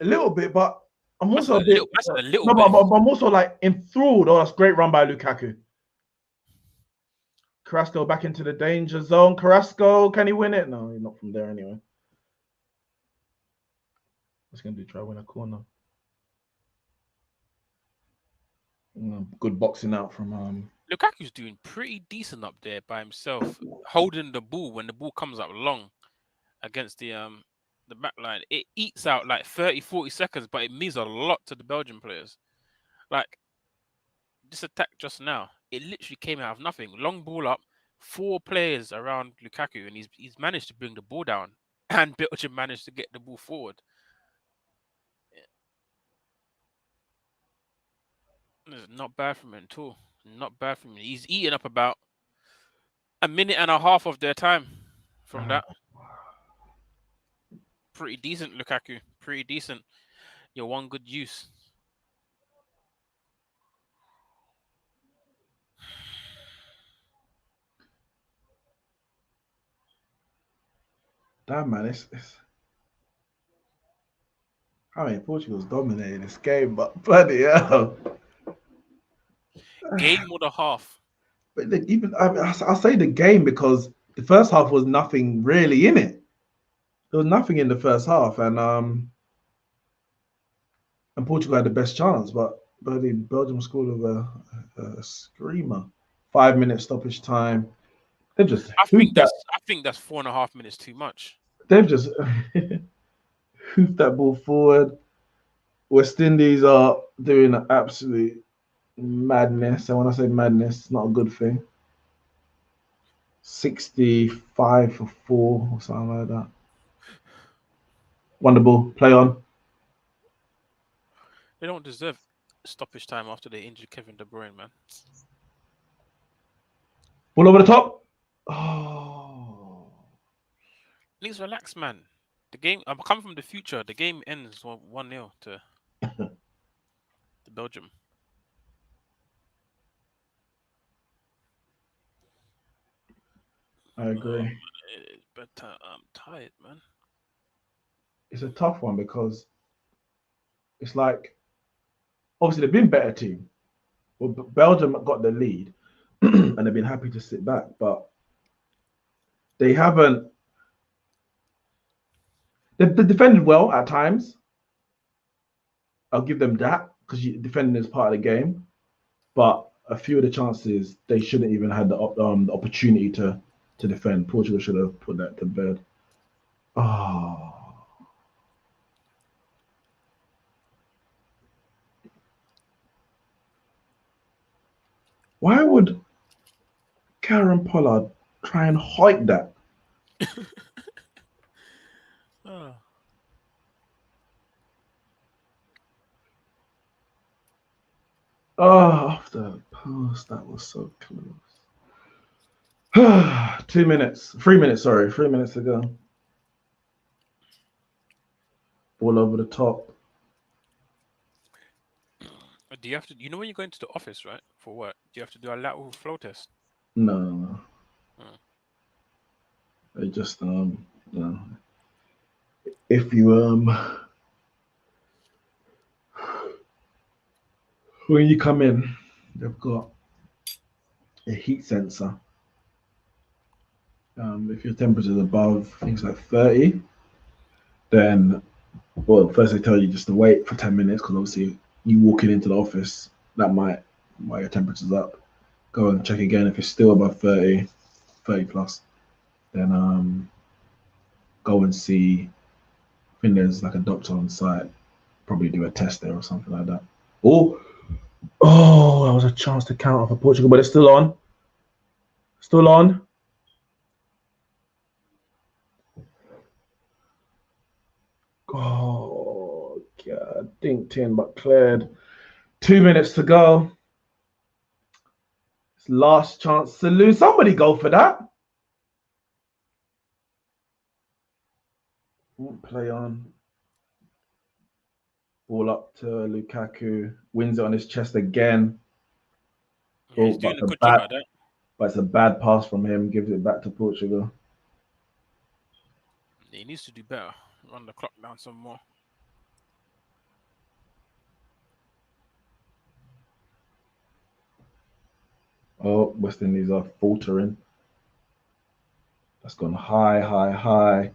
A little bit, but I'm also a little bit. But I'm also like enthralled. Oh, that's great run by Lukaku. Carrasco back into the danger zone. Carrasco, can he win it? No, he's not from there anyway. What's he gonna do? Try to win a corner. Good boxing out from Lukaku's doing pretty decent up there by himself, holding the ball when the ball comes up long against the back line. It eats out like 30, 40 seconds, but it means a lot to the Belgian players. Like this attack just now, it literally came out of nothing. Long ball up, 4 players around Lukaku, and he's managed to bring the ball down, and Belgium managed to get the ball forward. It's not bad from him at all. Not bad from him. He's eating up about a minute and a half of their time from that. Pretty decent, Lukaku. Pretty decent. You're one good use. damn man, it's I mean, Portugal's dominating this game, but bloody hell. Game or the half? But even I'll say the game because the first half was nothing really in it. There was nothing in the first half, and Portugal had the best chance, but Belgium scored with a screamer. 5 minute stoppage time. They've just hooped that. I think that's 4.5 minutes too much. They've just hooped that ball forward. West Indies are doing an absolute madness. And when I say madness, it's not a good thing. 65 for 4 or something like that. Wonderful. Play on. They don't deserve stoppage time after they injured Kevin De Bruyne, man. Ball over the top. Oh. Please relax, man. The game. I'm coming from the future. The game ends 1-0 to Belgium. I agree. It's better. I'm tired, man. It's a tough one because it's like obviously they've been better team. Well, Belgium got the lead and they've been happy to sit back, but they haven't. They've defended well at times. I'll give them that because defending is part of the game. But a few of the chances they shouldn't even had the opportunity to defend. Portugal should have put that to bed. Oh. Why would Karen Pollard try and hike that? Oh. Off the post, that was so close. 2 minutes, 3 minutes, sorry, 3 minutes to go. Ball over the top. Do you have to? You know when you go into the office, right? For work, do you have to do a lateral flow test? No. They just if you when you come in, they've got a heat sensor. If your temperature is above things like 30, then well, first they tell you just to wait for 10 minutes because obviously you walking into the office, that might while your temperature's up. Go and check again if it's still above 30, 30 plus. Then go and see. I think there's like a doctor on site. Probably do a test there or something like that. Oh, that was a chance to counter for Portugal, but it's still on. Still on. Oh, God. Dinked in, but cleared. 2 minutes to go. It's last chance to lose. Somebody go for that. Play on. Ball up to Lukaku. Wins it on his chest again. Yeah, he's doing a good job at that. But it's a bad pass from him. Gives it back to Portugal. He needs to do better. Run the clock down some more. Oh, West Indies are faltering. That's gone high, high, high.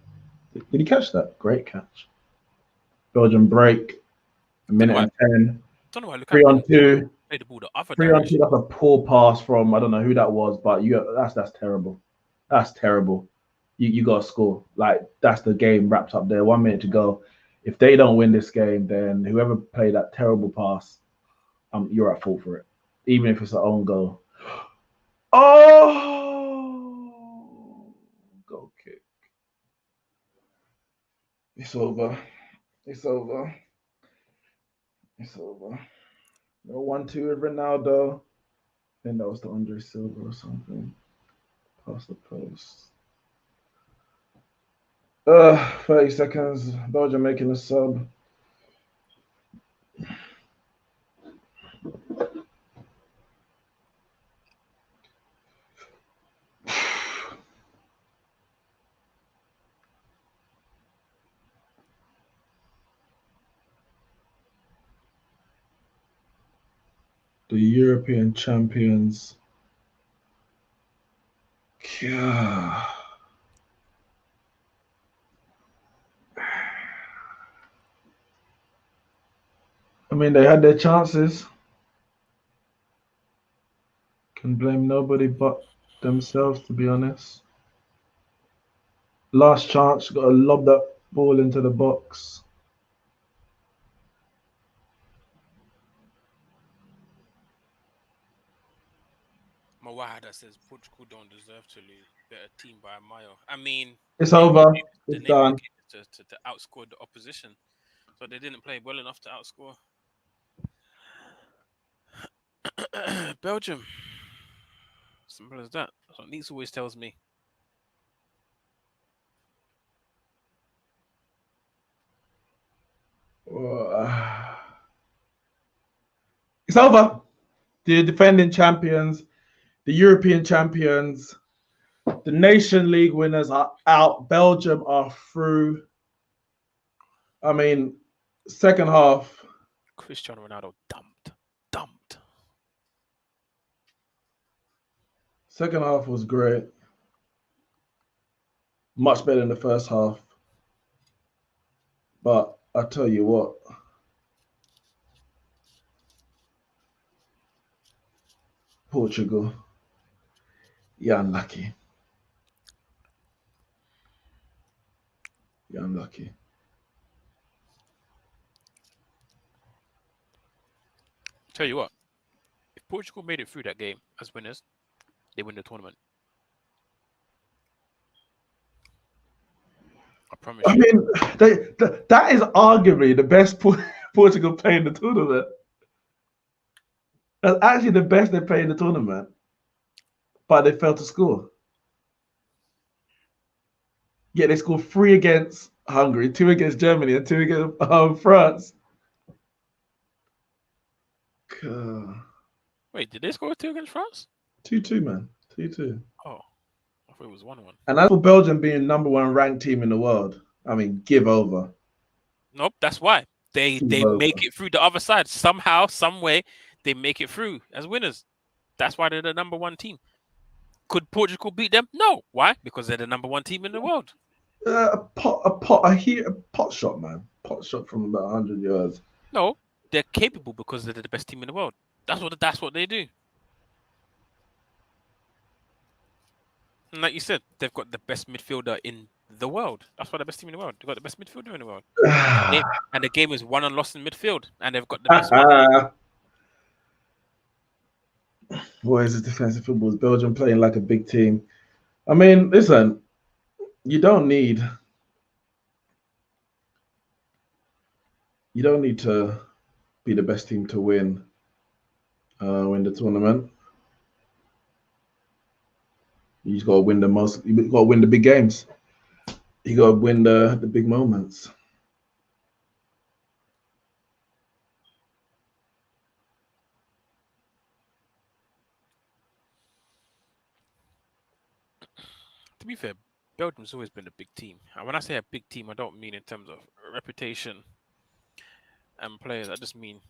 Did he catch that? Great catch. Belgium break. A minute and 10. Don't know why Lukaku 3-on-2. Play the ball the other 3-on-2. That's a poor pass from I don't know who that was, but that's terrible. That's terrible. You got to score. Like that's the game wrapped up there. 1 minute to go. If they don't win this game, then whoever played that terrible pass, you're at fault for it, even if it's an own goal. Oh, goal kick. It's over. It's over. It's over. No 1-2 with Ronaldo. I think that was the Andre Silva or something. Past the post. 30 seconds. Belgium making a sub. The European champions. Yeah. I mean, they had their chances. Can blame nobody but themselves, to be honest. Last chance, got to lob that ball into the box. Mawada says Portugal don't deserve to lose. Better team by a mile. I mean, It's the over. the It's name of the done. game is to outscore the opposition. So they didn't play well enough to outscore Belgium. Simple as that. That's what Neeks always tells me. It's over. The defending champions, the European champions, the Nation League winners are out. Belgium are through. I mean, second half. Cristiano Ronaldo dumped. Second half was great. Much better than the first half. But I tell you what, Portugal, you're unlucky. You're unlucky. Tell you what, if Portugal made it through that game as winners, they win the tournament. I promise I you. mean, that is arguably the best Portugal play in the tournament. That's actually the best they played in the tournament, but they failed to score. Yet they scored 3 against Hungary, 2 against Germany, and 2 against France. Wait, did they score 2 against France? 2-2, man. 2-2. Oh, I thought it was 1-1. And as for Belgium being #1 ranked team in the world, I mean, give over. Nope, that's why. They make it through the other side. Somehow, some way, they make it through as winners. That's why they're the #1 team. Could Portugal beat them? No. Why? Because they're the #1 team in the world. A pot shot, man. Pot shot from about 100 yards. No, they're capable because they're the best team in the world. That's what they do. And like you said, they've got the best midfielder in the world. That's why the best team in the world. They've got the best midfielder in the world. And the game is won and lost in midfield. And they've got the best one. Boy, is this defensive football? Is Belgium playing like a big team? I mean, listen, you don't need to be the best team to win the tournament. You just got to win you got to win the big games. You got to win the big moments. To be fair, Belgium's always been a big team. And when I say a big team, I don't mean in terms of reputation and players. I just mean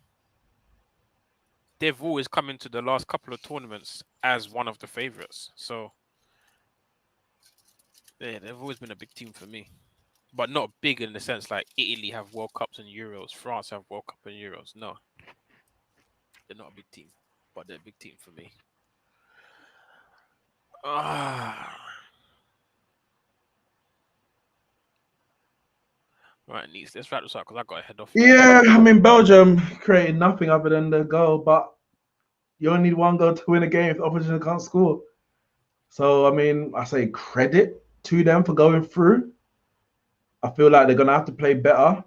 they've always come into the last couple of tournaments as one of the favorites. So yeah, they've always been a big team for me. But not big in the sense like Italy have World Cups and Euros, France have World Cup and Euros. No. They're not a big team, but they're a big team for me. Right, Neeks, let's wrap this up because I got to head off. Yeah, I mean, Belgium created nothing other than the goal, but you only need one goal to win a game if the opposition can't score. So, I mean, I say credit to them for going through. I feel like they're going to have to play better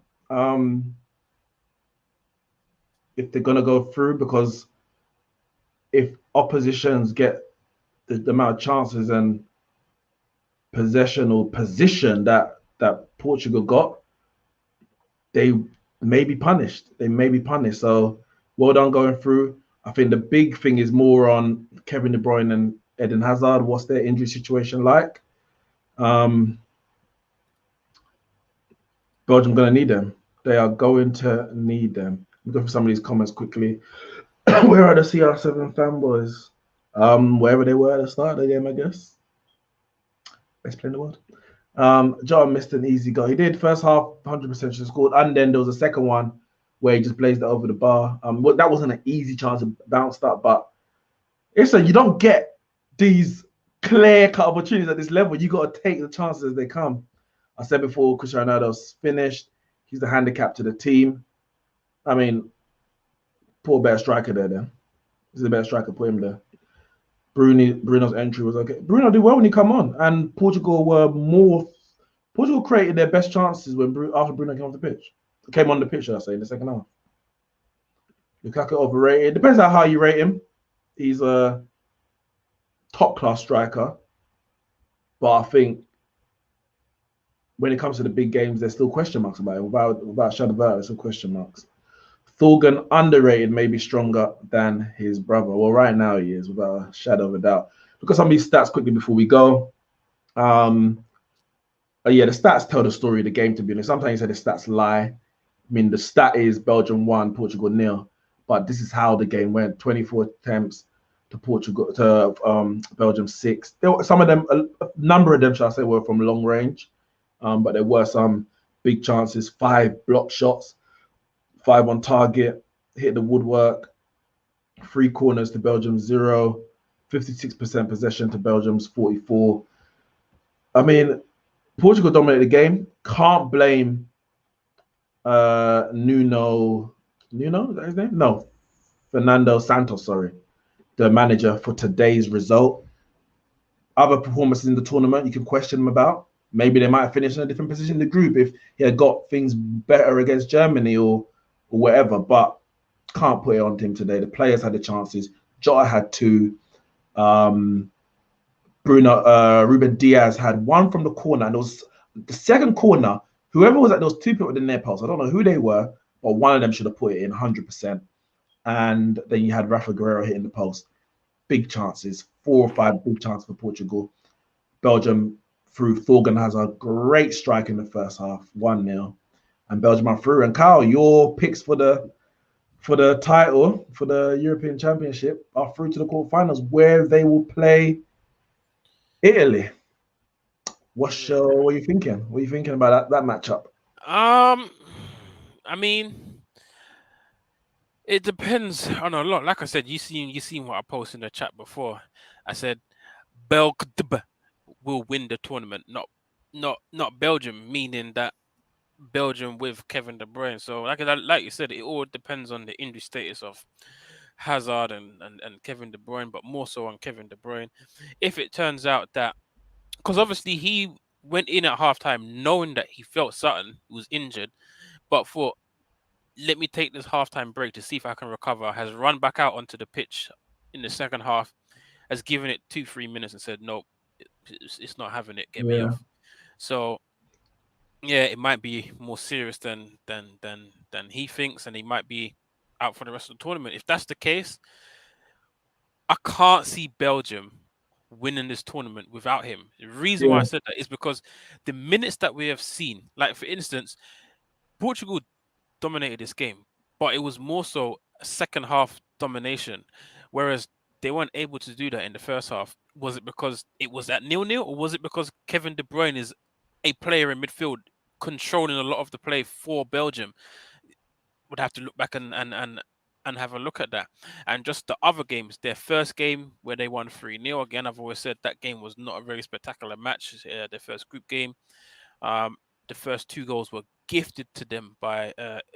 if they're going to go through, because if oppositions get the amount of chances and possession or position that Portugal got, they may be punished. So well done going through. I think the big thing is more on Kevin De Bruyne and Eden Hazard. What's their injury situation like? Belgium going to need them. They are going to need them. Go for some of these comments quickly. Where are the CR7 fanboys? Wherever they were at the start of the game, I guess. Best player in the world. John missed an easy goal. He did first half, 100% should have scored, and then there was a second one where he just blazed it over the bar. Well, that wasn't an easy chance to bounce up, but you don't get these clear cut opportunities at this level. You got to take the chances as they come. I said before, Cristiano Ronaldo's finished. He's the handicap to the team. I mean, poor better striker there. Then he's the better striker. Put him there. Bruno's entry was okay. Bruno did well when he come on, and Portugal were more. Portugal created their best chances after Bruno came off the pitch. Came on the pitch, should I say, in the second half. Lukaku overrated. Depends on how you rate him. He's a top class striker, but I think when it comes to the big games, there's still question marks about it. Without shadow of a doubt, there's some question marks. Thorgan underrated, maybe stronger than his brother. Well, right now he is, without a shadow of a doubt. Look at some of these stats quickly before we go. Yeah, the stats tell the story of the game, to be honest. Sometimes you say the stats lie. I mean, the stat is Belgium 1, Portugal 0. But this is how the game went. 24 attempts to Belgium 6. Some of them, a number of them, shall I say, were from long range. But there were some big chances. 5 block shots, 5 on target, hit the woodwork. 3 corners to Belgium's 0. 56% possession to Belgium's 44. I mean, Portugal dominated the game. Can't blame Nuno. Nuno, is that his name? No, Fernando Santos, sorry, the manager, for today's result. Other performances in the tournament, you can question him about. Maybe they might have finished in a different position in the group if he had got things better against Germany or whatever. But can't put it on him today. The players had the chances. Jota had 2. Ruben Diaz had 1 from the corner, and it was the second corner. Whoever was at those 2 people in their post, I don't know who they were, but one of them should have put it in 100%. And then you had Rafa Guerrero hitting the post. Big chances, 4 or 5 big chances for Portugal. Belgium through. Thorgan has a great strike in the first half, 1-0, and Belgium are through. And Kyle, your picks for the title, for the European Championship, are through to the quarterfinals, where they will play Italy. What are you thinking? What are you thinking about that matchup? I mean, it depends on a lot. Like I said, you seen what I posted in the chat before. I said Belgium will win the tournament, not Belgium, meaning that Belgium with Kevin De Bruyne. So like you said, it all depends on the injury status of Hazard and Kevin De Bruyne, but more so on Kevin De Bruyne. If it turns out that, because obviously he went in at halftime knowing that he felt something, was injured, but thought, let me take this halftime break to see if I can recover, has run back out onto the pitch in the second half, has given it 2-3 minutes and said, no, it's not having it, get me off. So yeah, it might be more serious than he thinks, and he might be out for the rest of the tournament. If that's the case, I can't see Belgium winning this tournament without him. The reason why I said that is because the minutes that we have seen, like for instance, Portugal dominated this game, but it was more so a second half domination, whereas they weren't able to do that in the first half. Was it because it was at 0-0, or was it because Kevin De Bruyne is a player in midfield controlling a lot of the play for Belgium? Would have to look back and have a look at that. And just the other games, their first game where they won 3-0, again, I've always said that game was not a very spectacular match. Their first group game, the first 2 goals were gifted to them by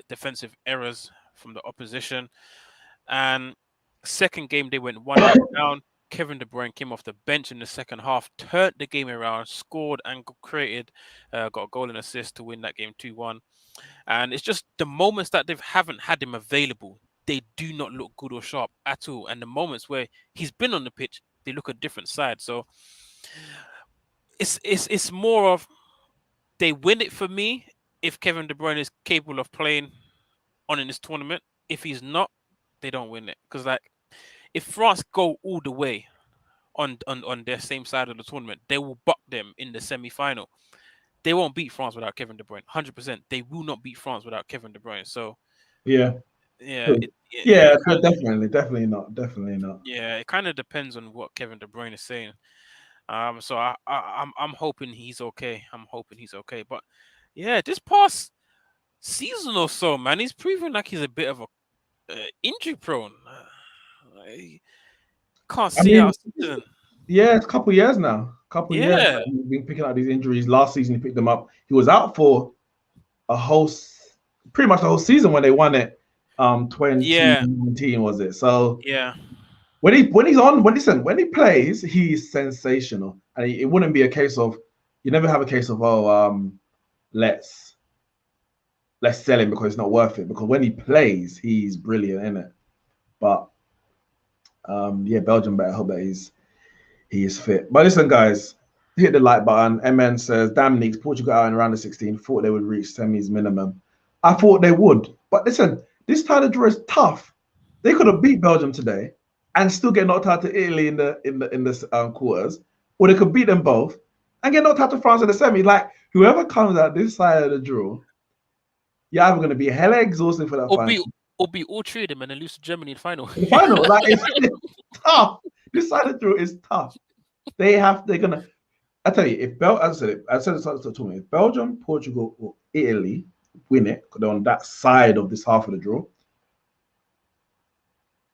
defensive errors from the opposition. And second game, they went 1-0 down. Kevin De Bruyne came off the bench in the second half, turned the game around, scored and got a goal and assist to win that game 2-1. And it's just the moments that they haven't had him available, they do not look good or sharp at all. And the moments where he's been on the pitch, they look a different side. So it's more of, they win it for me if Kevin De Bruyne is capable of playing on in this tournament. If he's not, they don't win it. Because like, if France go all the way on their same side of the tournament, they will buck them in the semi-final. They won't beat France without Kevin De Bruyne. 100%. They will not beat France without Kevin De Bruyne. So yeah, Yeah, Yeah, it kind of, definitely not, definitely not. yeah, it kind of depends on what Kevin De Bruyne is saying. So I'm hoping he's okay. I'm hoping he's okay. But yeah, this past season or so, man, he's proven like he's a bit of a injury prone. I can't I see mean, out a season. yeah, it's a couple years now. Couple years Yeah, now. He's been picking up these injuries. Last season he picked them up. He was out for a whole, pretty much the whole season when they won it. yeah, 2019 was it? So yeah. when he plays, he's sensational, and it wouldn't be a case of you never have a case of let's let's sell him because it's not worth it. Because when he plays, he's brilliant in it. But yeah, Belgium better hope that he is fit. But listen, guys, hit the like button. MN says, damn Neeks, Portugal out in round of 16. Thought they would reach semis minimum. I thought they would. But listen, this time of draw is tough. They could have beat Belgium today and still get knocked out to Italy in the quarters, or they could beat them both and get knocked out to France in the semi. Like whoever comes out this side of the draw, you're either going to be hella exhausted for that Or final. be all three of them and then lose to Germany in the final. In the final, like it's tough. This side of the draw is tough. They're gonna. I tell you, I said it to me. If Belgium, Portugal, or Italy win it, because they're on that side of this half of the draw,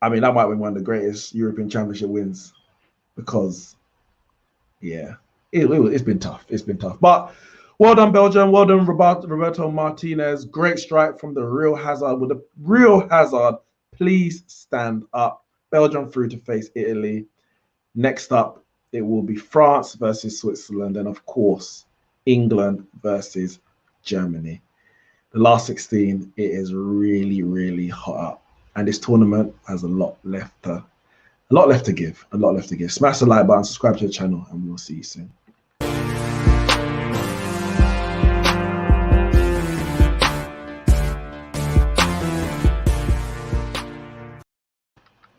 I mean that might be one of the greatest European Championship wins because, yeah, it's been tough. It's been tough, but well done Belgium. Well done Roberto Martinez. Great strike from the real Hazard. With the real Hazard, please stand up. Belgium through to face Italy. Next up, it will be France versus Switzerland, and of course, England versus Germany. The last 16, it is really, really hot up. And this tournament has a lot left to give. Smash the like button, subscribe to the channel, and we'll see you soon.